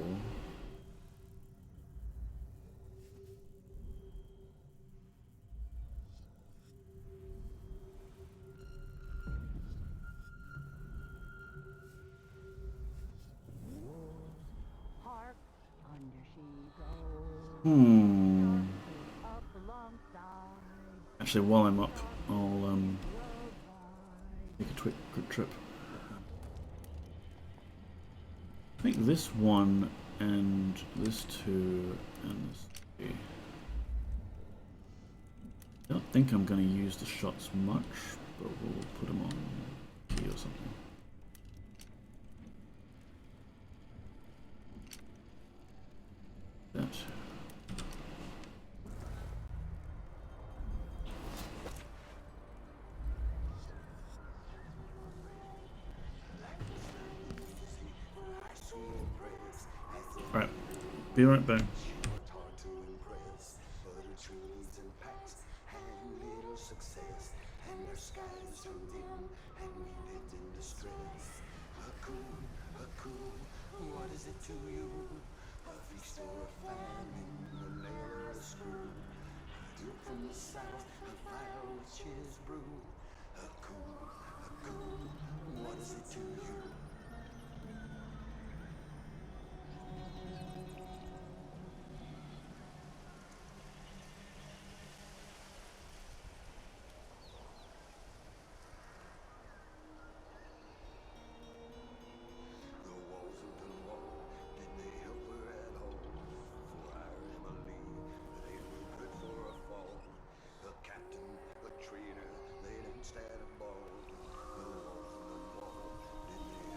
Actually, while I'm up, I'll take a quick trip. I think this one and this two and this three. I don't think I'm going to use the shots much, but we'll put them on key or something. That. Right, be right back. What is it to you? A feast or a famine, a nail or a screw? A duke from the south, a fire which is brew. A coup, what is it to you? Instead of bald, the walls of the wall, did they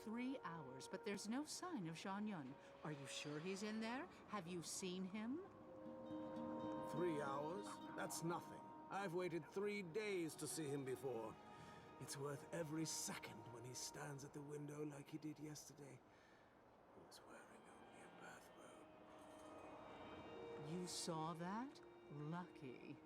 3 hours, but there's no sign of Sean Yun. Are you sure he's in there? Have you seen him? 3 hours? That's nothing. I've waited 3 days to see him before. It's worth every second when he stands at the window like he did yesterday. He was wearing only a bathrobe. You saw that? Lucky.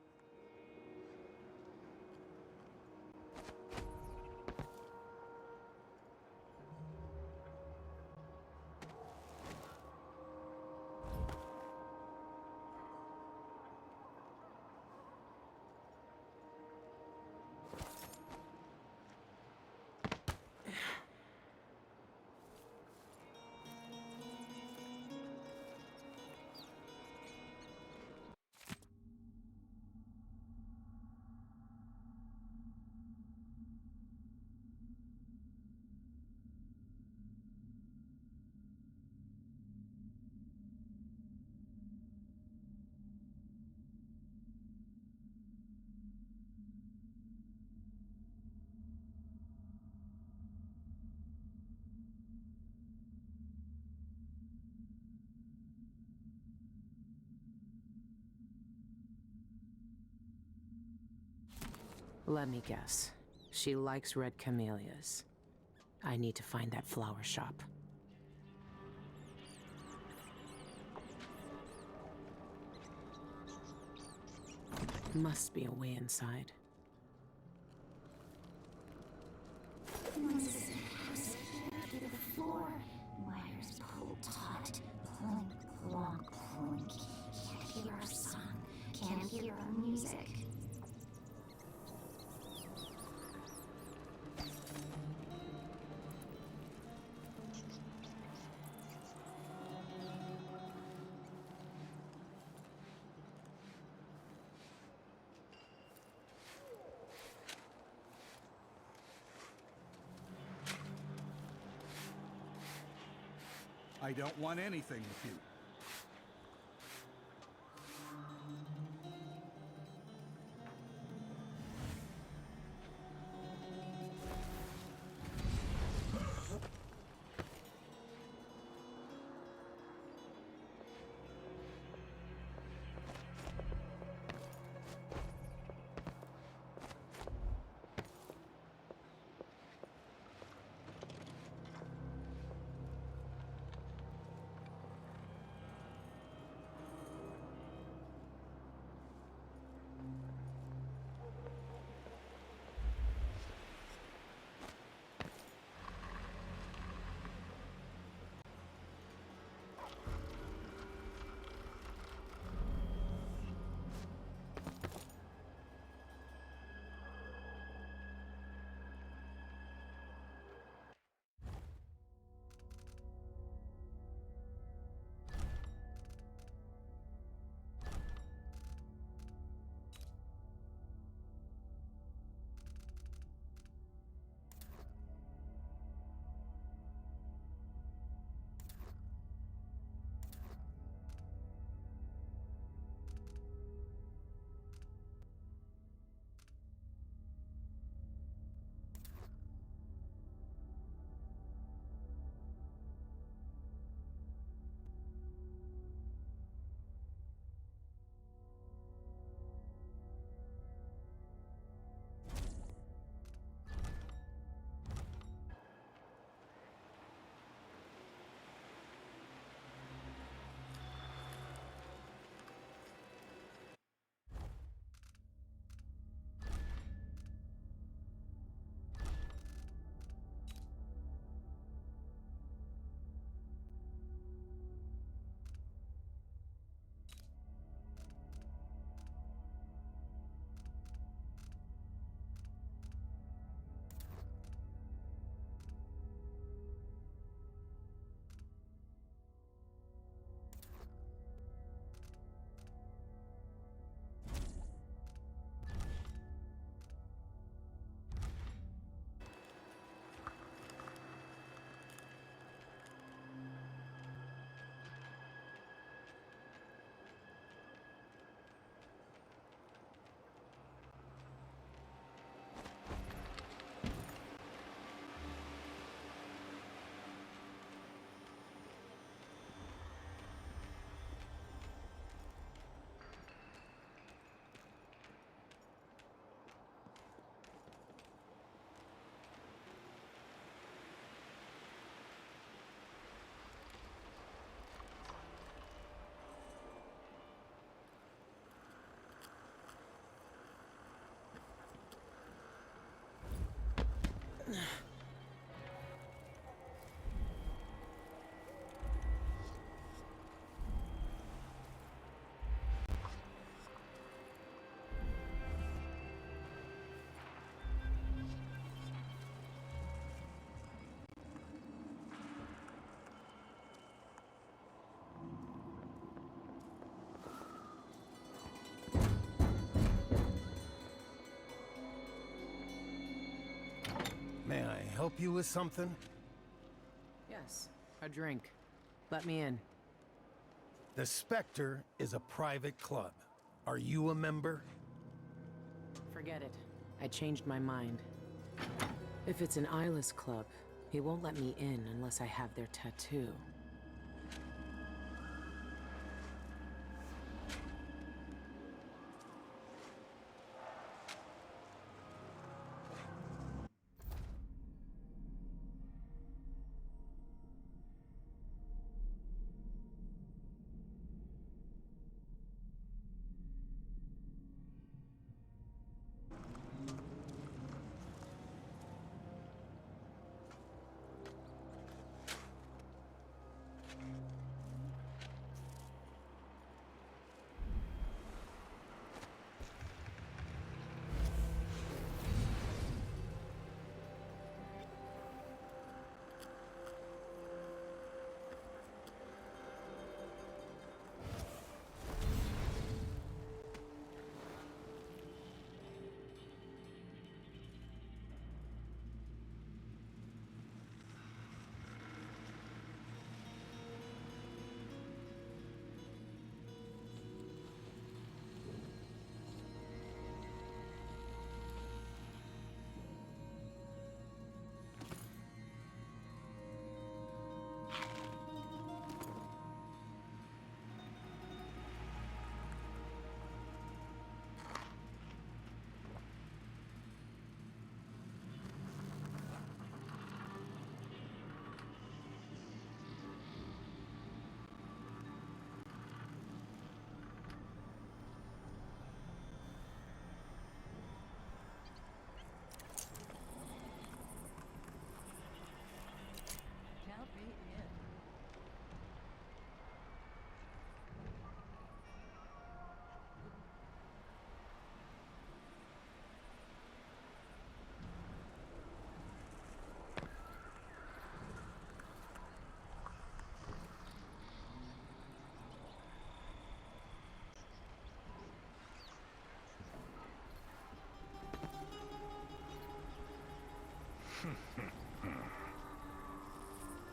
Let me guess. She likes red camellias. I need to find that flower shop. Must be a way inside. Noises in the house to the floor. Wires pulled taut. Clink, clonk, clink. Can't hear our song. Can't hear our music. I don't want anything with you. help you with something? Yes, a drink. Let me in. The Spectre is a private club. Are you a member? Forget it. I changed my mind. If it's an eyeless club, he won't let me in unless I have their tattoo.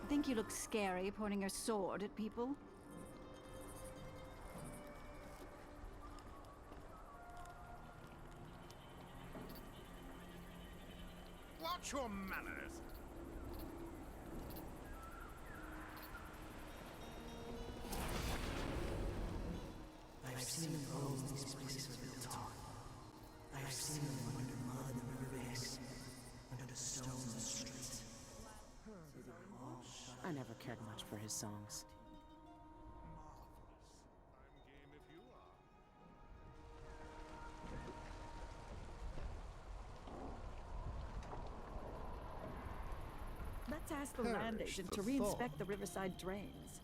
Think you look scary pointing a sword at people? Watch your manners. I've seen the roads these places are built on. I've seen them under mud and riverbeds, under the stones and streets. I never cared much for his songs. Let's ask the land agent to re-inspect the riverside drains.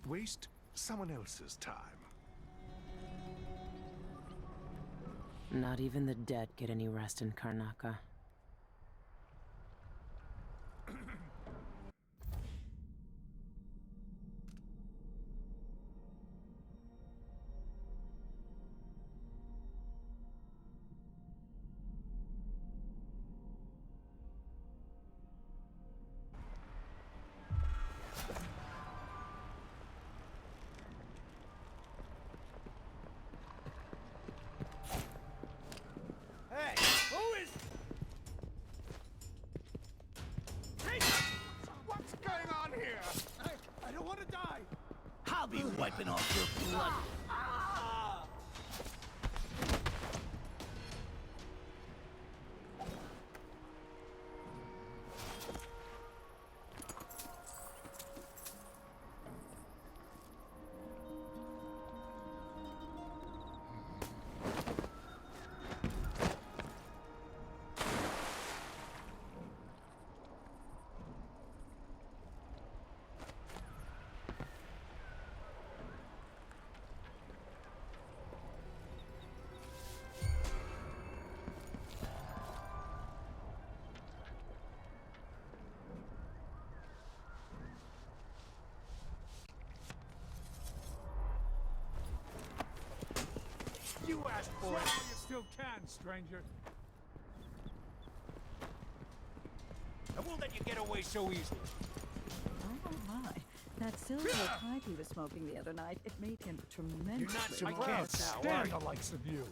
Waste someone else's time. Not even the dead get any rest in Karnaca. Hey, who is... Hey, what's going on here? I don't want to die. I'll be wiping off your blood. You asked for it. You still can, stranger. I won't let you get away so easily. Oh my. That silver pipe he was smoking the other night, it made him tremendously You're not surprised. I can't stand the likes of you.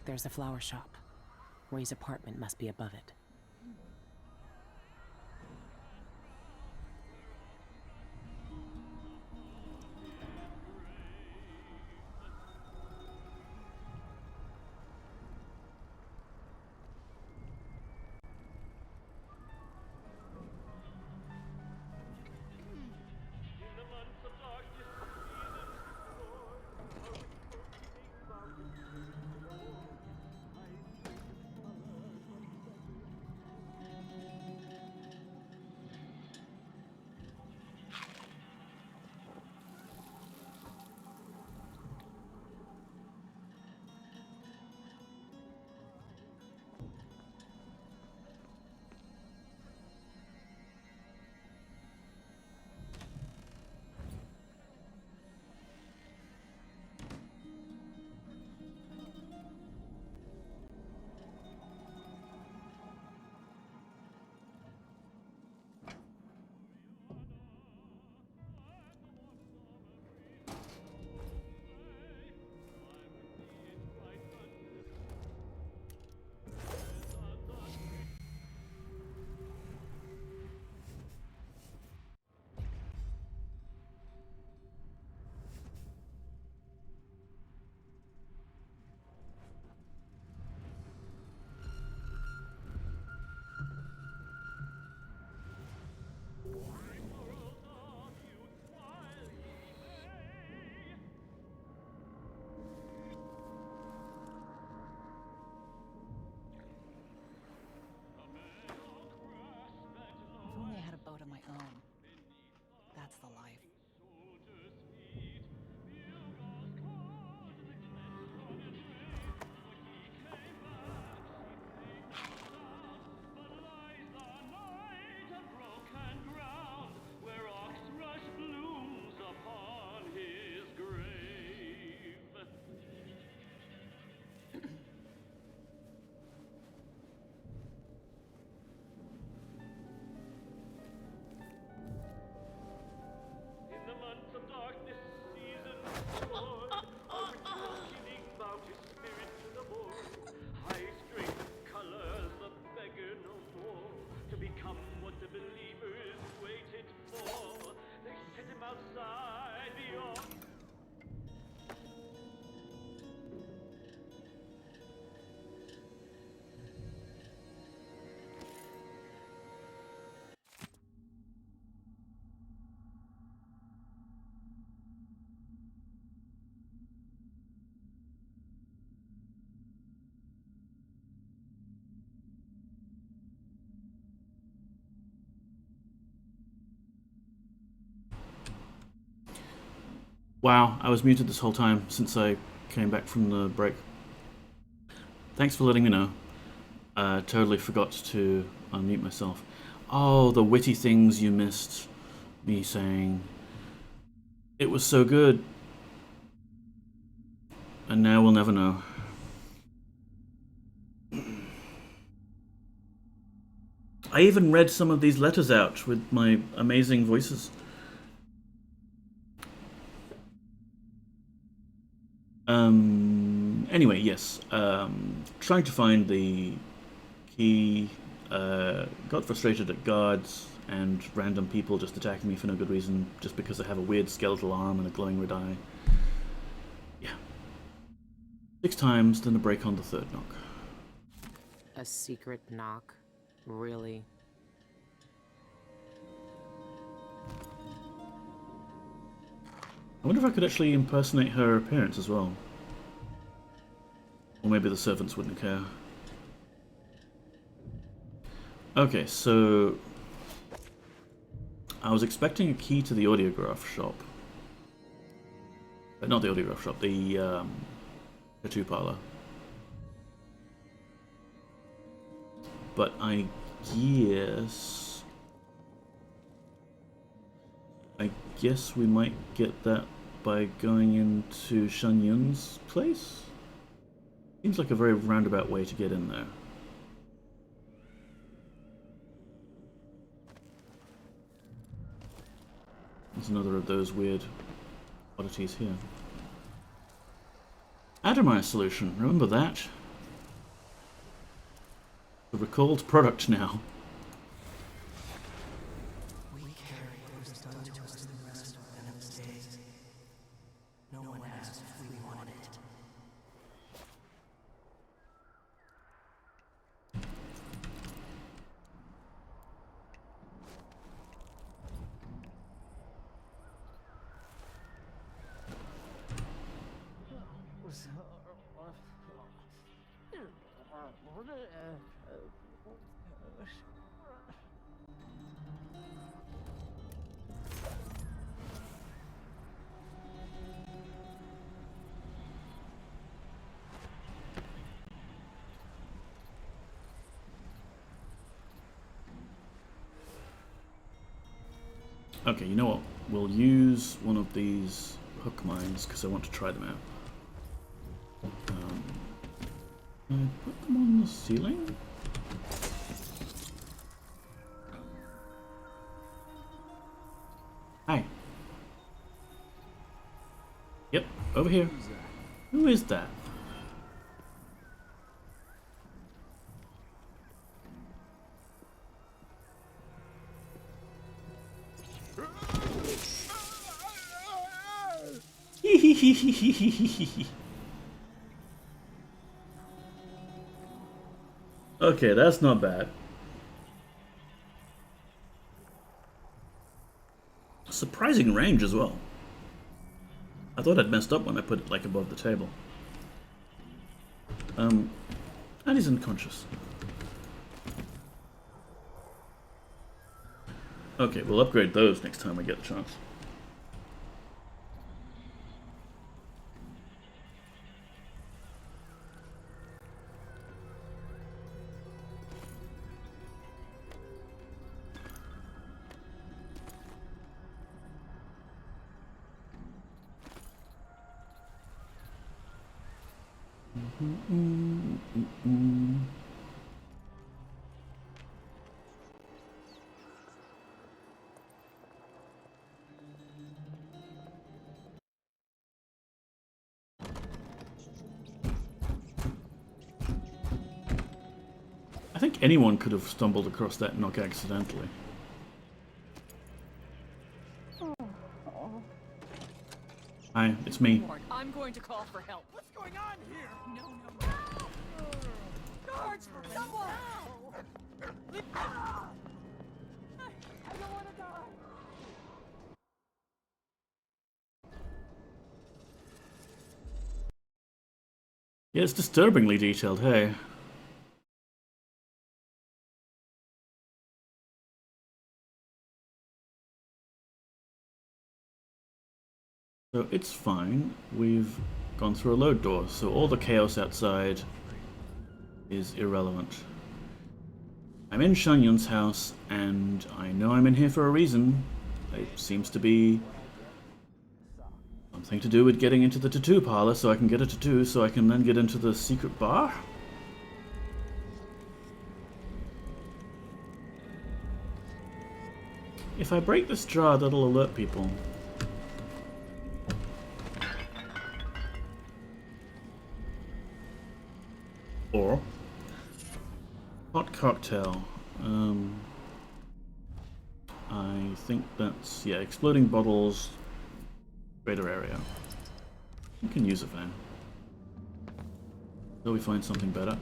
There's a flower shop. Ray's apartment must be above it. If only I had a boat of my own. That's the life. Wow, I was muted this whole time since I came back from the break. Thanks for letting me know. Totally forgot to unmute myself. Oh, the witty things you missed me saying. It was so good. And now we'll never know. I even read some of these letters out with my amazing voices. Anyway, yes. Trying to find the key. Got frustrated at guards and random people just attacking me for no good reason, just because I have a weird skeletal arm and a glowing red eye. Yeah. 6 times, then a break on the 3rd knock. A secret knock? Really? I wonder if I could actually impersonate her appearance as well. Or maybe the servants wouldn't care. Okay, so I was expecting a key to the audiograph shop. Not the audiograph shop, the tattoo parlor. But I guess we might get that by going into Shan Yun's place? Seems like a very roundabout way to get in there. There's another of those weird oddities here. Addermire solution, remember that? A recalled product now. We carry what was done to us in the rest of Venom's days. No one asked if we wanted it. Okay, you know what? We'll use one of these hook mines because I want to try them out. Can I put them on the ceiling? Hi. Yep, over here. Who is that? Okay, that's not bad. Surprising range as well. I thought I'd messed up when I put it like above the table. And he's unconscious. Okay, we'll upgrade those next time we get the chance. I think anyone could have stumbled across that knock accidentally. Hi, it's me. I'm going to call for help. What's going on here? No. Guards, someone! I don't want to die. Yeah, it's disturbingly detailed, hey. So it's fine. We've gone through a load door, so all the chaos outside is irrelevant. I'm in Shanyun's house, and I know I'm in here for a reason. It seems to be something to do with getting into the tattoo parlor so I can get a tattoo so I can then get into the secret bar. If I break this jar, that'll alert people. Or hot cocktail. I think that's, yeah, exploding bottles, greater area. You can use it then. Till we find something better.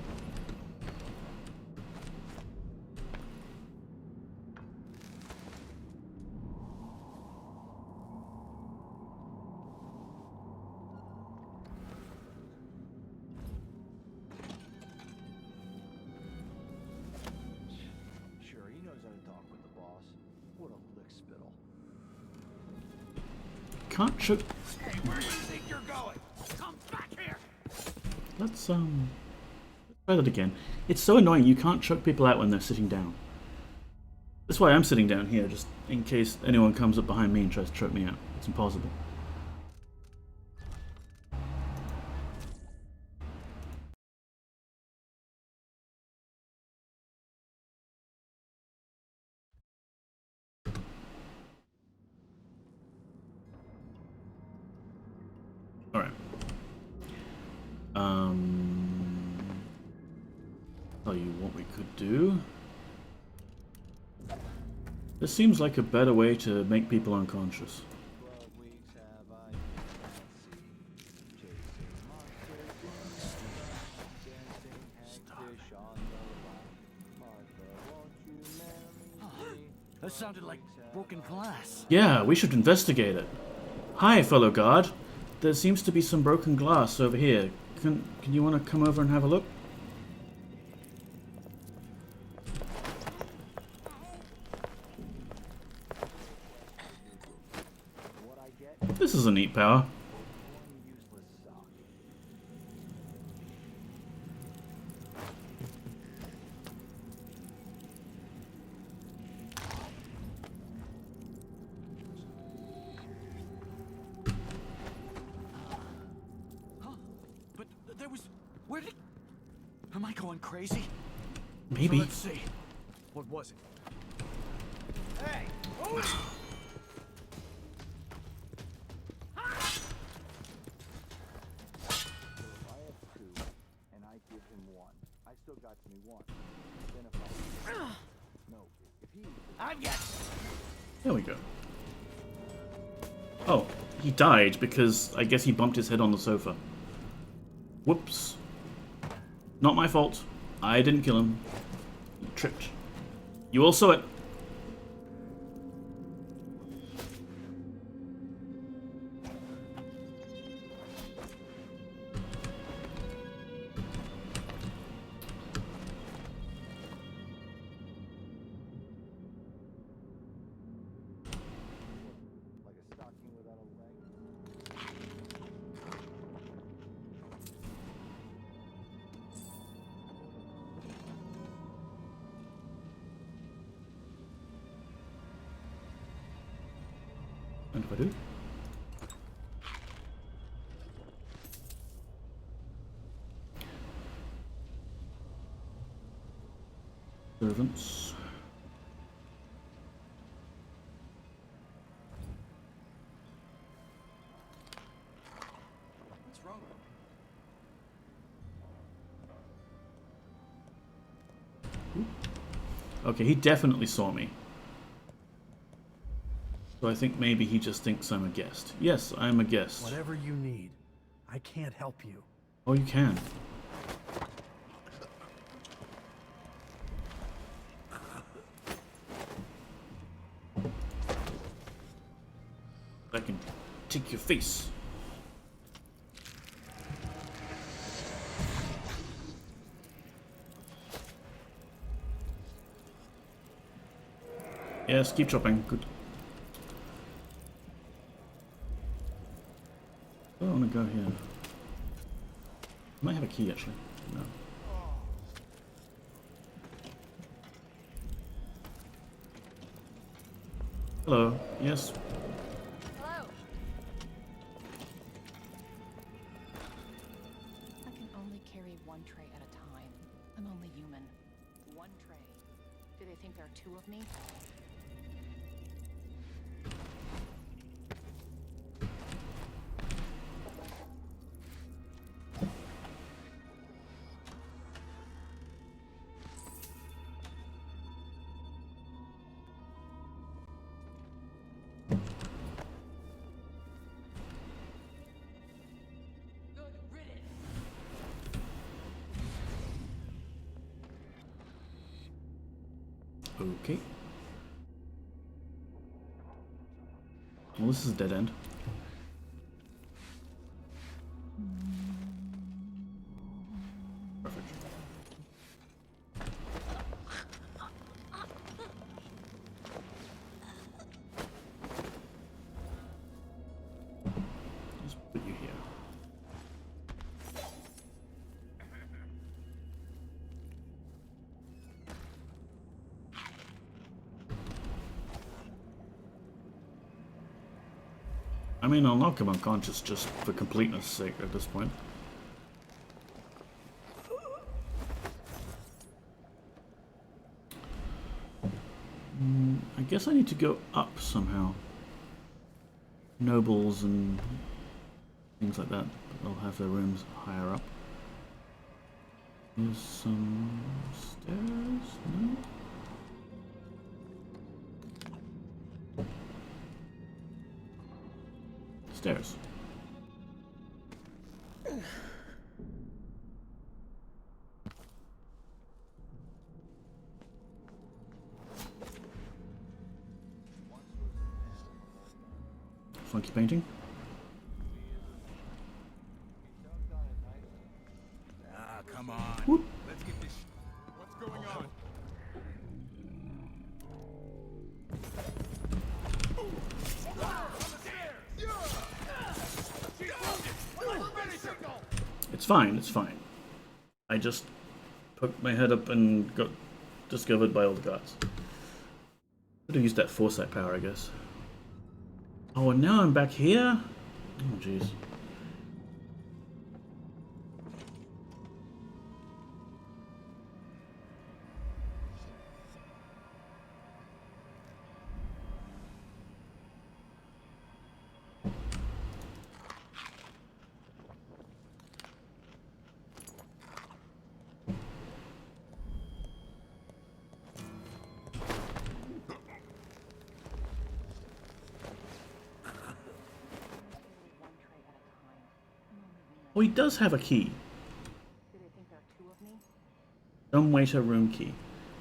Can't choke. Hey, where do you think you're going? Come back here. Let's try that again. It's so annoying. You can't choke people out when they're sitting down. That's why I'm sitting down here, just in case anyone comes up behind me and tries to choke me out. It's impossible. Tell you what we could do. This seems like a better way to make people unconscious. That sounded like broken glass. Yeah, we should investigate it. Hi, fellow guard. There seems to be some broken glass over here. Can you want to come over and have a look? This is a neat power. But there was... Where did... Am I going crazy? Maybe. So let's see. What was it? Hey! There we go. Oh, he died because I guess he bumped his head on the sofa. Whoops. Not my fault. I didn't kill him. He tripped. You all saw it. And what do? Servants. What's wrong? Okay, he definitely saw me. So I think maybe he just thinks I'm a guest. Yes, I'm a guest. Whatever you need. I can't help you. Oh, you can. I can take your face. Yes, keep chopping. Good. I don't want to go here. I might have a key actually. No. Hello. Yes. Hello. I can only carry one tray at a time. I'm only human. One tray. Do they think there are two of me? Okay. Well, this is a dead end. Perfect. Just put you here. I mean, I'll knock him unconscious just for completeness sake at this point. I guess I need to go up somehow. Nobles and things like that, they'll have their rooms higher up. There's some stairs, no? Stairs. Funky painting. Ah, come on. Whoop. Let's get this. What's going on? It's fine, it's fine. I just poked my head up and got discovered by all the guards. Could have used that foresight power, I guess. Oh, and now I'm back here? Oh, jeez. Oh, he does have a key. Dumbwaiter room key.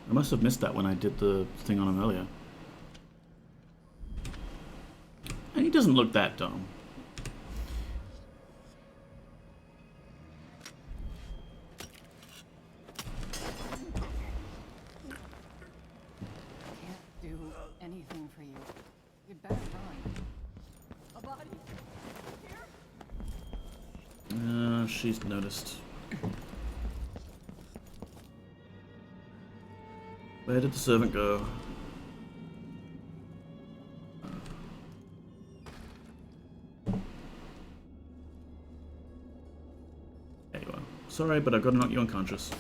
I must have missed that when I did the thing on him earlier. And he doesn't look that dumb. Can't do anything for you. You'd better run. A body? She's noticed. Where did the servant go? There you are. Sorry, but I've got to knock you unconscious.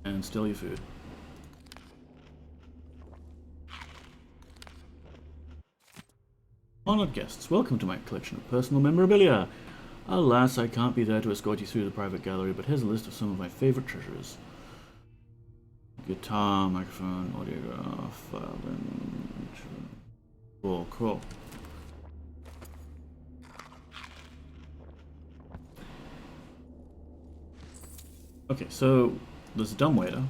And steal your food. Honored guests, welcome to my collection of personal memorabilia. Alas, I can't be there to escort you through the private gallery, but here's a list of some of my favorite treasures. Guitar, microphone, audiograph, violin... Cool, cool. Okay, so there's a dumbwaiter.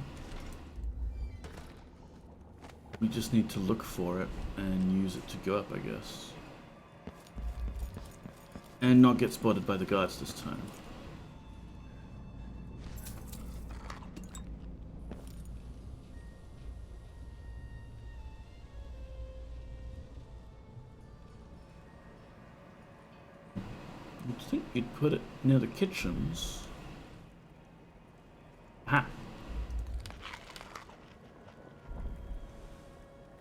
We just need to look for it and use it to go up, I guess. And not get spotted by the guards this time. You'd think you'd put it near the kitchens. Ha!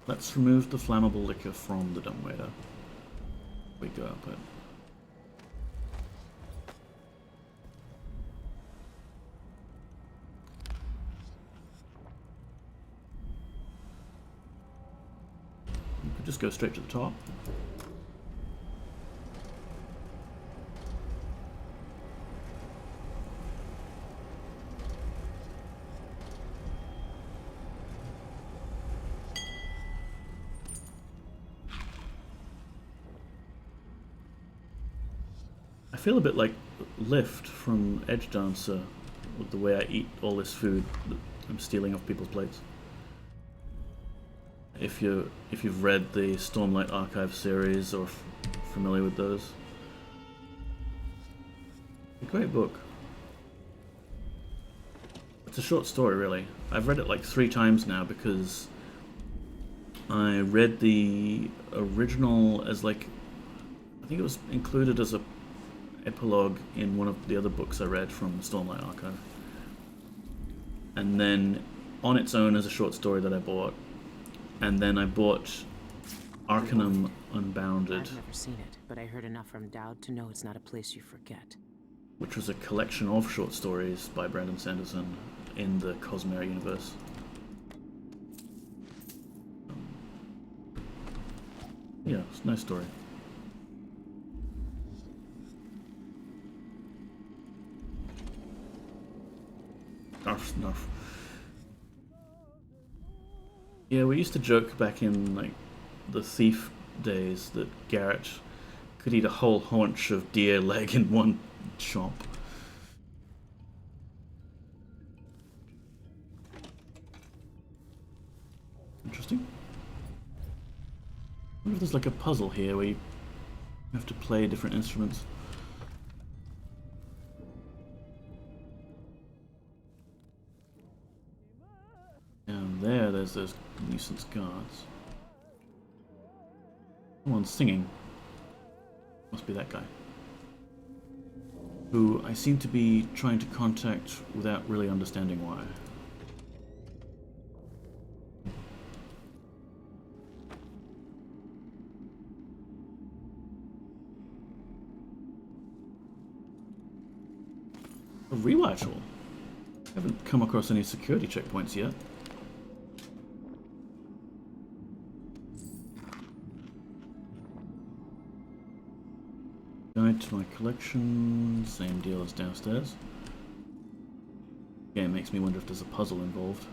Let's remove the flammable liquor from the dumbwaiter. We go up it. You could just go straight to the top. I feel a bit like Lift from Edge Dancer with the way I eat all this food that I'm stealing off people's plates. If you've read the Stormlight Archive series or familiar with those, a great book. It's a short story, really. I've read it like 3 times now because I read the original as like, I think it was included as a epilogue in one of the other books I read from Stormlight Archive, and then on its own as a short story that I bought, and then I bought Arcanum Unbounded. I've never seen it, but I heard enough from Dowd to know it's not a place you forget. Which was a collection of short stories by Brandon Sanderson in the Cosmere universe. Yeah, it's a nice story. Narf, narf. Yeah, we used to joke back in like the Thief days that Garrett could eat a whole haunch of deer leg in one chomp. Interesting. I wonder if there's like a puzzle here where you have to play different instruments. Down there's those nuisance guards. Someone's singing. Must be that guy. Who I seem to be trying to contact without really understanding why. A rewire tool. I haven't come across any security checkpoints yet. Guide to my collection, same deal as downstairs. Yeah, it makes me wonder if there's a puzzle involved.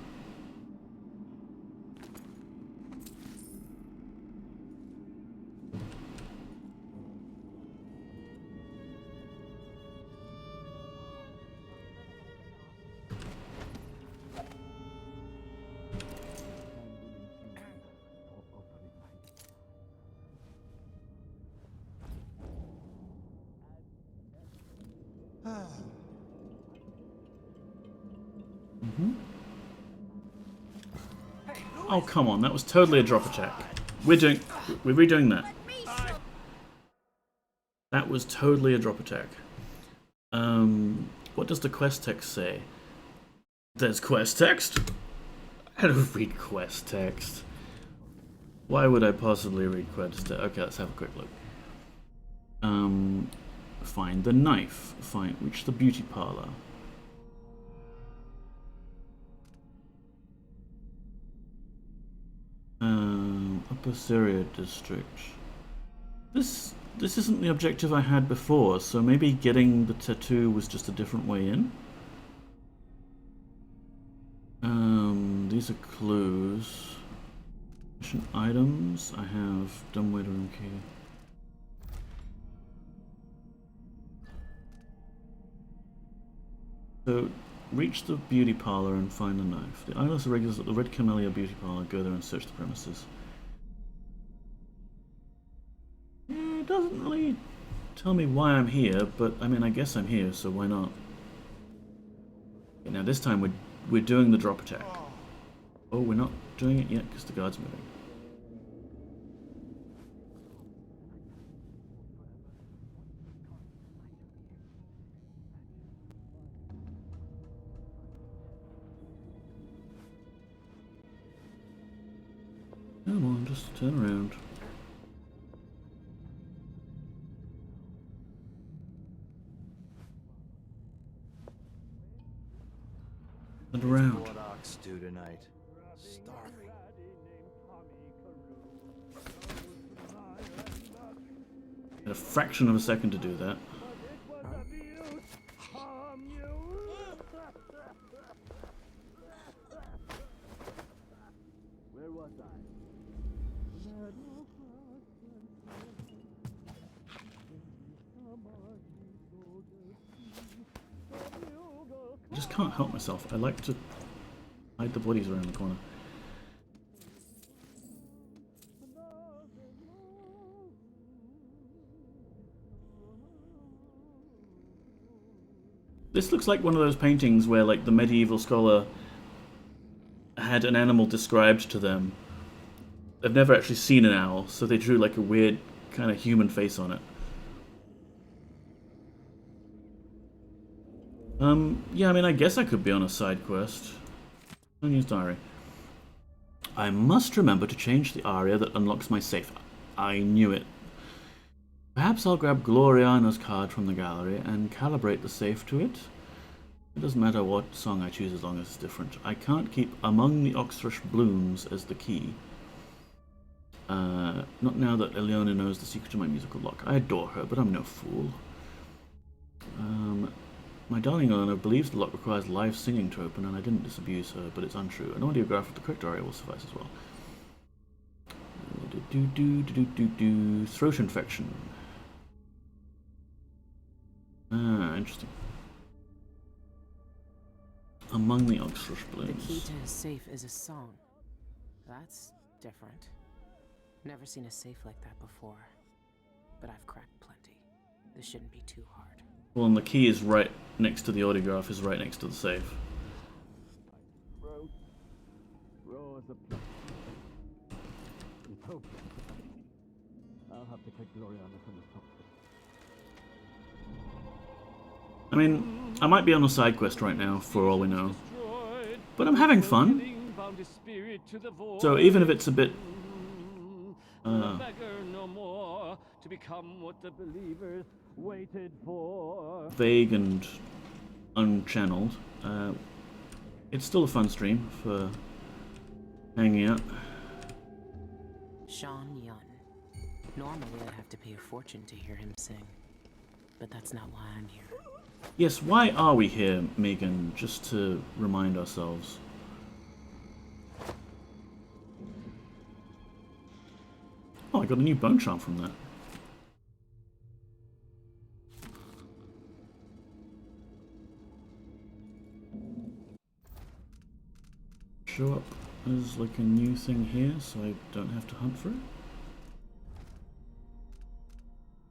Oh, come on, that was totally a drop attack. We're redoing that. That was totally a drop attack. What does the quest text say? There's quest text? I don't read quest text. Why would I possibly read quest text? Okay, let's have a quick look. Find the knife. Reach the beauty parlor. Upper Syria district. This isn't the objective I had before, so maybe getting the tattoo was just a different way in. These are clues. Mission items. I have dumbwaiter room key. So, reach the beauty parlor and find the knife. The eyeless irregulars at the Red Camellia beauty parlor. Go there and search the premises. Yeah, it doesn't really tell me why I'm here, but I mean, I guess I'm here, so why not? Okay, now this time we're doing the drop attack. Oh, we're not doing it yet because the guard's moving. Just turn around. Turn around. What Ox do tonight? Starving. A fraction of a second to do that. Where was I? I just can't help myself. I like to hide the bodies around the corner. This looks like one of those paintings where, like, the medieval scholar had an animal described to them. They've never actually seen an owl, so they drew like a weird kind of human face on it. Yeah, I mean, I guess I could be on a side quest. Unused diary. I must remember to change the aria that unlocks my safe. I knew it. Perhaps I'll grab Gloriana's card from the gallery and calibrate the safe to it. It doesn't matter what song I choose as long as it's different. I can't keep Among the Oxthrush Blooms as the key. Not now that Eliona knows the secret to my musical lock. I adore her, but I'm no fool. My darling Eliona believes the lock requires live singing to open, and I didn't disabuse her, but it's untrue. An audiograph of the correct aria will suffice as well. Throat infection. Ah, interesting. Among the Oxthrush Blooms. The key to his safe is a song. That's different. Never seen a safe like that before. But I've cracked plenty. This shouldn't be too hard. Well, and the key is right next to the audiograph, is right next to the safe. I'll have to take Gloriana from the top. I mean, I might be on a side quest right now, for all we know. But I'm having fun. So even if it's a bit... vague and unchanneled, it's still a fun stream for hanging out. Sean Yun. Normally I'd have to pay a fortune to hear him sing. But that's not why I'm here. Yes, why are we here, Megan? Just to remind ourselves. Oh, I got a new bone charm from that. Show up as like a new thing here, so I don't have to hunt for it.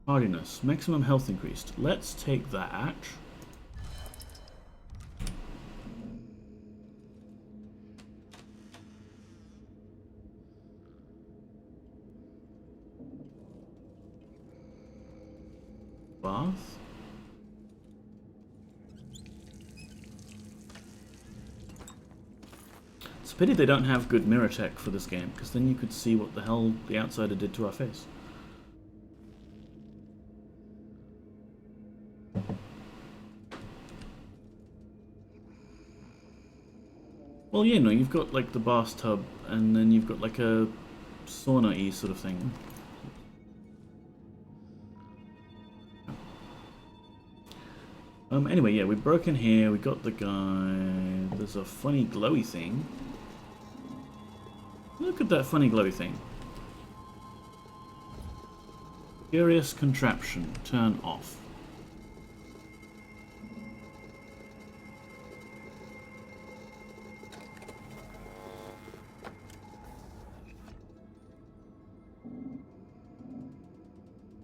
Hardiness, maximum health increased. Let's take that. Bath. It's a pity they don't have good mirror tech for this game, because then you could see what the hell the outsider did to our face. Well, yeah, no, you've got like the bathtub, and then you've got like a sauna-y sort of thing. Anyway, yeah, we broke in here, we got the guy, there's a funny glowy thing. Look at that funny glowy thing. Curious contraption, turn off.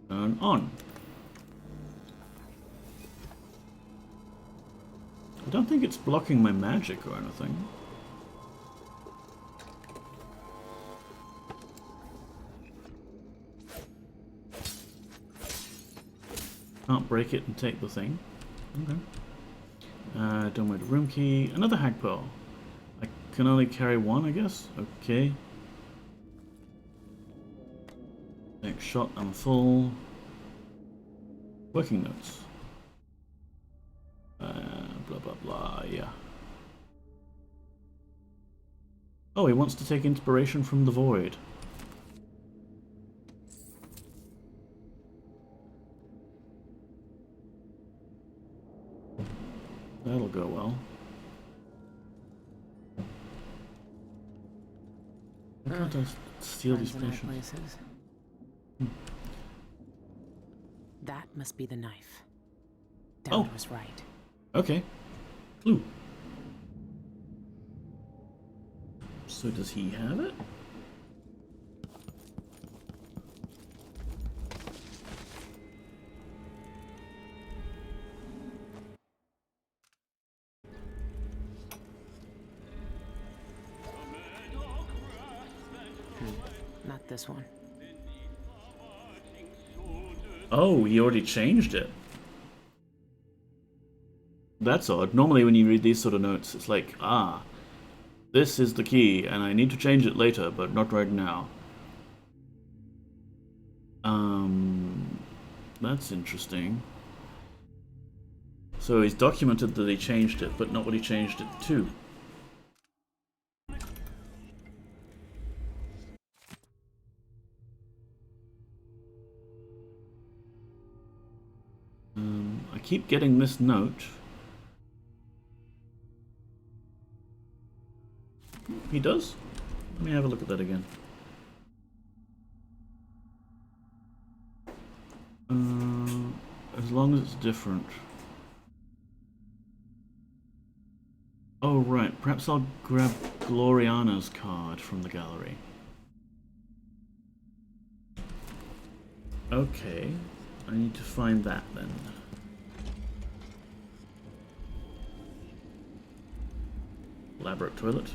Turn on. I don't think it's blocking my magic or anything. Can't break it and take the thing. Okay. Don't want a room key. Another hag pearl. I can only carry one, I guess. Okay. Next shot, I'm full. Working notes. Blah blah blah, yeah. Oh, he wants to take inspiration from the void. That'll go well. Why can't I steal these patients? That must be the knife. Dowd was right. Okay. Clue. So does he have it? Not this one. Oh, he already changed it. That's odd. Normally when you read these sort of notes, it's like, ah, this is the key, and I need to change it later, but not right now. That's interesting. So he's documented that he changed it, but not what he changed it to. I keep getting this note. He does? Let me have a look at that again. As long as it's different. Oh, right. Perhaps I'll grab Gloriana's card from the gallery. Okay. I need to find that then. Elaborate toilet.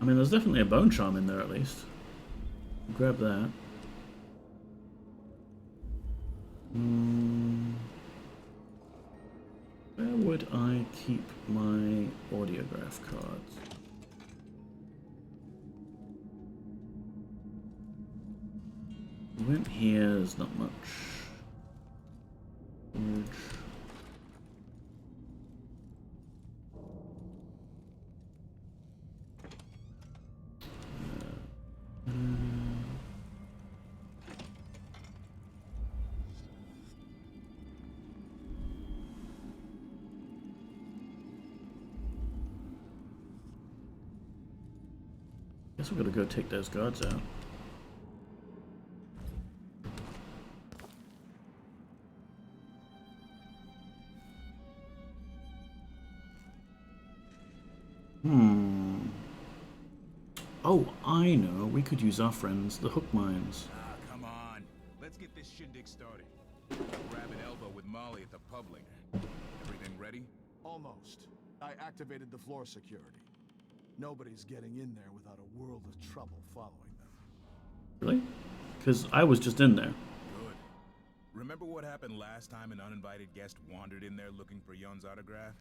I mean, there's definitely a bone charm in there at least. Grab that. Where would I keep my audiograph cards? Went here, there's not much. Guess we're gonna go take those guards out. Oh, I know. We could use our friends, the hook mines. Ah, come on. Let's get this shindig started. Grab an elbow with Molly at the public. Everything ready? Almost. I activated the floor security. Nobody's getting in there without a world of trouble following them. Really? Because I was just in there. Good. Remember what happened last time an uninvited guest wandered in there looking for Yun's autograph?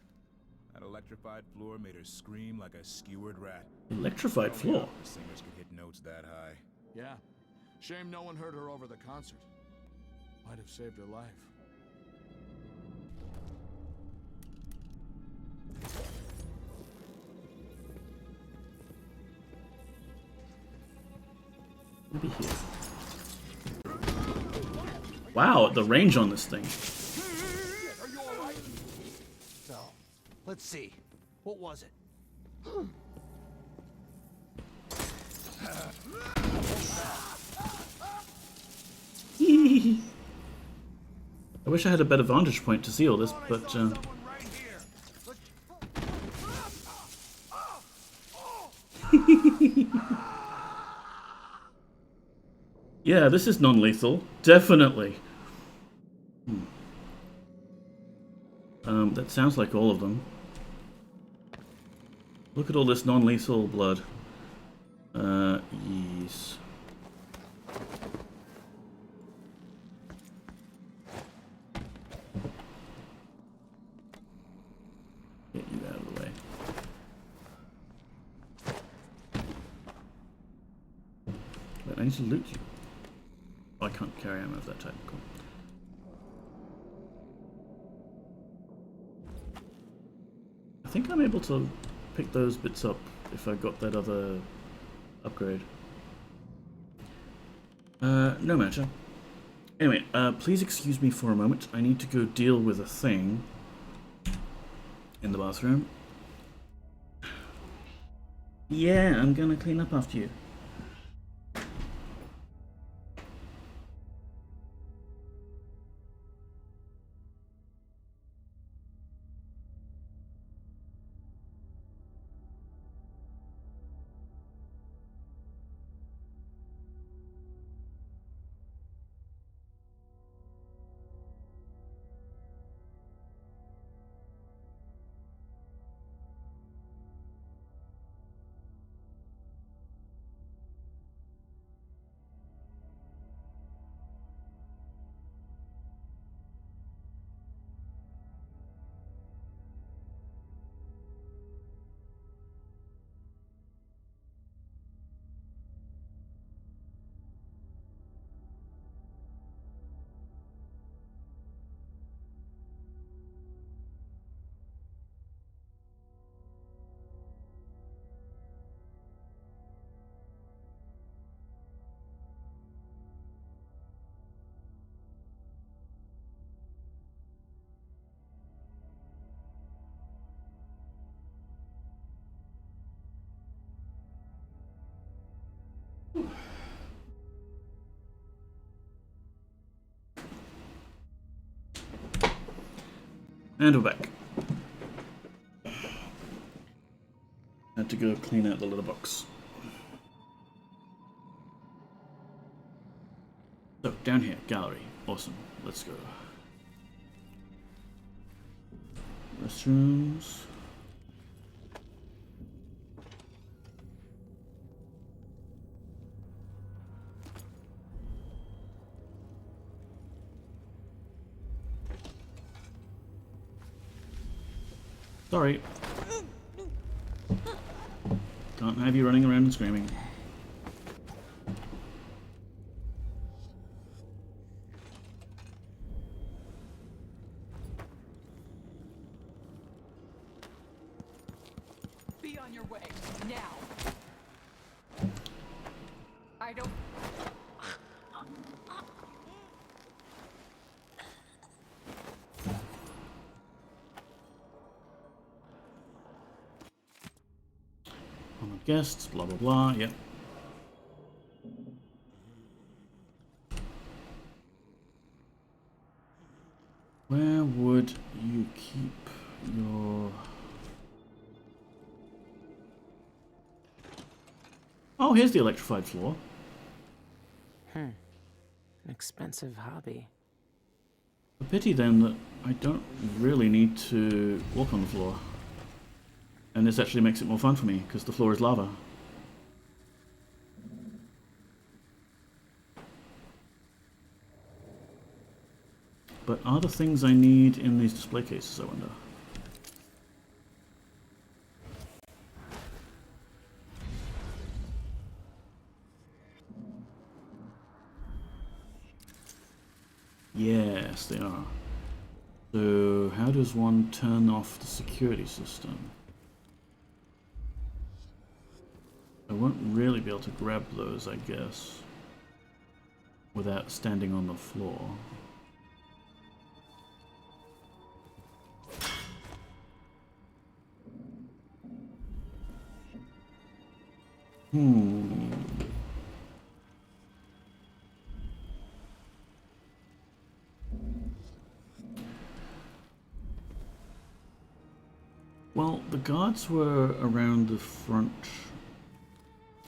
That electrified floor made her scream like a skewered rat. Electrified floor? The singers could hit notes that high. Yeah. Shame no one heard her over the concert. Might have saved her life. Maybe here. Wow, the range on this thing. Are you all right? So, let's see. What was it? I wish I had a better vantage point to see all this, but yeah, this is non-lethal, definitely. That sounds like all of them. Look at all this non-lethal blood. Yes. But I need to loot you. Oh, I can't carry ammo of that type. Cool. I think I'm able to pick those bits up if I got that other upgrade. No matter. Anyway, please excuse me for a moment. I need to go deal with a thing in the bathroom. Yeah, I'm gonna clean up after you. And we're back. Had to go clean out the litter box. So, down here, gallery. Awesome. Let's go. Restrooms. Sorry. Can't have you running around and screaming. Be on your way, now. I don't... Guests, blah blah blah, yep. Where would you keep your... Oh, here's the electrified floor. An expensive hobby. A pity then that I don't really need to walk on the floor. And this actually makes it more fun for me, because the floor is lava. But are the things I need in these display cases, I wonder? Yes, they are. So, how does one turn off the security system? I won't really be able to grab those, I guess, without standing on the floor. Well, the guards were around the front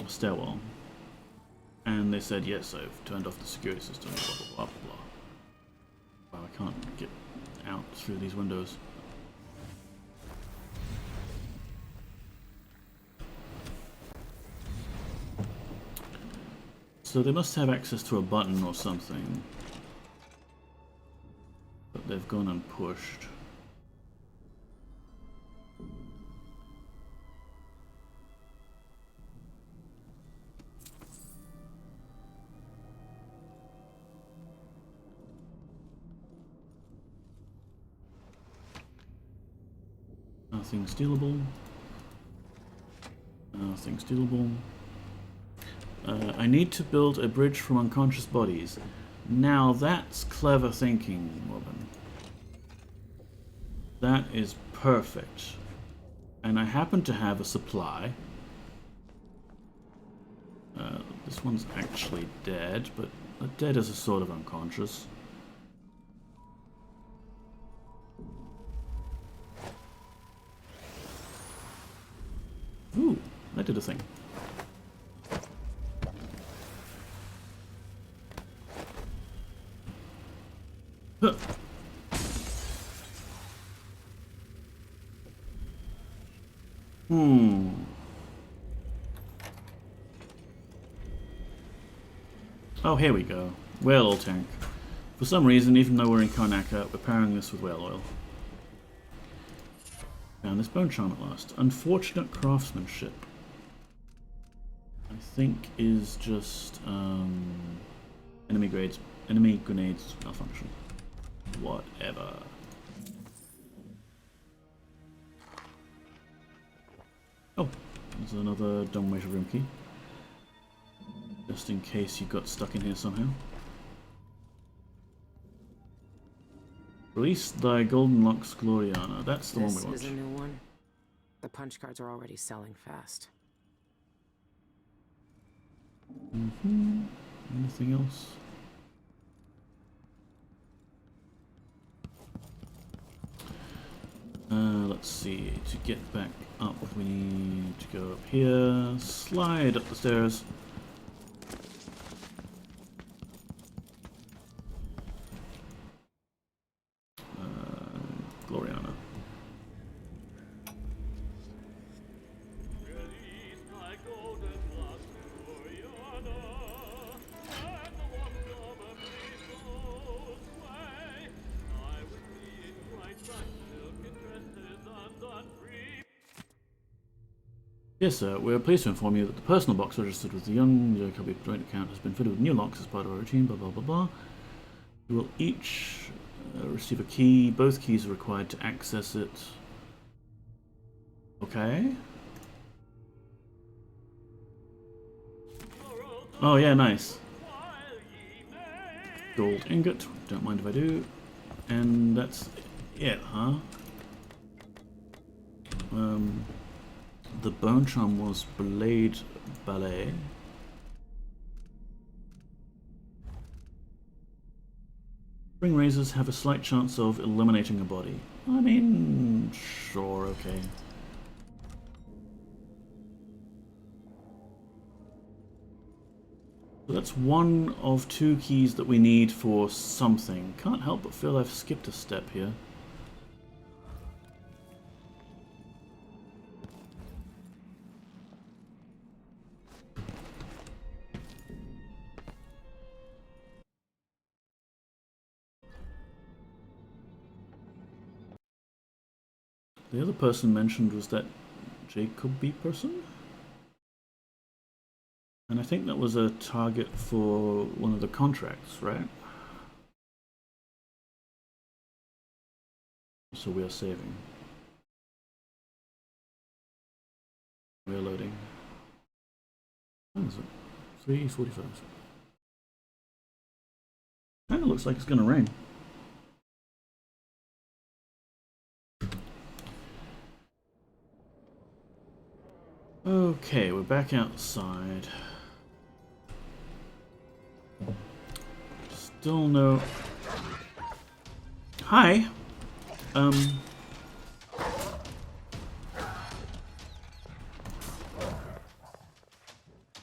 stairwell, and they said, yes, I've turned off the security system, blah blah blah blah. Well, I can't get out through these windows. So they must have access to a button or something, but they've gone unpushed. Nothing stealable. Nothing stealable. I need to build a bridge from unconscious bodies. Now that's clever thinking, Robin. That is perfect. And I happen to have a supply. This one's actually dead, but dead is a sort of unconscious. Ooh, that did a thing. Huh. Oh, here we go. Whale oil tank. For some reason, even though we're in Karnaca, we're powering this with whale oil. Found this bone charm at last. Unfortunate craftsmanship. I think is just enemy grenades malfunction. Whatever. Oh, there's another dumbwaiter room key. Just in case you got stuck in here somehow. Release thy golden locks, Gloriana. That's the one we want. This is a new one. The punch cards are already selling fast. Anything else? Let's see. To get back up, we need to go up here. Slide up the stairs. Gloriana. Yes, sir. We are pleased to inform you that the personal box registered with the Young Jacobi joint account has been fitted with new locks as part of our routine, blah blah blah blah. You will each receive a key. Both keys are required to access it. Okay. Oh yeah, nice. Gold ingot. Don't mind if I do. And that's it, huh? The bone charm was Blade Ballet. Spring razors have a slight chance of eliminating a body. I mean, sure, okay. So that's one of two keys that we need for something. Can't help but feel I've skipped a step here. The other person mentioned was that Jacobi person? And I think that was a target for one of the contracts, right? So we are saving. We are loading. What is it? 3:45. Kinda looks like it's gonna rain. Okay, we're back outside. Still no... Hi!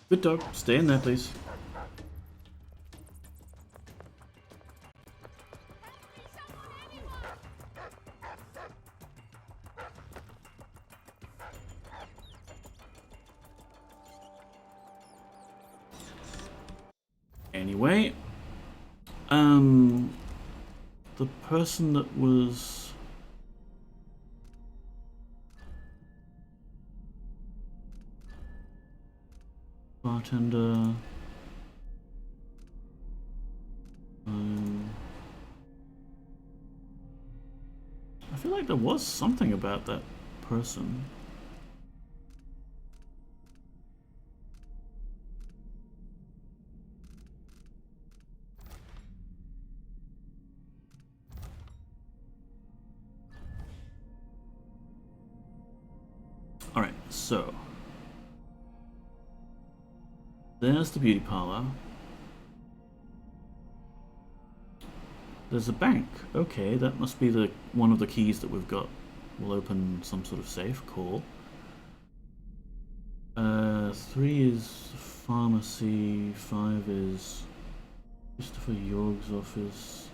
Good dog, stay in there, please. Anyway, the person that was bartender, I feel like there was something about that person. Alright, so there's the beauty parlor. There's a bank. Okay, that must be the one of the keys that we've got. Will open some sort of safe. Cool. 3 is pharmacy. 5 is Christopher Yorg's office.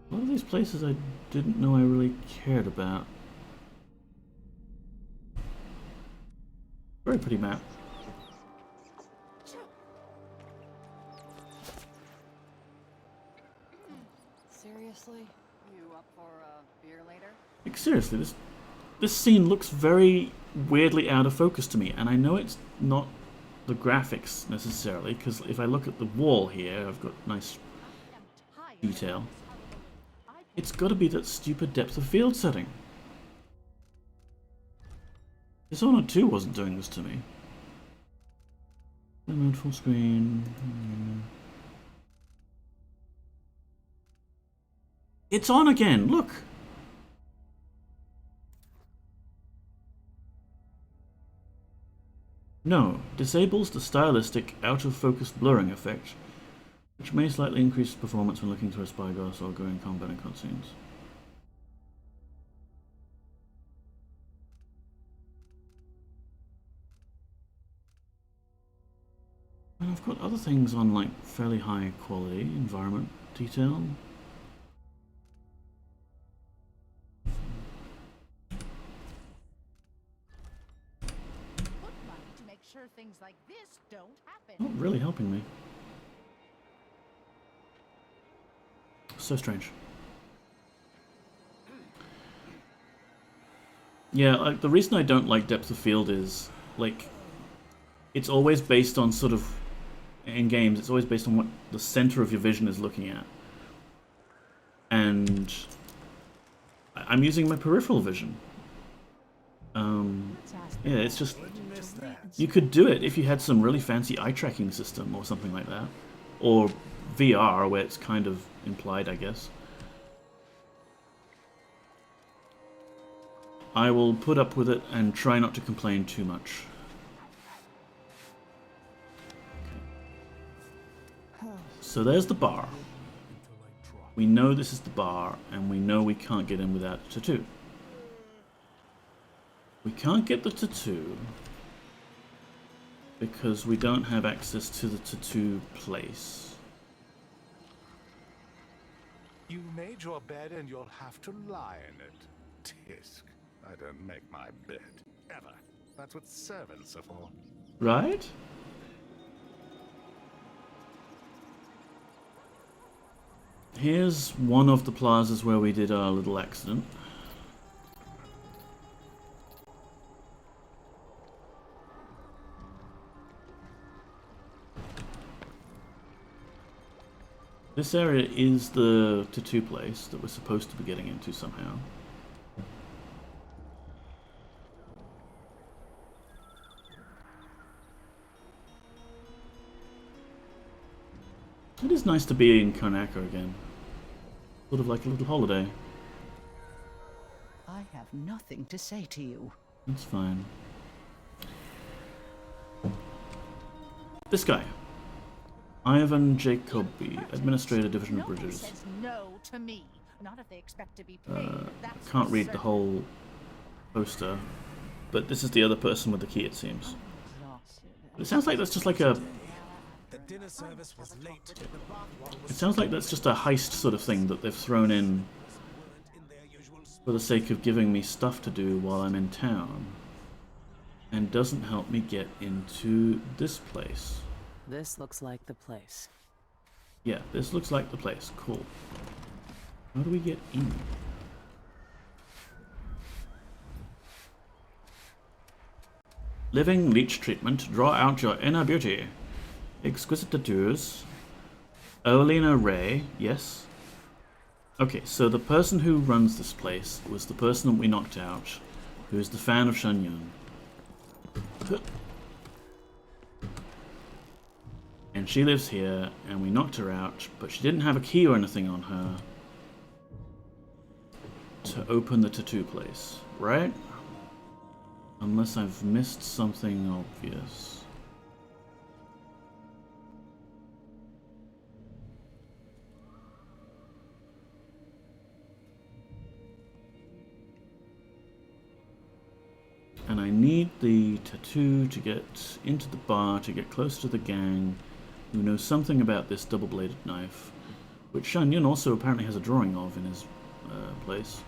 A lot of these places I didn't know I really cared about. Very pretty map. Seriously? You up for a beer later? Like, seriously, this scene looks very weirdly out of focus to me, and I know it's not the graphics necessarily, because if I look at the wall here, I've got nice detail. It's got to be that stupid depth of field setting. Dishonored 2 wasn't doing this to me. Mode full screen. It's on again, look! No, disables the stylistic out-of-focus blurring effect, which may slightly increase performance when looking through a spyglass or going combat and cutscenes. And I've got other things on, like, fairly high quality environment detail. Things like this don't happen. Not really helping me. So strange. Yeah, like, the reason I don't like depth of field is, like, it's always based on sort of, in games, it's always based on what the center of your vision is looking at. And I'm using my peripheral vision. Yeah, it's just, you could do it if you had some really fancy eye tracking system or something like that. Or VR, where it's kind of implied, I guess. I will put up with it and try not to complain too much. So there's the bar. We know this is the bar, and we know we can't get in without a tattoo. We can't get the tattoo because we don't have access to the tattoo place. You made your bed and you'll have to lie in it. Tisk. I don't make my bed. Ever. That's what servants are for. Right? Here's one of the plazas where we did our little accident. This area is the tattoo place that we're supposed to be getting into somehow. It is nice to be in Karnaca again. Sort of like a little holiday. I have nothing to say to you. That's fine. This guy. Ivan Jacobi, Administrator, Division of Bridges. Says no to me. Not if they expect to be paid. That's Can't read the certain. whole poster, but this is the other person with the key, it seems. It sounds like that's just like a... The dinner service was late. It sounds like that's just a heist sort of thing that they've thrown in for the sake of giving me stuff to do while I'm in town, and doesn't help me get into this place. This looks like the place. Yeah, this looks like the place. Cool. How do we get in? Living leech treatment. Draw out your inner beauty. Exquisite tattoos. Evelina Ray. Yes. Okay, so the person who runs this place was the person that we knocked out, who's the fan of Shan Yun. And she lives here, and we knocked her out, but she didn't have a key or anything on her to open the tattoo place, right? Unless I've missed something obvious. And I need the tattoo to get into the bar, to get close to the gang, who knows something about this double-bladed knife, which Shan Yun also apparently has a drawing of in his place.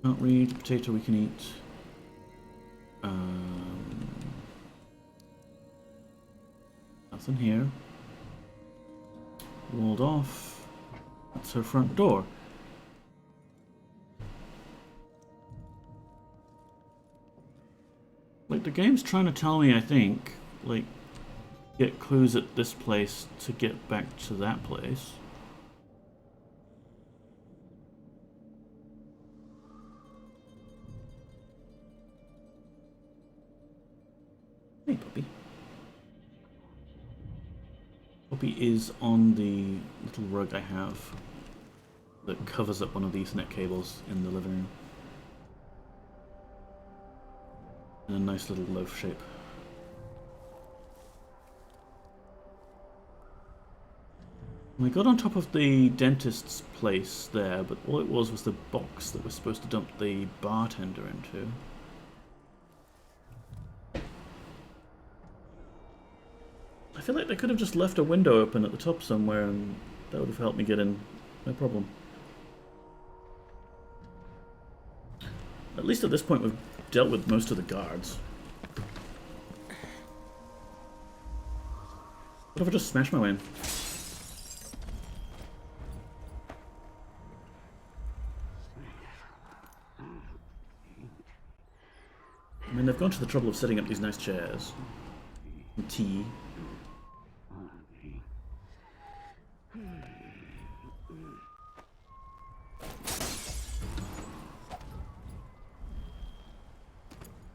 Can't read. Potato we can eat. Nothing here. Walled off. That's her front door. Like, the game's trying to tell me, I think, like, get clues at this place to get back to that place. Hey, puppy. Puppy is on the little rug I have that covers up one of the Ethernet cables in the living room. In a nice little loaf shape. We got on top of the dentist's place there, but all it was the box that we're supposed to dump the bartender into. I feel like they could have just left a window open at the top somewhere and that would have helped me get in, no problem. At least at this point we've dealt with most of the guards. What if I just smash my way in? I mean, they've gone to the trouble of setting up these nice chairs. And tea.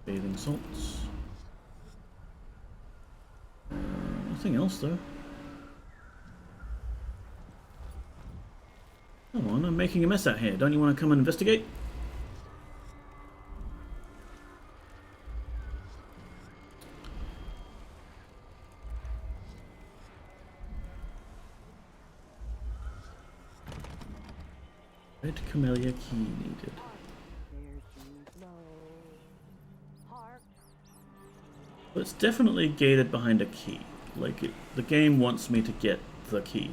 Bathing salts. Nothing else though. Come on, I'm making a mess out here. Don't you want to come and investigate? Red Camellia key needed. But it's definitely gated behind a key. Like, the game wants me to get the key.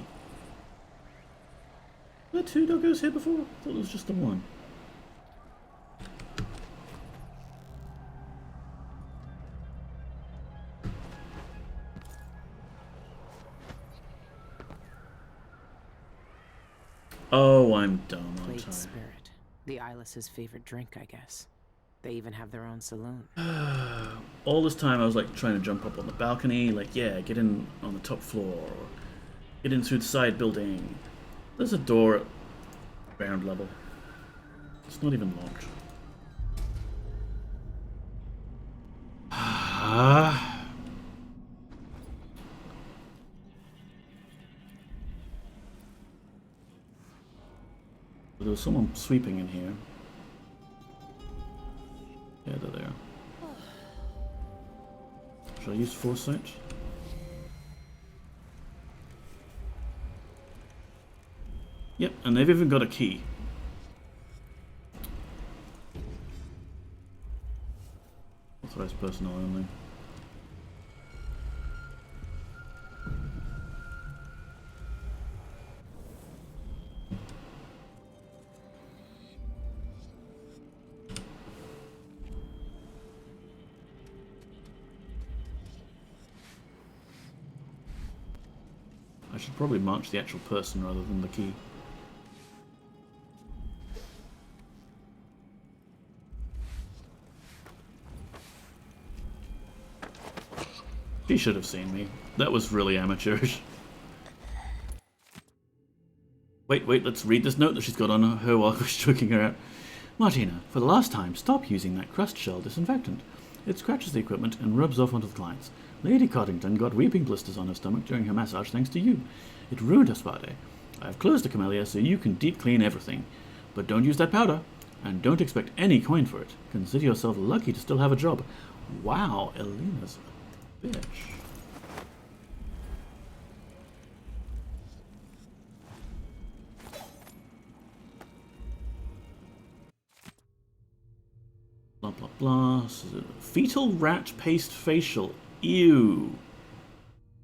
Were there 2 doggos here before? I thought it was just the one. Oh, I'm dumb, aren't I? Blade Spirit. The Eyeless's favorite drink, I guess. They even have their own saloon. All this time I was like trying to jump up on the balcony, like, yeah, get in on the top floor, or get in through the side building. There's a door at ground level. It's not even locked. There was someone sweeping in here. Yeah, they're there. Should I use foresight? Yep, and they've even got a key. Authorized personnel only. I should probably march the actual person rather than the key. He should have seen me. That was really amateurish. Wait, let's read this note that she's got on her while we're stroking her out. Martina, for the last time, stop using that crust shell disinfectant. It scratches the equipment and rubs off onto the clients. Lady Coddington got weeping blisters on her stomach during her massage thanks to you. It ruined her spa day. I have closed the camellia so you can deep clean everything. But don't use that powder, and don't expect any coin for it. Consider yourself lucky to still have a job. Wow, Elena's a bitch. Blah, blah, blah. Fetal rat paste facial. Ew.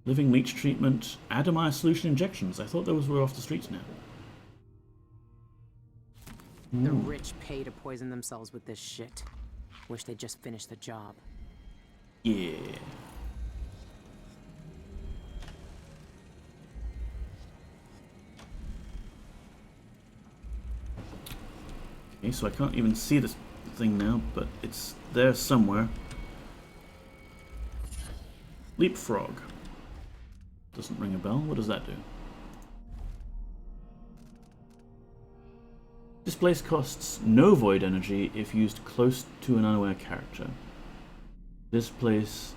Living leech treatment. Adamire solution injections. I thought those were off the streets now. The rich pay to poison themselves with this shit. Wish they'd just finish the job. Yeah. Okay, so I can't even see this thing now, but it's there somewhere. Leapfrog. Doesn't ring a bell. What does that do? Displace costs no void energy if used close to an unaware character. Displace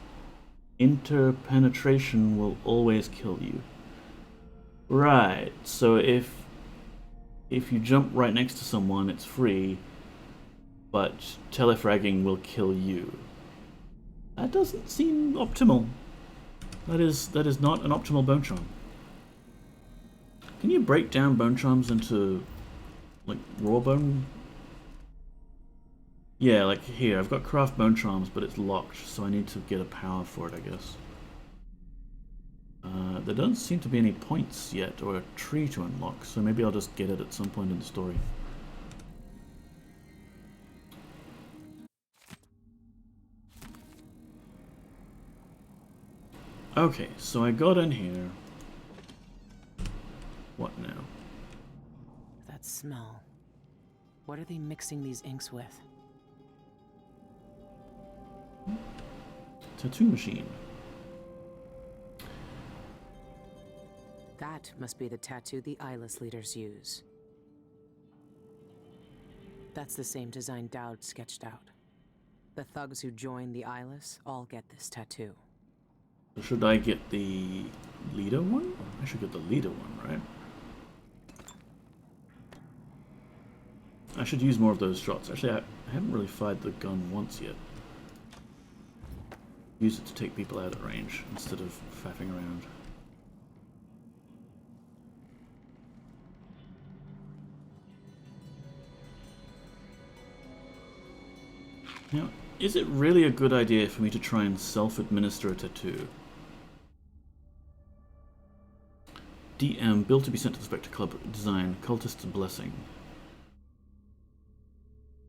interpenetration will always kill you. Right, so if you jump right next to someone, it's free, but telefragging will kill you. That doesn't seem optimal. That is not an optimal bone charm. Can you break down bone charms into like raw bone? Yeah, like here, I've got craft bone charms, but it's locked, so I need to get a power for it, I guess. There doesn't seem to be any points yet, or a tree to unlock, so maybe I'll just get it at some point in the story. Okay, so I got in here. What now? That smell. What are they mixing these inks with? Tattoo machine. That must be the tattoo the Eyeless leaders use. That's the same design Dowd sketched out. The thugs who join the Eyeless all get this tattoo. Should I get the leader one? I should get the leader one, right? I should use more of those shots. Actually, I haven't really fired the gun once yet. Use it to take people out at range instead of faffing around. Now, is it really a good idea for me to try and self-administer a tattoo? DM, built to be sent to the Spectre Club. Design, Cultist's Blessing.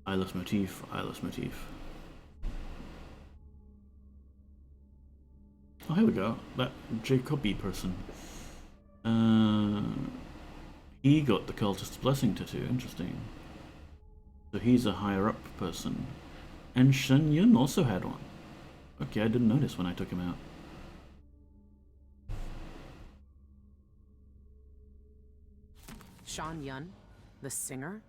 Eyeless motif, eyeless motif. Oh, here we go. That Jacobi person. He got the Cultist's Blessing tattoo. Interesting. So he's a higher up person. And Shen Yun also had one. Okay, I didn't notice when I took him out. Sean Yun, the singer,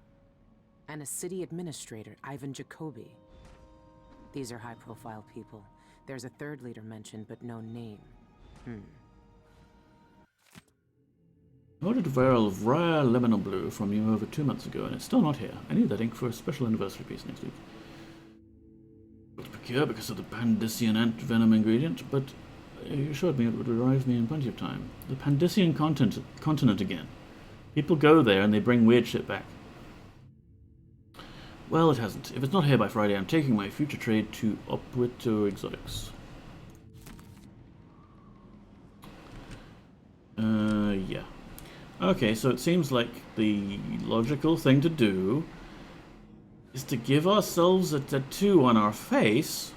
and a city administrator, Ivan Jacobi. These are high-profile people. There's a third leader mentioned, but no name. I ordered a vial of rare lemon blue from you over 2 months ago, and it's still not here. I need that ink for a special anniversary piece next week. To procure because of the Pandician ant venom ingredient, but you assured me it would arrive me in plenty of time. The Pandician continent again. People go there and they bring weird shit back. Well, it hasn't. If it's not here by Friday, I'm taking my future trade to Opuito Exotics. Yeah. Okay, so it seems like the logical thing to do is to give ourselves a tattoo on our face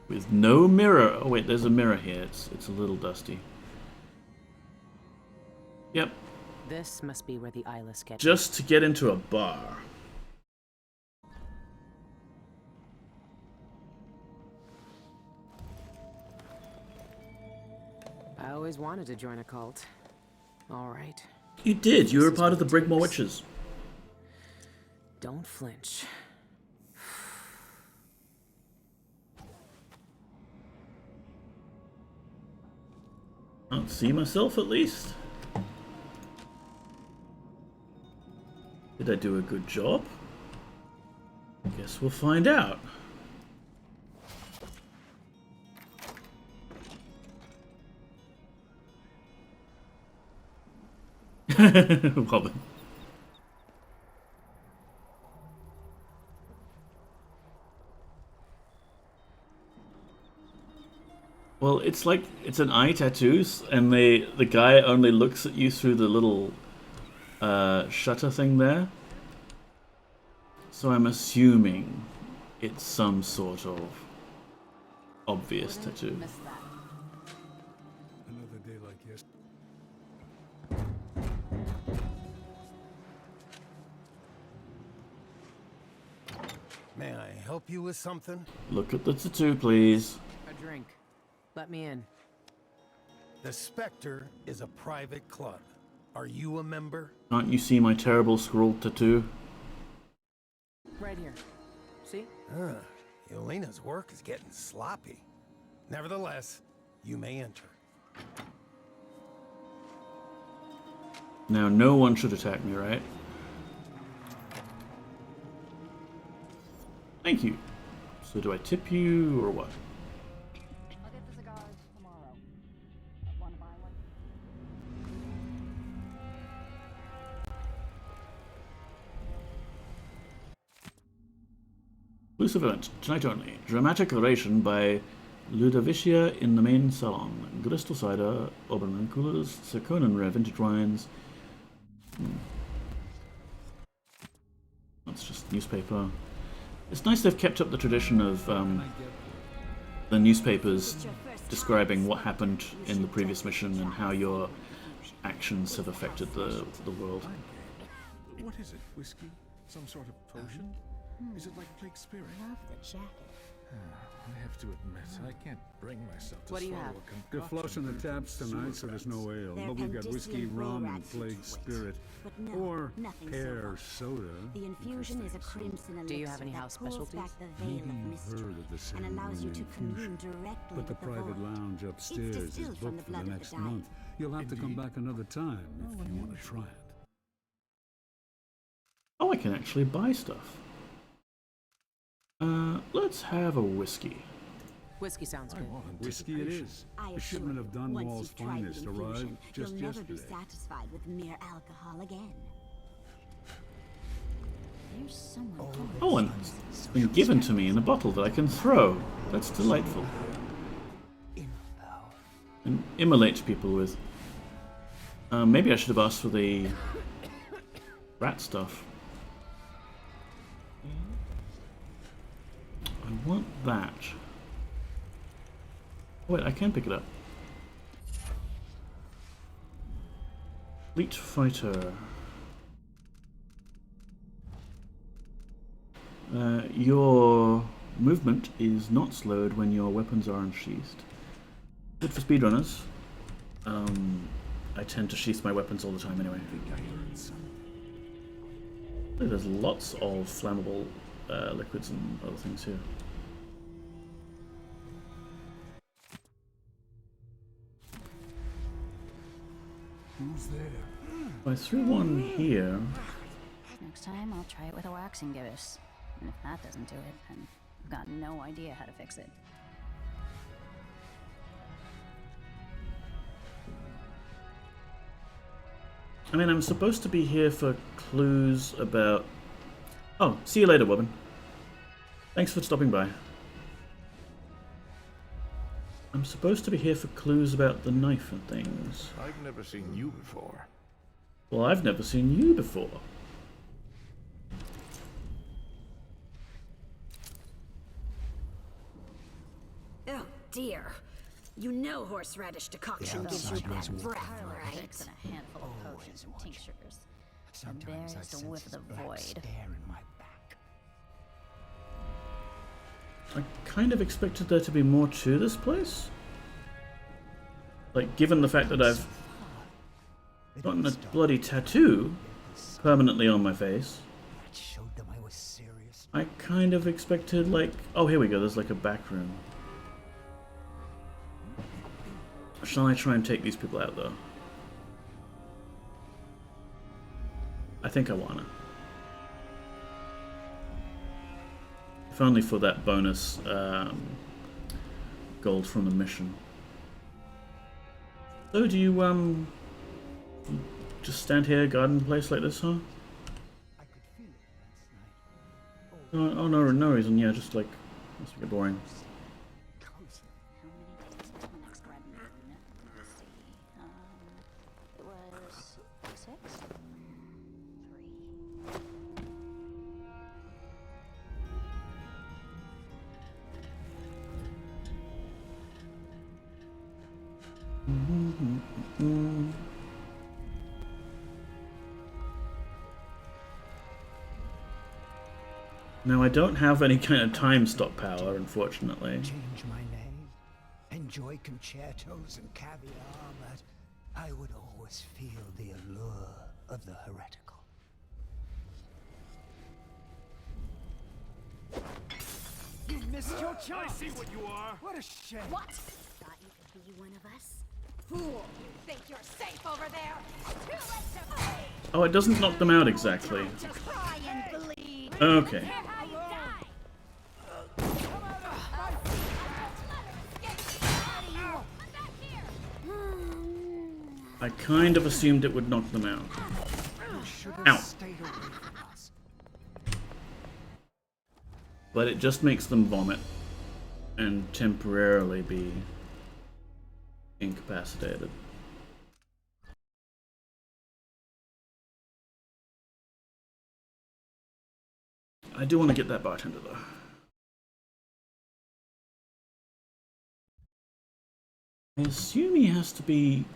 with no mirror. Oh wait, there's a mirror here. It's a little dusty. Yep. This must be where the Eyeless get. Just to get into a bar. I always wanted to join a cult. All right. You did. You were a part of the Brigmore Witches. Don't flinch. Can't see myself, at least. Did I do a good job? Guess we'll find out. Robin. Well, it's like it's an eye tattoos, and the guy only looks at you through the little shutter thing there. So I'm assuming it's some sort of obvious tattoo. Another day like yesterday. May I help you with something? Look at the tattoo, please. A drink. Let me in. The Spectre is a private club. Are you a member? Can't you see my terrible scrawled tattoo? Right here. See? Yelena's work is getting sloppy. Nevertheless, you may enter. Now, no one should attack me, right? Thank you. So do I tip you, or what? I'll get the cigars tomorrow. Want to buy one? Exclusive event, tonight only. Dramatic oration by Ludovicia in the main salon. Gristle cider, Obermann coolers, Serkonen rare vintage wines. That's just newspaper. It's nice they've kept up the tradition of the newspapers describing what happened in the previous mission and how your actions have affected the world. What is it? Whiskey? Some sort of potion? Is it like Plague Spirit? Love the jacket. I have to admit, I can't bring myself to What do you swallow have? a concoction. They're flushing the taps tonight, so there's no ale. But we've got whiskey, rum, and Plague Spirit. But no, Or nothing pear so soda. The infusion is a crimson elixir Do you have any house that pulls specialties? back the veil of Maybe mystery you've heard of the and allows you to ceremonial commune infusion. directly But the with the private void. lounge upstairs is distilled from booked the for the blood of next the dying. month. You'll have to come back another time if you want to try it. Oh, I can actually buy stuff. Let's have a whiskey. Whiskey sounds good. Whiskey it is. I A assure shipment you, of Dunwall's once you've tried the finest infusion, arrived just you'll never be yesterday. satisfied with mere alcohol again. There's someone Oh, and it's been given to me in a bottle that I can throw. That's delightful. And immolate people with. Maybe I should have asked for the rat stuff. I want that. Wait, I can pick it up. Fleet Fighter. Your movement is not slowed when your weapons are unsheathed. Good for speedrunners. I tend to sheath my weapons all the time anyway. There's lots of flammable liquids and other things here. Who's there? I threw one here. Next time, I'll try it with a waxing gibus. And if that doesn't do it, then I've got no idea how to fix it. I mean, I'm supposed to be here for clues about... Oh, see you later, woman. Thanks for stopping by. I'm supposed to be here for clues about the knife and things. I've never seen you before. Well, I've never seen you before. Oh dear. You know horseradish decoction gives you that breath, right? A handful of potions and tinctures. And there's the whiff of the void. I kind of expected there to be more to this place. Like, given the fact that I've gotten a bloody tattoo permanently on my face, I kind of expected, like... Oh, here we go, there's like a back room. Shall I try and take these people out, though? I think I wanna. If only for that bonus gold from the mission. So do you just stand here guarding the place like this, huh? Oh no, no reason. Yeah, just like must get boring. Now I don't have any kind of time stop power, unfortunately. Change my name, enjoy concertos and caviar, but I would always feel the allure of the heretical. You missed your chance! I see what you are! What a shame! What? Thought you could be one of us? Fool! You think you're safe over there? Too late to play! Oh, it doesn't knock them out exactly. To cry and bleed! Okay. Hear how you die! I kind of assumed it would knock them out. Ow. But it just makes them vomit and temporarily be incapacitated. I do want to get that bartender though. I assume he has to be...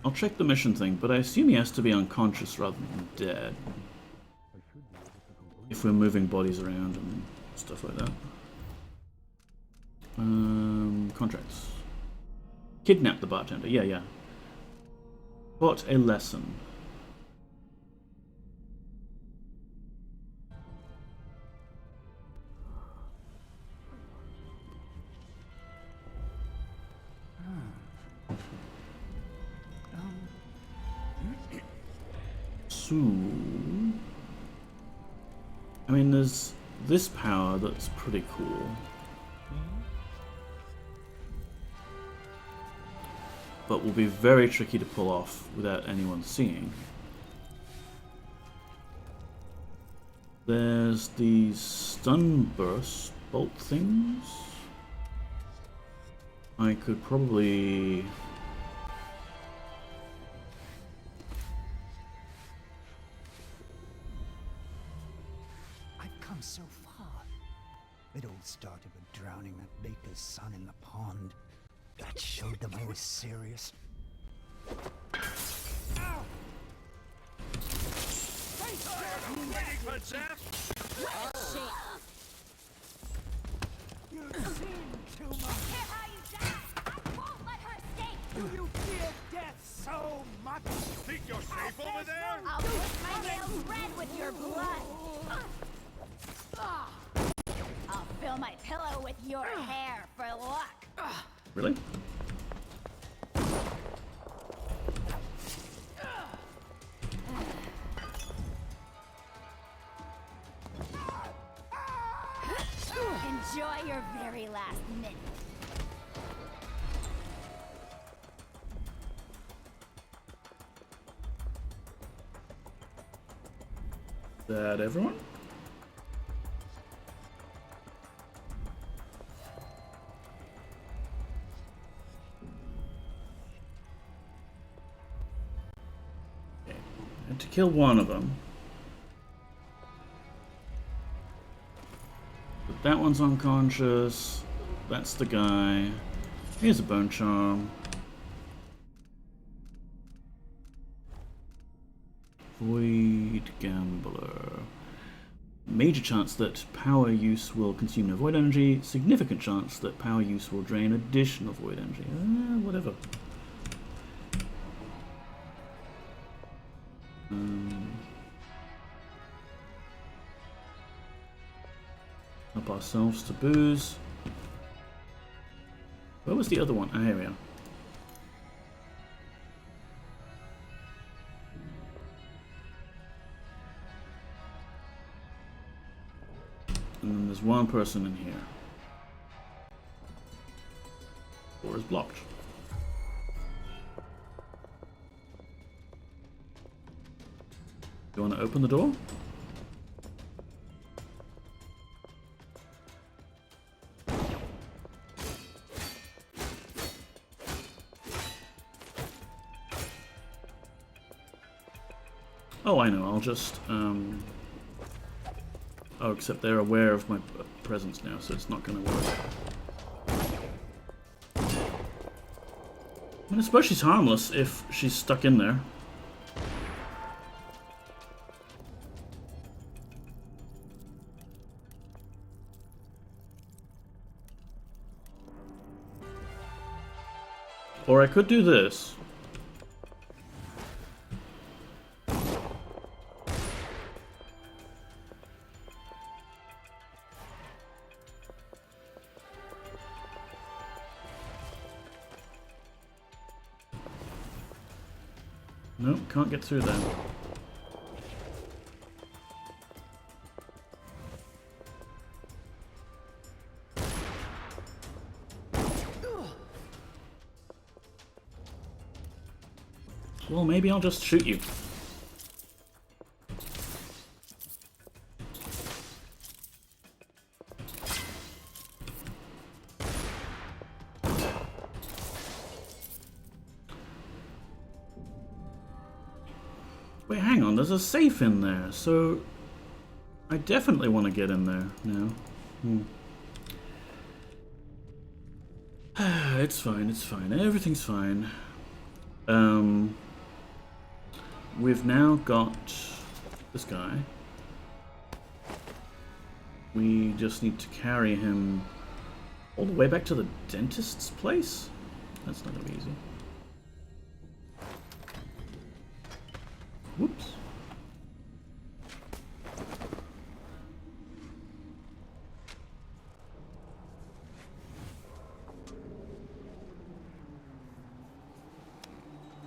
I'll check the mission thing, but I assume he has to be unconscious rather than dead. If we're moving bodies around and stuff like that. Contracts. Kidnap the bartender, yeah. What a lesson. So, I mean, there's this power that's pretty cool. But will be very tricky to pull off without anyone seeing. There's these stun burst bolt things. I could probably... So far. It all started with drowning that baker's son in the pond. That showed them I was serious. Ow! You waiting for death? You've seen too much. Hear how you die! I won't let her escape! Do you fear death so much? Think you're safe over there? I'll put my nails red with your blood! I'll fill my pillow with your hair for luck. Really? Enjoy your very last minute. That everyone? And to kill one of them. But that one's unconscious. That's the guy. Here's a bone charm. Void Gambler. Major chance that power use will consume no void energy. Significant chance that power use will drain additional void energy. Whatever. Up ourselves to booze. Where was the other one? Ah, here we are. And then there's one person in here. Door is blocked. You want to open the door? Oh, I know, I'll just, oh, except they're aware of my presence now, so it's not going to work. I mean, I suppose she's harmless if she's stuck in there. Or I could do this. Nope, can't get through there. Well, maybe I'll just shoot you. Wait, hang on, there's a safe in there, so I definitely want to get in there now. It's fine, everything's fine. We've now got this guy. We just need to carry him all the way back to the dentist's place? That's not gonna be easy. Whoops.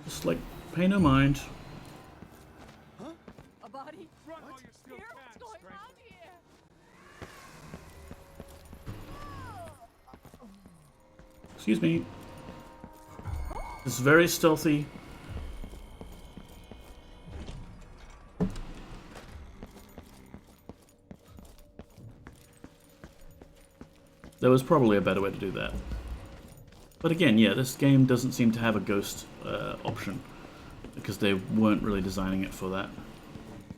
Just like, pay no mind. Huh? A body? Run while you're still What's going on here? Excuse me. This is very stealthy. There was probably a better way to do that. But again, yeah, this game doesn't seem to have a ghost option, because they weren't really designing it for that.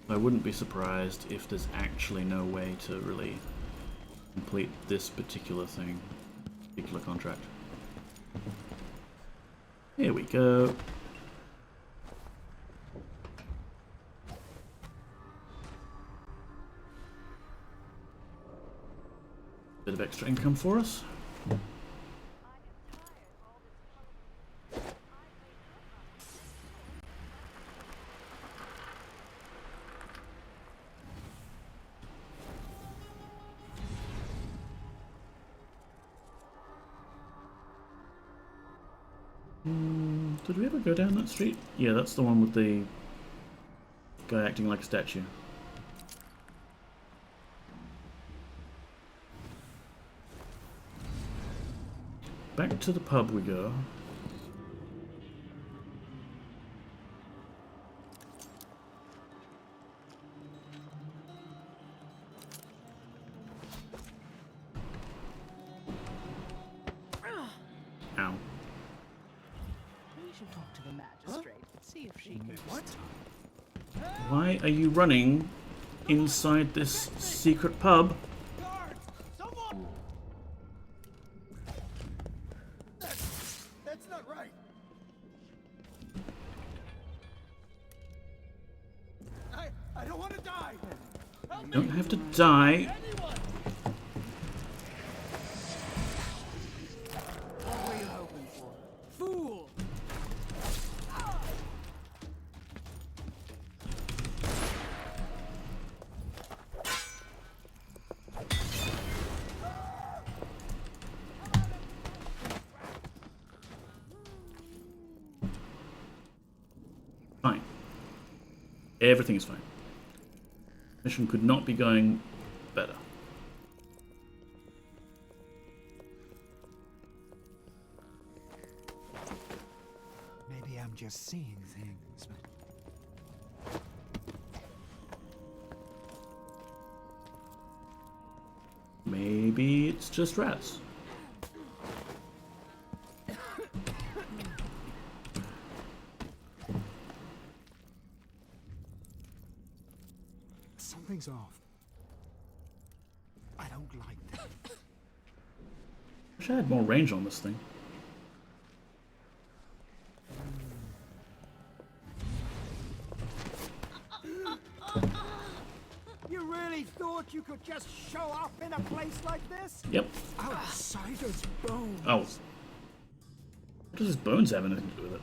I wouldn't be surprised if there's actually no way to really complete this particular thing, particular contract. Here we go. Bit of extra income for us. Did we ever go down that street? Yeah, that's the one with the guy acting like a statue. Back to the pub we go. Ow. We should talk to the magistrate and see if she can. What? Why are you running inside this secret pub? That's not right. I don't want to die. Help! Don't have to die. What were you hoping for? Fool! Fine. Everything is fine. Mission could not be going better. Maybe I'm just seeing things, but... Maybe it's just rats. Something's off. I don't like that. Wish I had more range on this thing. You really thought you could just show up in a place like this? Yep. Outsiders' bones. Oh. What does his bones have anything to do with it?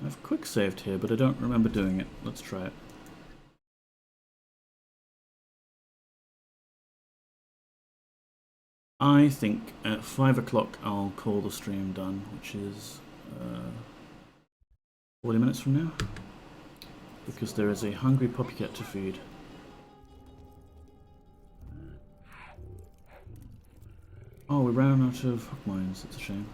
I've quick saved here, but I don't remember doing it. Let's try it. I think at 5 o'clock I'll call the stream done, which is 40 minutes from now, because there is a hungry puppycat to feed. Oh, we ran out of hook mines. That's a shame.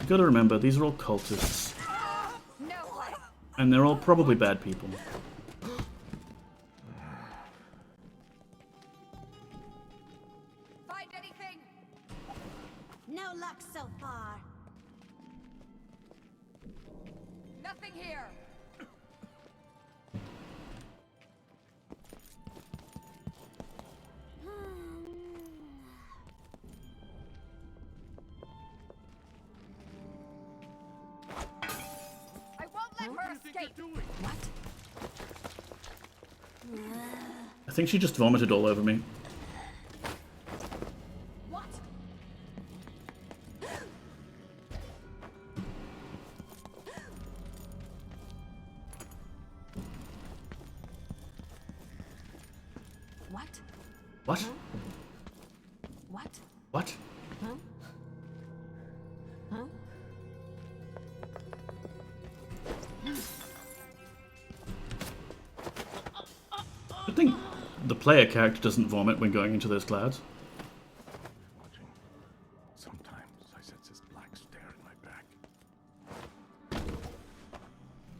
You gotta remember, these are all cultists. And they're all probably bad people. Find anything? No luck so far. Nothing here. I won't let her escape. What? I think she just vomited all over me. What? What? What? What? What? Huh? Huh? Good thing the player character doesn't vomit when going into those clouds. Sometimes I sense this black stare in my back.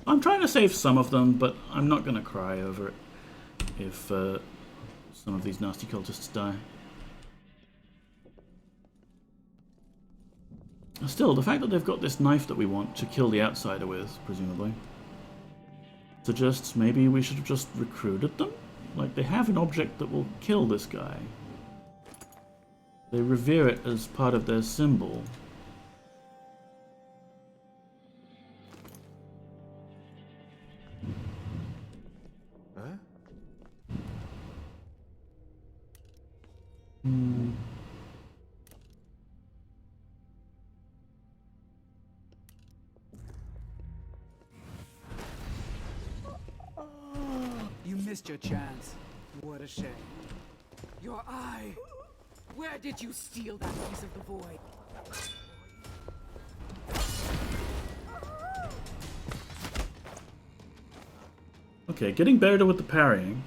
I'm trying to save some of them, but I'm not going to cry over it if some of these nasty cultists die. Still, the fact that they've got this knife that we want to kill the outsider with, presumably, suggests maybe we should have just recruited them? Like, they have an object that will kill this guy. They revere it as part of their symbol. Huh? You missed your chance. What a shame. Your eye! Where did you steal that piece of the void? Okay, getting better with the parrying.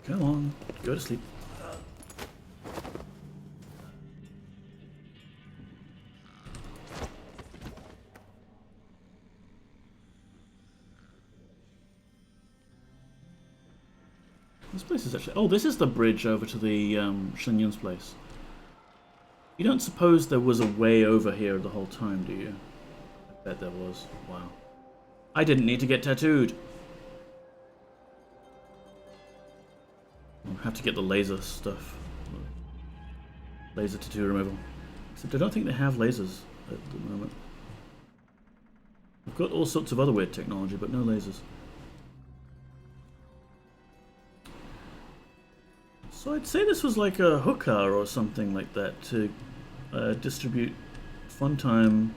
Come on, go to sleep. This place is actually... Oh, this is the bridge over to the Shen Yun's place. You don't suppose there was a way over here the whole time, do you? I bet there was. Wow. I didn't need to get tattooed. I'll have to get the laser stuff. Laser tattoo removal. Except I don't think they have lasers at the moment. I've got all sorts of other weird technology, but no lasers. So I'd say this was like a hookah or something like that to distribute Funtime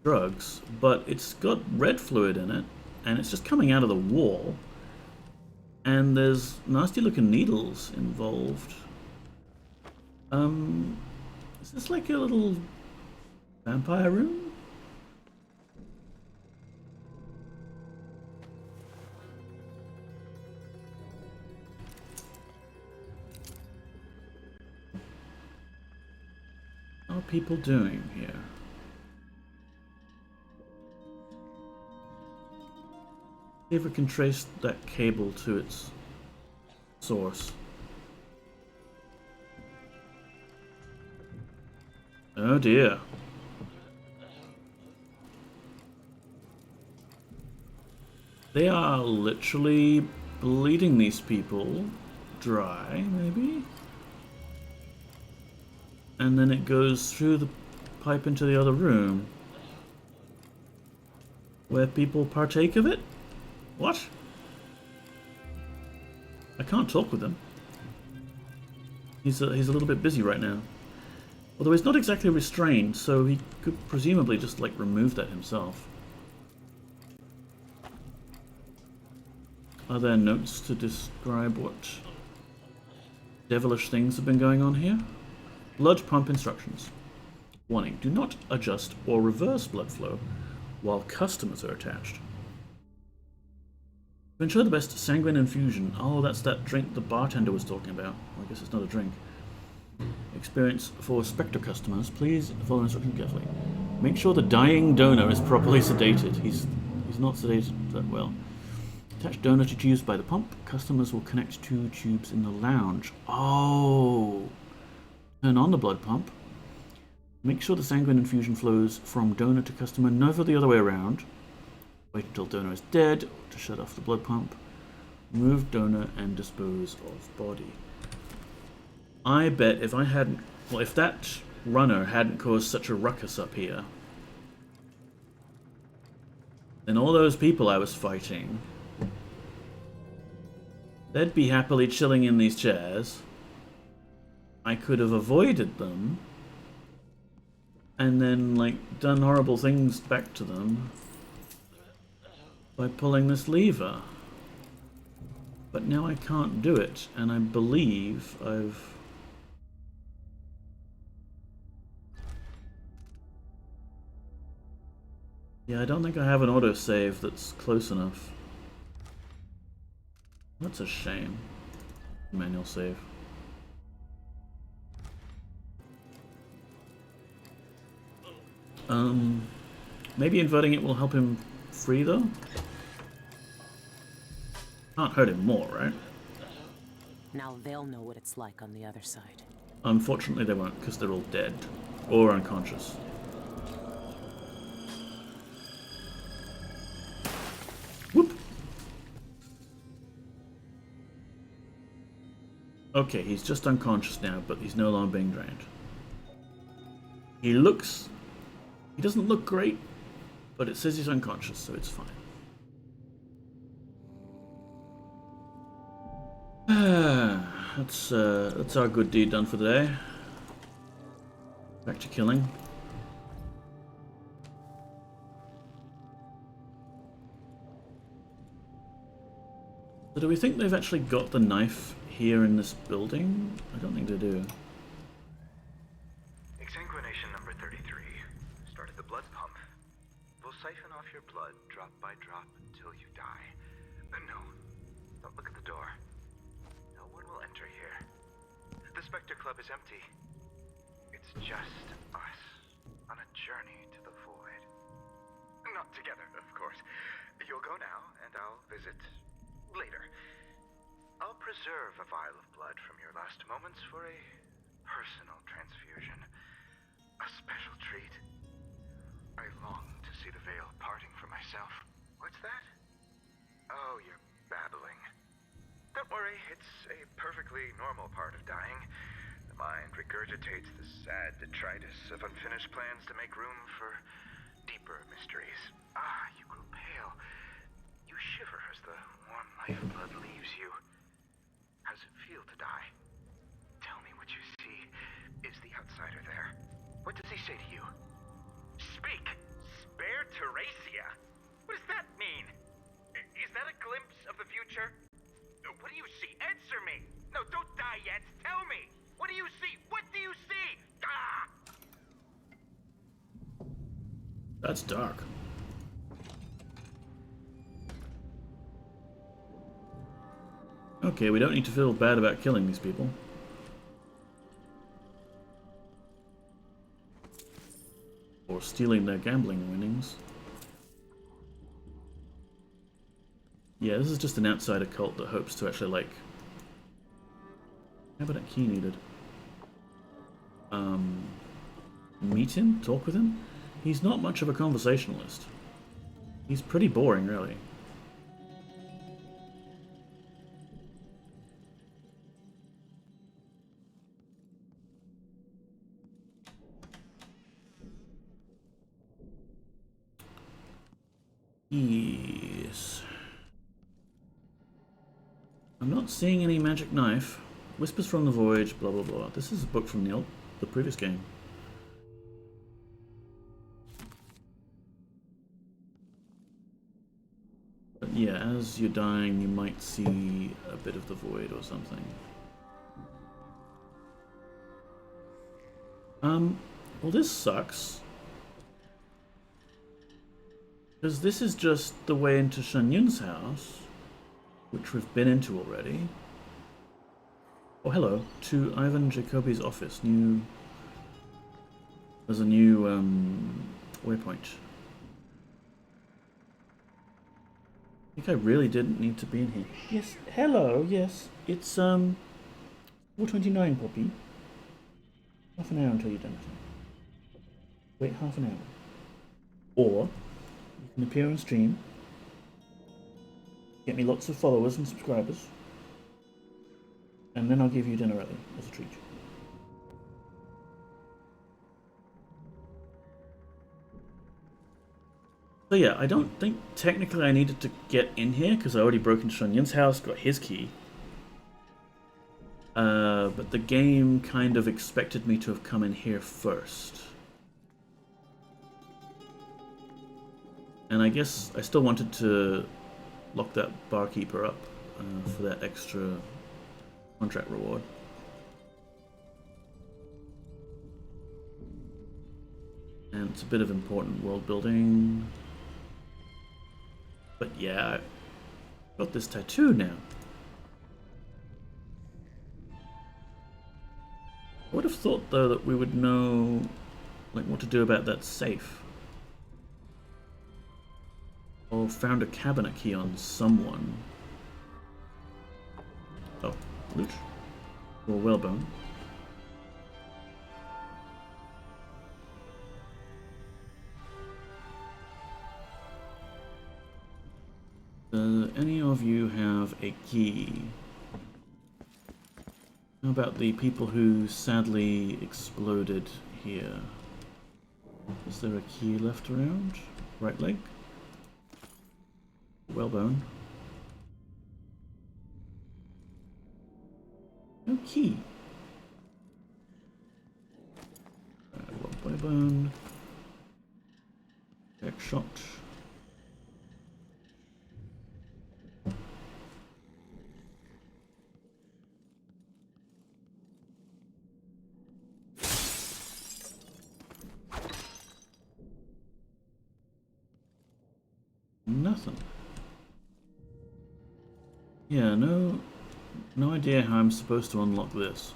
drugs, but it's got red fluid in it, and it's just coming out of the wall, and there's nasty looking needles involved. Is this like a little vampire room? What are people doing here? See if we can trace that cable to its source. Oh dear. They are literally bleeding these people dry, maybe? And then it goes through the pipe into the other room, where people partake of it? What? I can't talk with him. He's a little bit busy right now. Although he's not exactly restrained, so he could presumably just like remove that himself. Are there notes to describe what devilish things have been going on here? Blood pump instructions. Warning, do not adjust or reverse blood flow while customers are attached. To ensure the best sanguine infusion. Oh, that's that drink the bartender was talking about. Well, I guess it's not a drink. Experience for Spectre customers. Please follow instructions carefully. Make sure the dying donor is properly sedated. He's not sedated that well. Attach donor to tubes by the pump. Customers will connect two tubes in the lounge. Oh! Turn on the blood pump. Make sure the sanguine infusion flows from donor to customer, never the other way around. Wait until donor is dead to shut off the blood pump. Remove donor and dispose of body. I bet if I hadn't... Well, if that runner hadn't caused such a ruckus up here, then all those people I was fighting, they'd be happily chilling in these chairs. I could have avoided them and then like done horrible things back to them by pulling this lever. But now I can't do it, and I believe I've... Yeah, I don't think I have an autosave that's close enough. That's a shame. Manual save. Maybe inverting it will help him free, though? Can't hurt him more, right? Now they'll know what it's like on the other side. Unfortunately, they won't, because they're all dead. Or unconscious. Whoop! Okay, he's just unconscious now, but he's no longer being drained. He looks... He doesn't look great, but it says he's unconscious, so it's fine. That's our good deed done for the day. Back to killing. So do we think they've actually got the knife here in this building? I don't think they do. Exsanguination number 33. Started the blood pump. We'll siphon off your blood drop by drop until you die. No, don't look at the door. No one will enter here. The Spectre Club is empty. It's just us on a journey to the void. Not together, of course. You'll go now, and I'll visit later. I'll preserve a vial of blood from your last moments for a personal transfusion. A special treat. I long to see the veil parting for myself. What's that? Oh, you're babbling. Don't worry, it's a perfectly normal part of dying. The mind regurgitates the sad detritus of unfinished plans to make room for deeper mysteries. Ah, you grow pale. You shiver as the warm lifeblood leaves you. How's it feel to die? Tell me what you see. Is the outsider there? What does he say to you? Speak! Spare Teresia? What does that mean? Is that a glimpse of the future? What do you see? Answer me! No, don't die yet! Tell me! What do you see? What do you see? Ah! That's dark. Okay, we don't need to feel bad about killing these people. Or stealing their gambling winnings. Yeah, this is just an outsider cult that hopes to actually, like... How about that key needed? Meet him? Talk with him? He's not much of a conversationalist. He's pretty boring, really. Yes. I'm not seeing any magic knife. Whispers from the Void, blah blah blah. This is a book from the previous game. But yeah, as you're dying, you might see a bit of the Void or something. Well, this sucks. Because this is just the way into Shen Yun's house, which we've been into already. Oh, hello. To Ivan Jacobi's office. There's a new, waypoint. I think I really didn't need to be in here. Yes, hello, yes. It's, 4:29, Poppy. Half an hour until you're done. Wait half an hour. Or, you can appear on stream, get me lots of followers and subscribers, and then I'll give you dinner early as a treat. So yeah, I don't think technically I needed to get in here because I already broke into Shen Yun's house, got his key. But the game kind of expected me to have come in here first. And I guess I still wanted to lock that barkeeper up for that extra contract reward. And it's a bit of important world building. But yeah, I've got this tattoo now. I would have thought though that we would know like what to do about that safe. Or found a cabinet key on someone. Oh, loot. Or whalebone. Any of you have a key? How about the people who sadly exploded here? Is there a key left around? Right leg? Whalebone. No key. Whalebone. Back shot. Nothing. Yeah, no idea how I'm supposed to unlock this.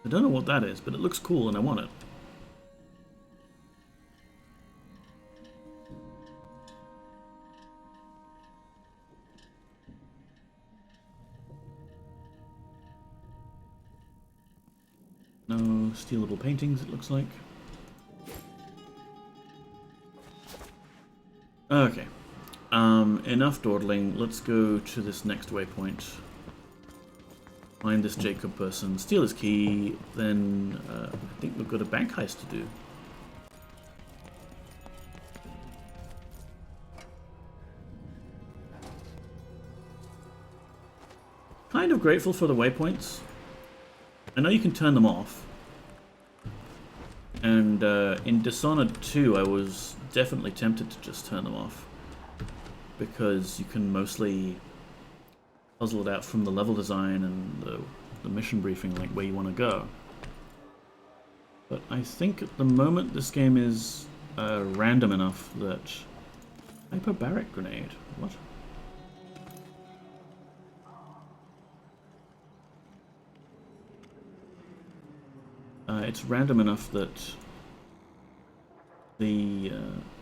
I don't know what that is, but it looks cool and I want it. stealable paintings, it looks like. Okay. Enough dawdling. Let's go to this next waypoint. Find this Jacob person, steal his key, then I think we've got a bank heist to do. Kind of grateful for the waypoints. I know you can turn them off. And in Dishonored 2 I was definitely tempted to just turn them off. Because you can mostly puzzle it out from the level design and the mission briefing, like where you want to go. But I think at the moment this game is random enough that... Hyperbaric grenade? What? It's random enough that the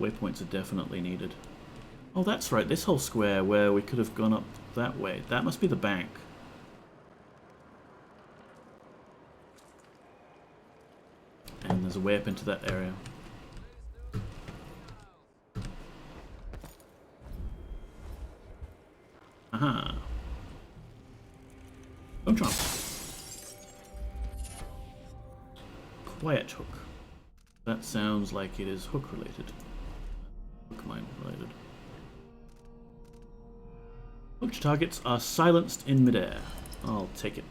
waypoints are definitely needed. Oh, that's right, this whole square where we could have gone up that way. That must be the bank. And there's a way up into that area. Aha. Bone trump. Quiet hook. That sounds like it is hook related. Hook mine related. Hooked targets are silenced in midair. I'll take it.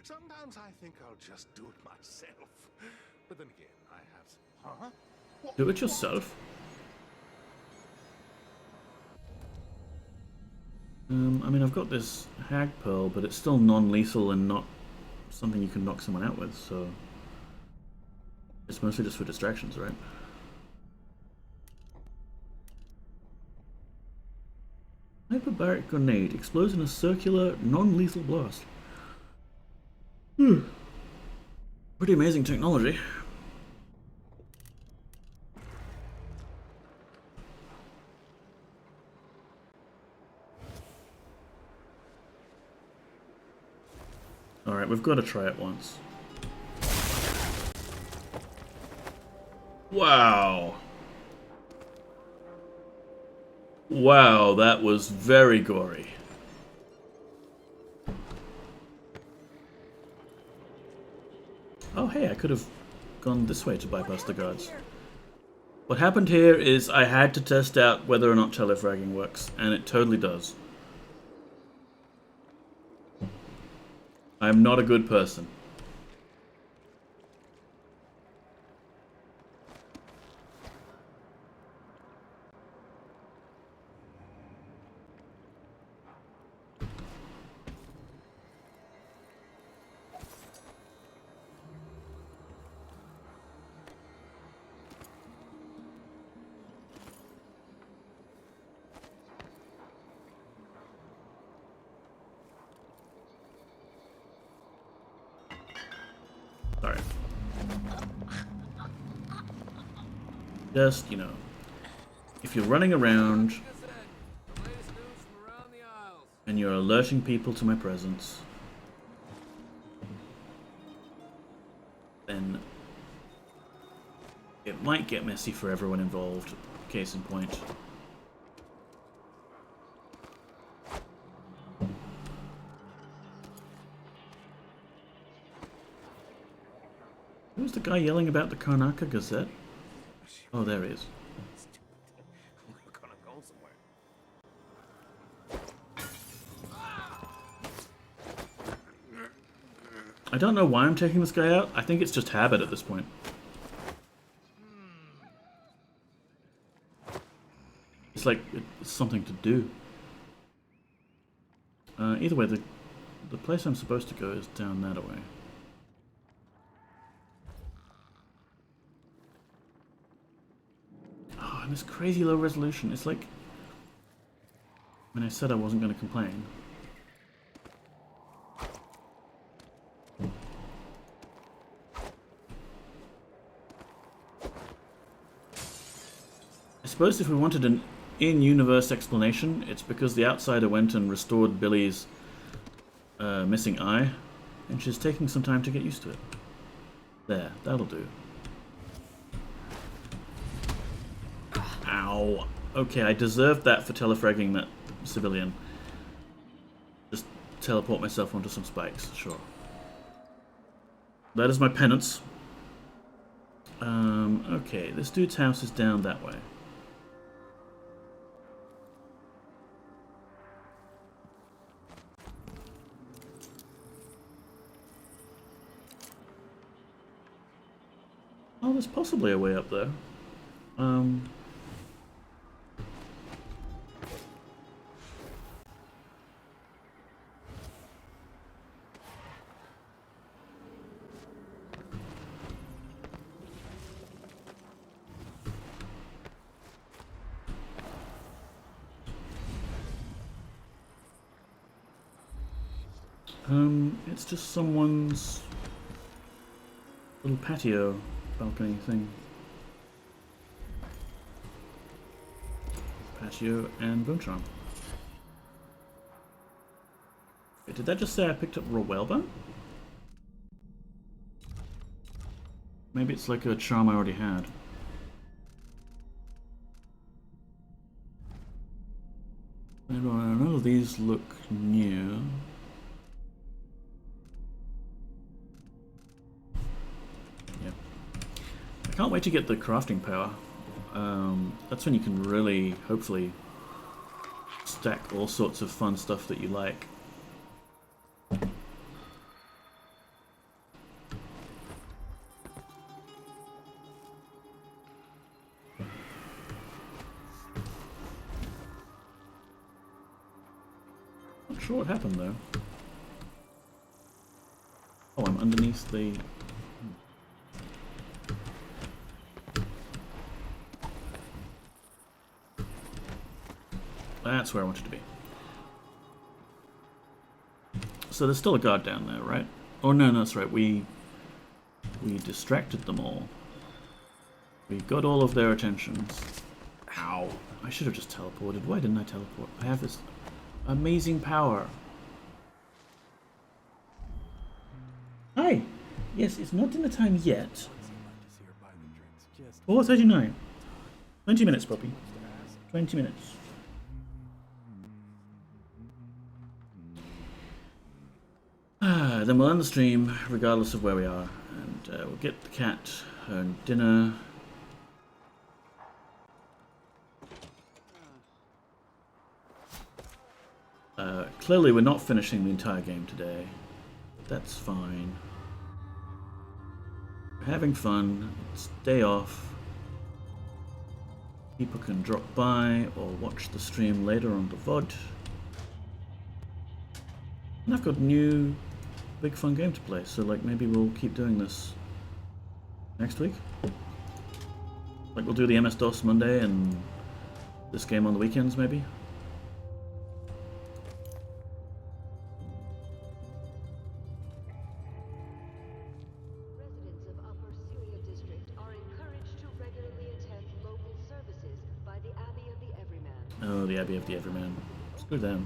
Sometimes I think I'll just do it myself. But then again, I have... Huh? What? Do it yourself? I mean, I've got this Hag Pearl, but it's still non-lethal and not something you can knock someone out with, so... It's mostly just for distractions, right? Hyperbaric grenade explodes in a circular, non-lethal blast. Pretty amazing technology. Alright, we've got to try it once. Wow. Wow, that was very gory. Oh hey, I could have gone this way to bypass the guards. What happened here is I had to test out whether or not telefragging works, and it totally does. I'm not a good person. Sorry. Just, you know, if you're running around and you're alerting people to my presence, then it might get messy for everyone involved. Case in point. Who's the guy yelling about the Karnaca Gazette? Oh, there he is. I don't know why I'm taking this guy out. I think it's just habit at this point. It's like it's something to do. Either way, the place I'm supposed to go is down that way. Oh, and this crazy low resolution. It's like when I said I wasn't going to complain. suppose if we wanted an in-universe explanation, it's because the Outsider went and restored Billy's missing eye, and she's taking some time to get used to it. There, that'll do. Ow. Okay, I deserved that for telefragging that civilian. Just teleport myself onto some spikes, sure. That is my penance. Okay, this dude's house is down that way. Oh, there's possibly a way up there. It's just someone's little patio balcony thing. Patio and bone charm. Wait, did that just say I picked up raw whalebone? Maybe it's like a charm I already had. None of these look new. I can't wait to get the crafting power. That's when you can really, hopefully, stack all sorts of fun stuff that you like. Not sure what happened though. Oh, I'm underneath the... That's where I wanted to be. So there's still a guard down there, right? Oh no, that's right. We distracted them all. We got all of their attentions. Ow. I should have just teleported. Why didn't I teleport? I have this amazing power. Hi. Yes, it's not dinner time yet. 4:39. 20 minutes, Poppy. 20 minutes. Then we'll end the stream regardless of where we are, and we'll get the cat her dinner. Clearly we're not finishing the entire game today. That's fine. We're having fun. It's day off. People can drop by or watch the stream later on the VOD. And I've got a new big fun game to play, so like maybe we'll keep doing this next week. Like we'll do the MS-DOS Monday and this game on the weekends maybe. Residents of Upper Syria District are encouraged to regularly attend local services by the Abbey of the Everyman. Oh, the Abbey of the Everyman. Screw them.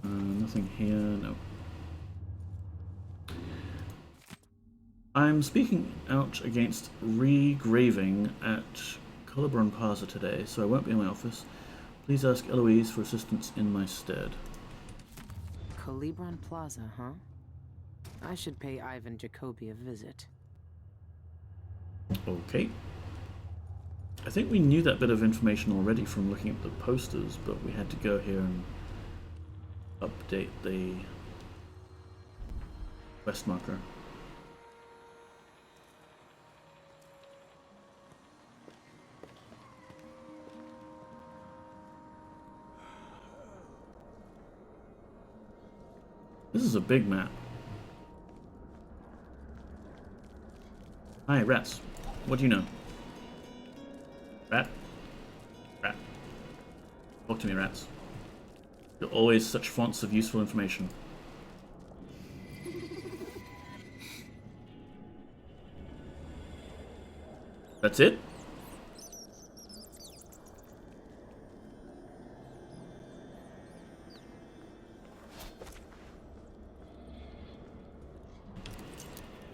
Nothing here, no. I'm speaking out against regraving at Colibron Plaza today, so I won't be in my office. Please ask Eloise for assistance in my stead. Colibron Plaza, huh? I should pay Ivan Jacoby a visit. Okay. I think we knew that bit of information already from looking at the posters, but we had to go here and update the quest marker. This is a big map. Hi, rats. What do you know? Rat? Rat. Talk to me, rats. You're always such fonts of useful information. That's it? Is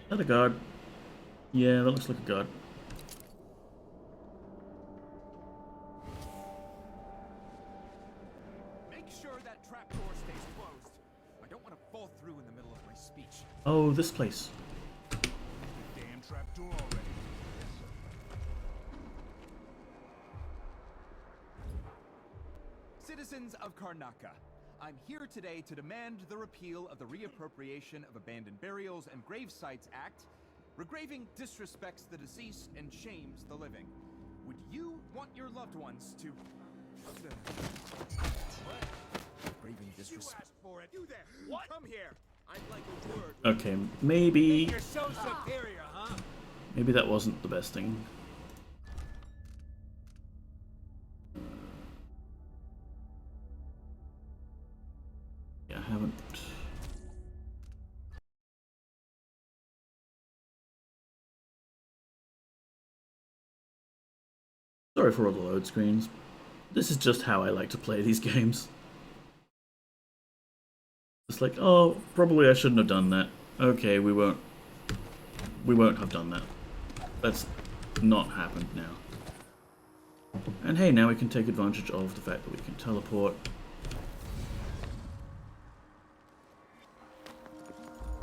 that a guard? Yeah, that looks like a guard. Make sure that trapdoor stays closed. I don't want to fall through in the middle of my speech. Oh, this place. Damn trapdoor already. Citizens of Karnaca, I'm here today to demand the repeal of the Reappropriation of Abandoned Burials and Gravesites Act. Regraving disrespects the deceased and shames the living. Would you want your loved ones to... What? Regraving disrespect... You asked for it. You there. What? Come here. I'd like a word. Okay, maybe... You're so superior, huh? Maybe that wasn't the best thing. Yeah, I haven't... Sorry for all the load screens. This is just how I like to play these games. It's like, oh, probably I shouldn't have done that. Okay, we won't have done that. That's not happened now. And hey, now we can take advantage of the fact that we can teleport.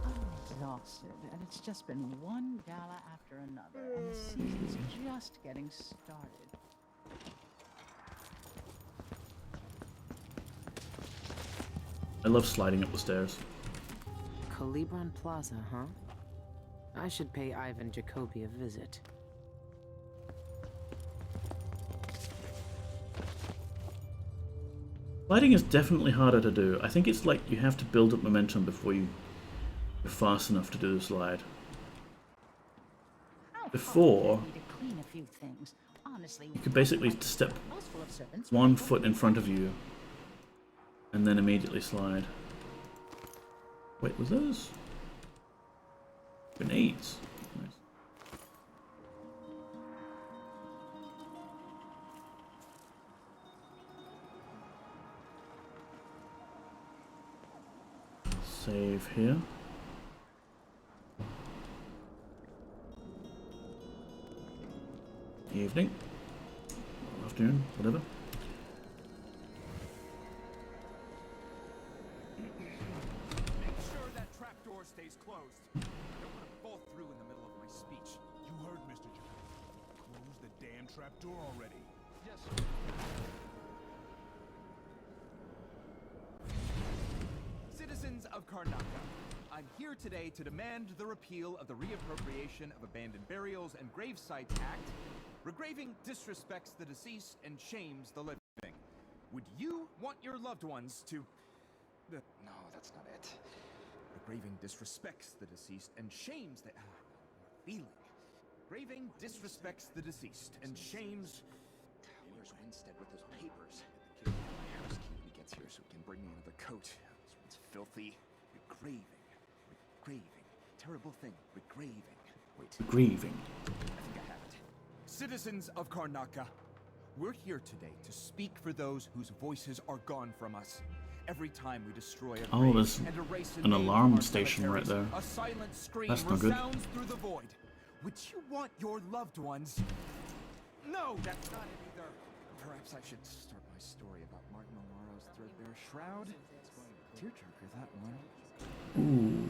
I'm exhausted, and it's just been one gala after another, and the season's just getting started. I love sliding up the stairs. Calibron Plaza, huh? I should pay Ivan Jacoby a visit. Sliding is definitely harder to do. I think it's like you have to build up momentum before you're fast enough to do the slide. Before, you could basically step 1 foot in front of you and then immediately slide. Wait, was those grenades? Nice. Save here. Evening. Afternoon, whatever. Make sure that trapdoor stays closed. I don't want to fall through in the middle of my speech. You heard Mr. Jacoby. Close the damn trapdoor already. Yes, Citizens of Karnaca, I'm here today to demand the repeal of the Reappropriation of Abandoned Burials and Gravesites Act. Regraving disrespects the deceased and shames the living. Would you want your loved ones to... No, that's not it. Regraving disrespects the deceased and shames the... feeling. Graving disrespects the deceased and shames... Where's Winstead with those papers? The kid will have my house key when he gets here so he can bring me another coat. This one's filthy. Regraving. Regraving. Terrible thing. Regraving. Wait. Grieving. I think I have it. Citizens of Karnaca, we're here today to speak for those whose voices are gone from us. Every time we destroy a Oh, there's an alarm station right there. A silent scream That's not good. resounds through the void. Would you want your loved ones? No, that's not it either. Perhaps I should start my story about Martin O'Mara's threadbare shroud. Tearjerker, that one. Ooh,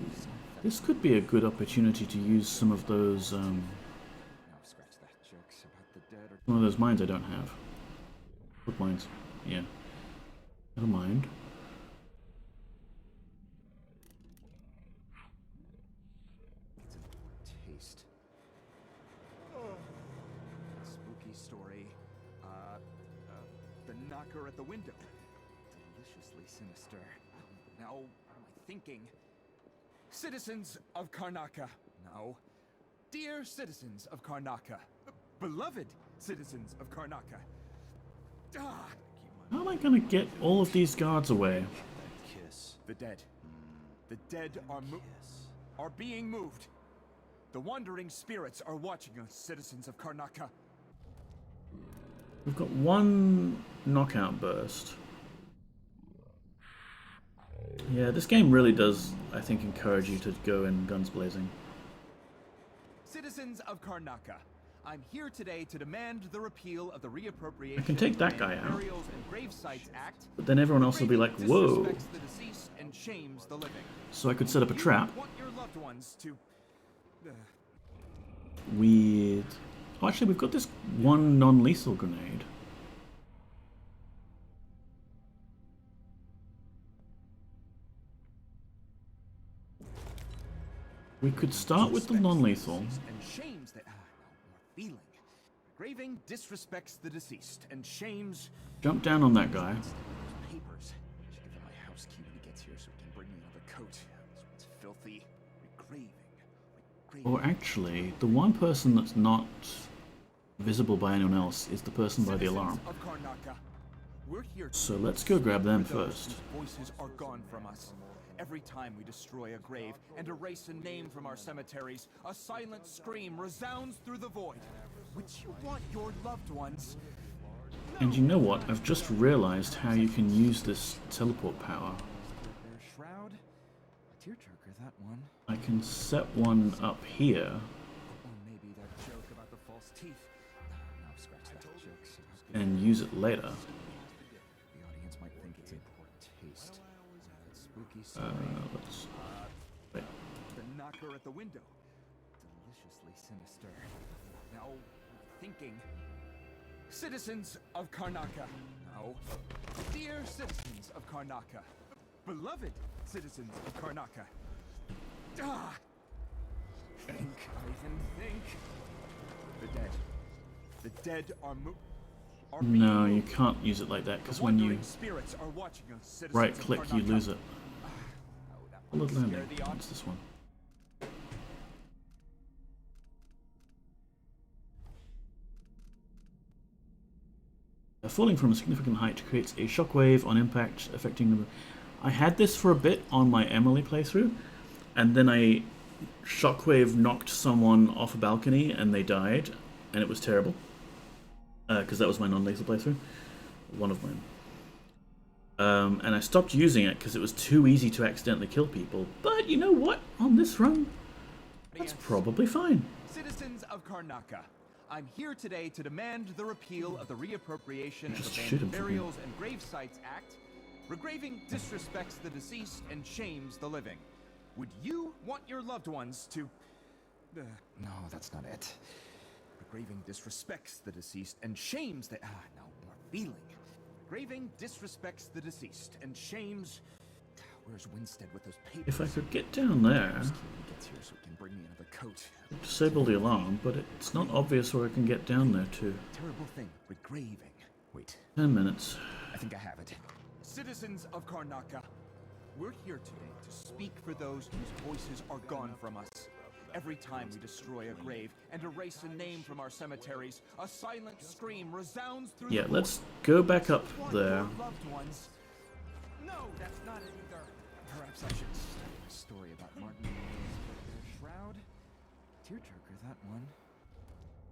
this could be a good opportunity to use some of those, No, scratch that. Jokes about the dead or... one of those mines I don't have. What mines? Yeah. Never mind. Taste. Spooky story. The knocker at the window. Deliciously sinister. Now, what am I thinking? Citizens of Karnaca. No. Dear citizens of Karnaca. Beloved citizens of Karnaca. Ah! How am I gonna get all of these guards away? The dead. The dead are being moved. The wandering spirits are watching us, citizens of Karnaca. We've got one knockout burst. Yeah, this game really does, I think, encourage you to go in guns blazing. Citizens of Karnaca, I'm here today to demand the repeal of the reappropriation I can take that of guy out. Burials and Grave Sites Act. But then everyone else will be like, whoa. Disrespects the deceased and shames the living. So I could set up a trap. Want your loved ones to Weird. Oh, actually, we've got this one non-lethal grenade. We could start with the non-lethal. and shames that feeling. Graving disrespects the deceased and shames. Jump down on that guy. Papers. Should give him my house key when he gets here so he can bring me another coat. This one's filthy. Regraving. Or actually, the one person that's not visible by anyone else is the person by the alarm. Of Karnaca, we're here So let's go grab them for those first. whose voices are gone from us. Every time we destroy a grave and erase a name from our cemeteries, a silent scream resounds through the void. Would you want your loved ones? And you know what? I've just realized how you can use this teleport power. Their shroud, a tearjerker, that one. I can set one up here. Or maybe that joke about the false teeth. No, scratch that joke. And use it later. The audience might think it's in poor taste. That spooky story. Let's wait. The knocker at the window. Deliciously sinister. Now, thinking. Citizens of Karnaca. No. Dear citizens of Karnaca. Beloved citizens of Karnaca. Ah! Think, Ivan, think. The dead. The dead are No, you can't use it like that, because when you spirits are watching us, citizens right click, of you Karnaca. lose it. Solid landing. Scare the What's this one? Falling from a significant height creates a shockwave on impact, affecting the... I had this for a bit on my Emily playthrough, and then I shockwave knocked someone off a balcony and they died, and it was terrible. Because that was my non-lethal playthrough. One of mine. And I stopped using it because it was too easy to accidentally kill people. But you know what? On this run, that's probably fine. Citizens of Karnaca, I'm here today to demand the repeal of the reappropriation Just of shoot him Abandoned for me. Burials and Grave Sites Act. Regraving disrespects the deceased and shames the living. Would you want your loved ones to... No, that's not it. Regraving disrespects the deceased and shames the... no, more feeling. Regraving disrespects the deceased and shames... Where's Winstead with those papers? If I could get down there, Gets here so he can bring me another coat. disable the alarm, but it's not obvious where I can get down there to. Terrible thing. Regraving. Wait. 10 minutes. I think I have it. Citizens of Karnaca, we're here today to speak for those whose voices are gone from us. Every time we destroy a grave and erase a name from our cemeteries, a silent scream resounds through Yeah, the let's go back up there. loved ones. No, that's not it either. Perhaps I should start my story about Martin their shroud. Tearjerker, that one.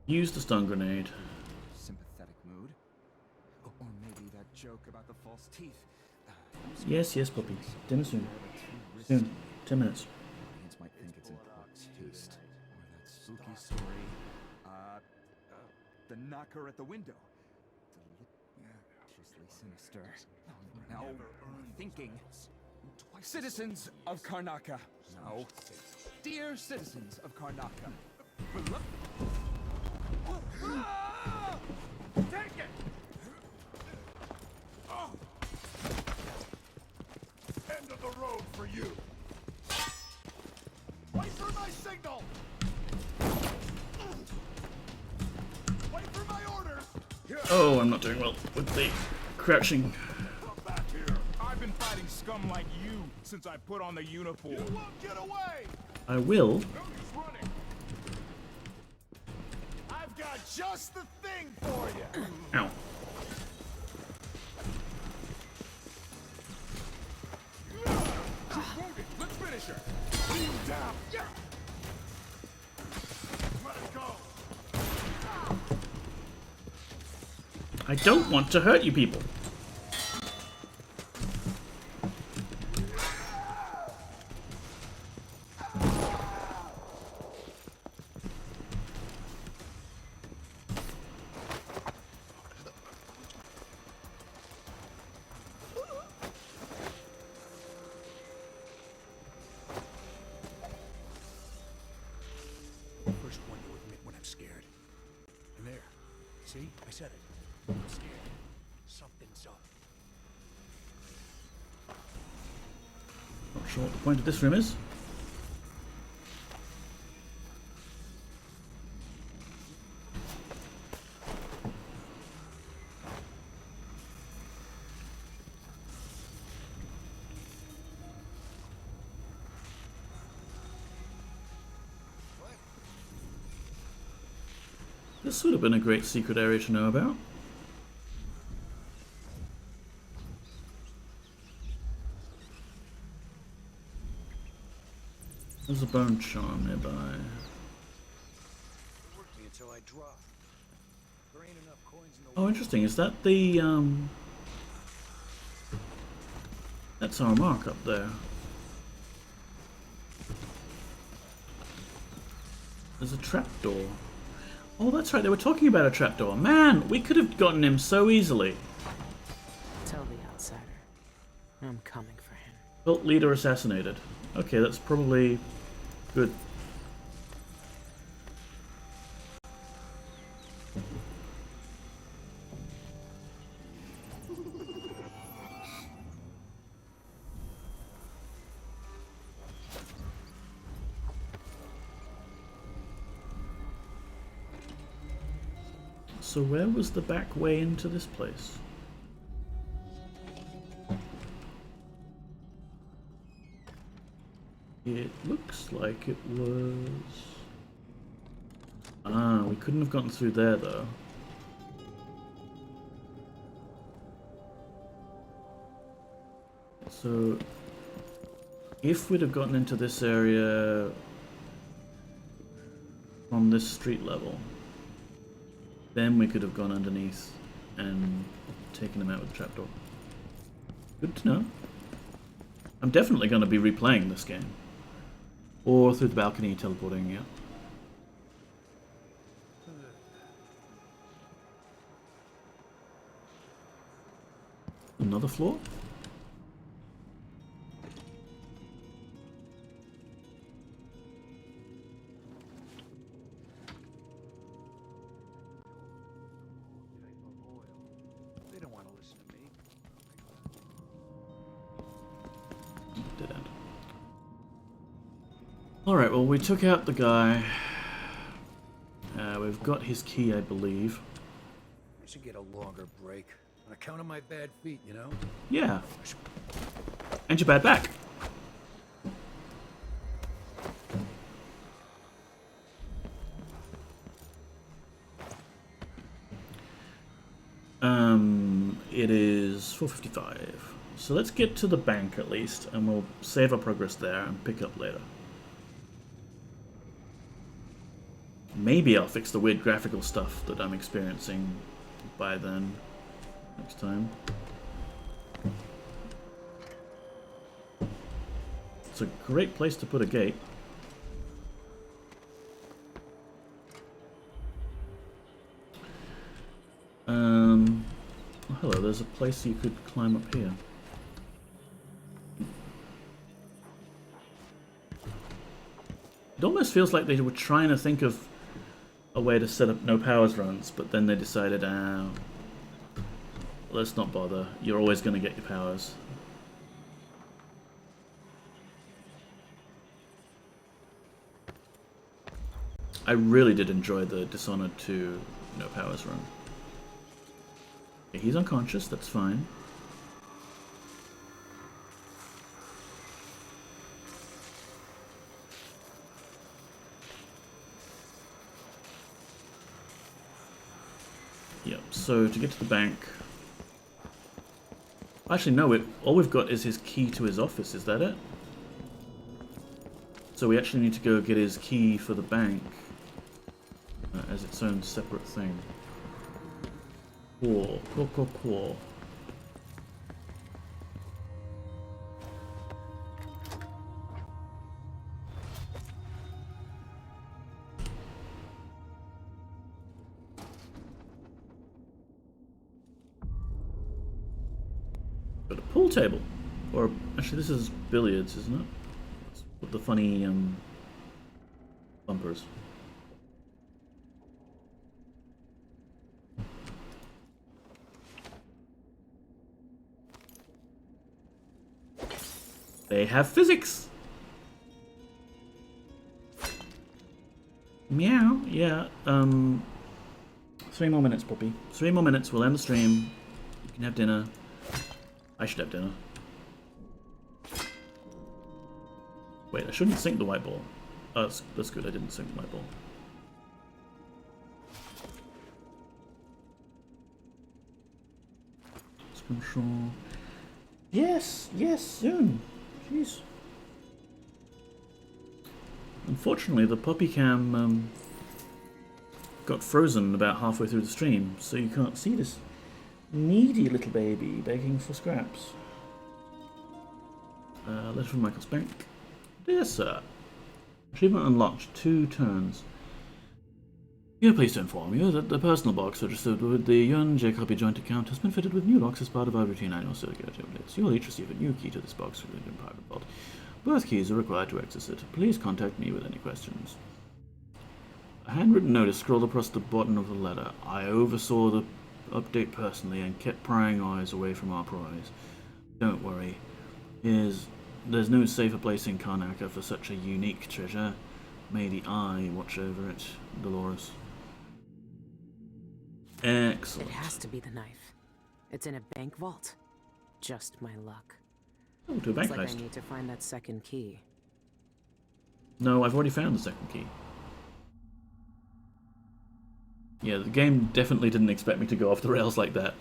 Use the stun grenade. Sympathetic mood. Or maybe that joke about the false teeth. Yes, yes, puppy. Dinner soon. Soon. 10 minutes. Audience might think it's in poor taste. Or that spooky story. The knocker at the window. Deliciously sinister. Now, thinking. Citizens of Karnaca. No. Dear citizens of Karnaca. Take it! End of the road for you. Wait for my signal. Wait for my orders. Oh, I'm not doing well with the crouching. Back here. I've been fighting scum like you since I put on the uniform. You won't get away. I will. No use running. I've got just the thing for you. Ow. She's wounded. Let's finish her. Lean down. I don't want to hurt you people. First one to admit when I'm scared. And there. See? I said it. I'm scared. Something's up. Not sure what the point of this room is. This would have been a great secret area to know about. There's a bone charm nearby. Worked me until I dropped. There ain't enough coins in the Oh, interesting. Is that the, that's our mark up there. There's a trapdoor. Oh, that's right. They were talking about a trapdoor. Man, we could have gotten him so easily. Tell the outsider. I'm coming for him. Cult leader assassinated. Okay, that's probably good. So where was the back way into this place? It looks like it was... Ah, we couldn't have gotten through there though. So if we'd have gotten into this area from this street level, then we could have gone underneath and taken him out with the trapdoor. Good to know. I'm definitely going to be replaying this game. Or through the balcony teleporting, yeah. Another floor? They don't want to listen to me. Dead end. Alright, well we took out the guy. We've got his key, I believe. I should get a longer break. On account of my bad feet, you know? Yeah. And your bad back. It is 4:55. So let's get to the bank at least, and we'll save our progress there and pick up later. Maybe I'll fix the weird graphical stuff that I'm experiencing by then, next time. It's a great place to put a gate. Oh, hello, there's a place you could climb up here. It almost feels like they were trying to think of a way to set up no powers runs, but then they decided, let's not bother. You're always going to get your powers. I really did enjoy the Dishonored 2 no powers run. Okay, he's unconscious, that's fine. Yep, so to get to the bank... Actually, no, all we've got is his key to his office, is that it? So we actually need to go get his key for the bank as its own separate thing. Cool, cool, cool, cool. Got a pool table. Or, actually this is billiards, isn't it? With the funny, bumpers. They have physics! Meow, yeah, 3 more minutes, Poppy. 3 more minutes, we'll end the stream. You can have dinner. I should have dinner. Wait, I shouldn't sink the white ball. Oh, that's good, I didn't sink the white ball. Control. Yes, yes, soon. Jeez. Unfortunately, the Poppy Cam got frozen about halfway through the stream, so you can't see this needy little baby begging for scraps. Letter from Michael Spank. Dear Sir, achievement unlocked 2 turns. We are pleased to inform you that the personal box registered with the Yun Jacobi joint account has been fitted with new locks as part of our routine annual security updates. You will each receive a new key to this box from the private vault. Both keys are required to access it. Please contact me with any questions. A handwritten notice scrolled across the bottom of the letter. I oversaw the update personally and kept prying eyes away from our prize. Don't worry. There's no safer place in Karnaca for such a unique treasure. May the Eye watch over it, Dolores. Excellent. It has to be the knife. It's in a bank vault. Just my luck. Oh, to a bank Looks like heist. I need to find that second key. No, I've already found the second key. Yeah, the game definitely didn't expect me to go off the rails like that.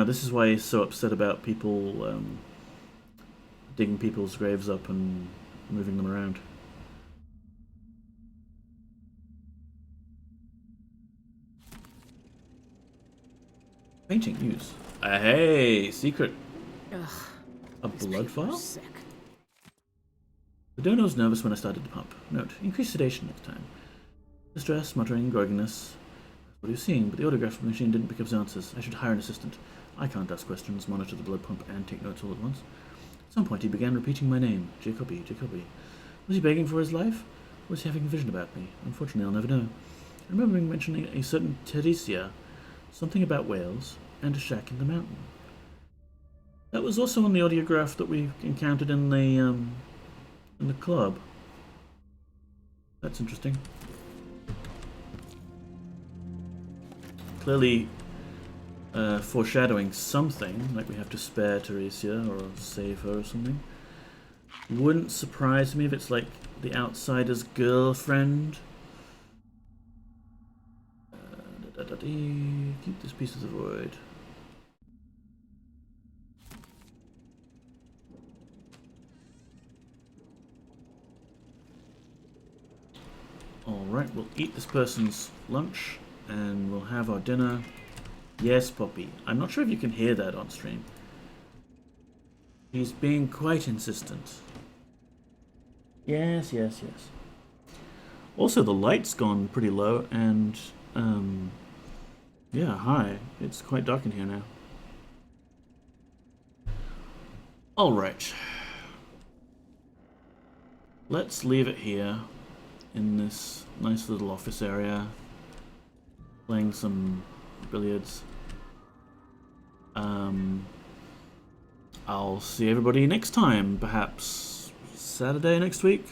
This is why he's so upset about people digging people's graves up and moving them around. Painting use. Hey, secret. Ugh, A blood file? sick. The donor was nervous when I started the pump. Note, increase sedation next time. Distress, muttering, grogginess. That's what he was seeing, but the autograph machine didn't pick up his answers. I should hire an assistant. I can't ask questions, monitor the blood pump, and take notes all at once. At some point he began repeating my name. Jacobi, Jacobi. Was he begging for his life? Or was he having a vision about me? Unfortunately, I'll never know. I remember him mentioning a certain Teresia, something about whales, and a shack in the mountain. That was also on the audiograph that we encountered in the club. That's interesting. Clearly foreshadowing something, like we have to spare Teresia or save her or something. Wouldn't surprise me if it's like the outsider's girlfriend. Keep this piece of the void. Alright, we'll eat this person's lunch and we'll have our dinner. Yes, Poppy. I'm not sure if you can hear that on stream. He's being quite insistent. Yes, yes, yes. Also, the light's gone pretty low and, yeah, hi. It's quite dark in here now. Alright. Let's leave it here in this nice little office area. Playing some billiards. I'll see everybody next time, perhaps Saturday next week.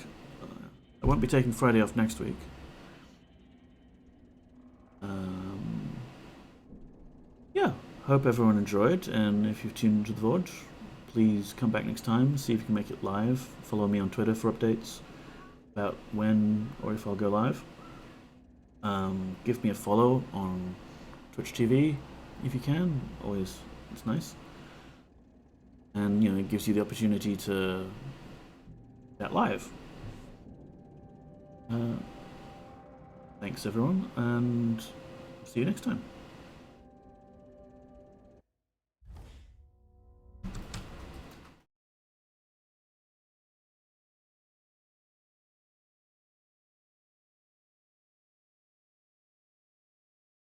I won't be taking Friday off next week. Yeah, hope everyone enjoyed, and if you've tuned into the VOD, please come back next time, see if you can make it live. Follow me on Twitter for updates about when or if I'll go live. Give me a follow on Twitch TV if you can, always, it's nice. And, you know, it gives you the opportunity to chat live Thanks everyone, and see you next time.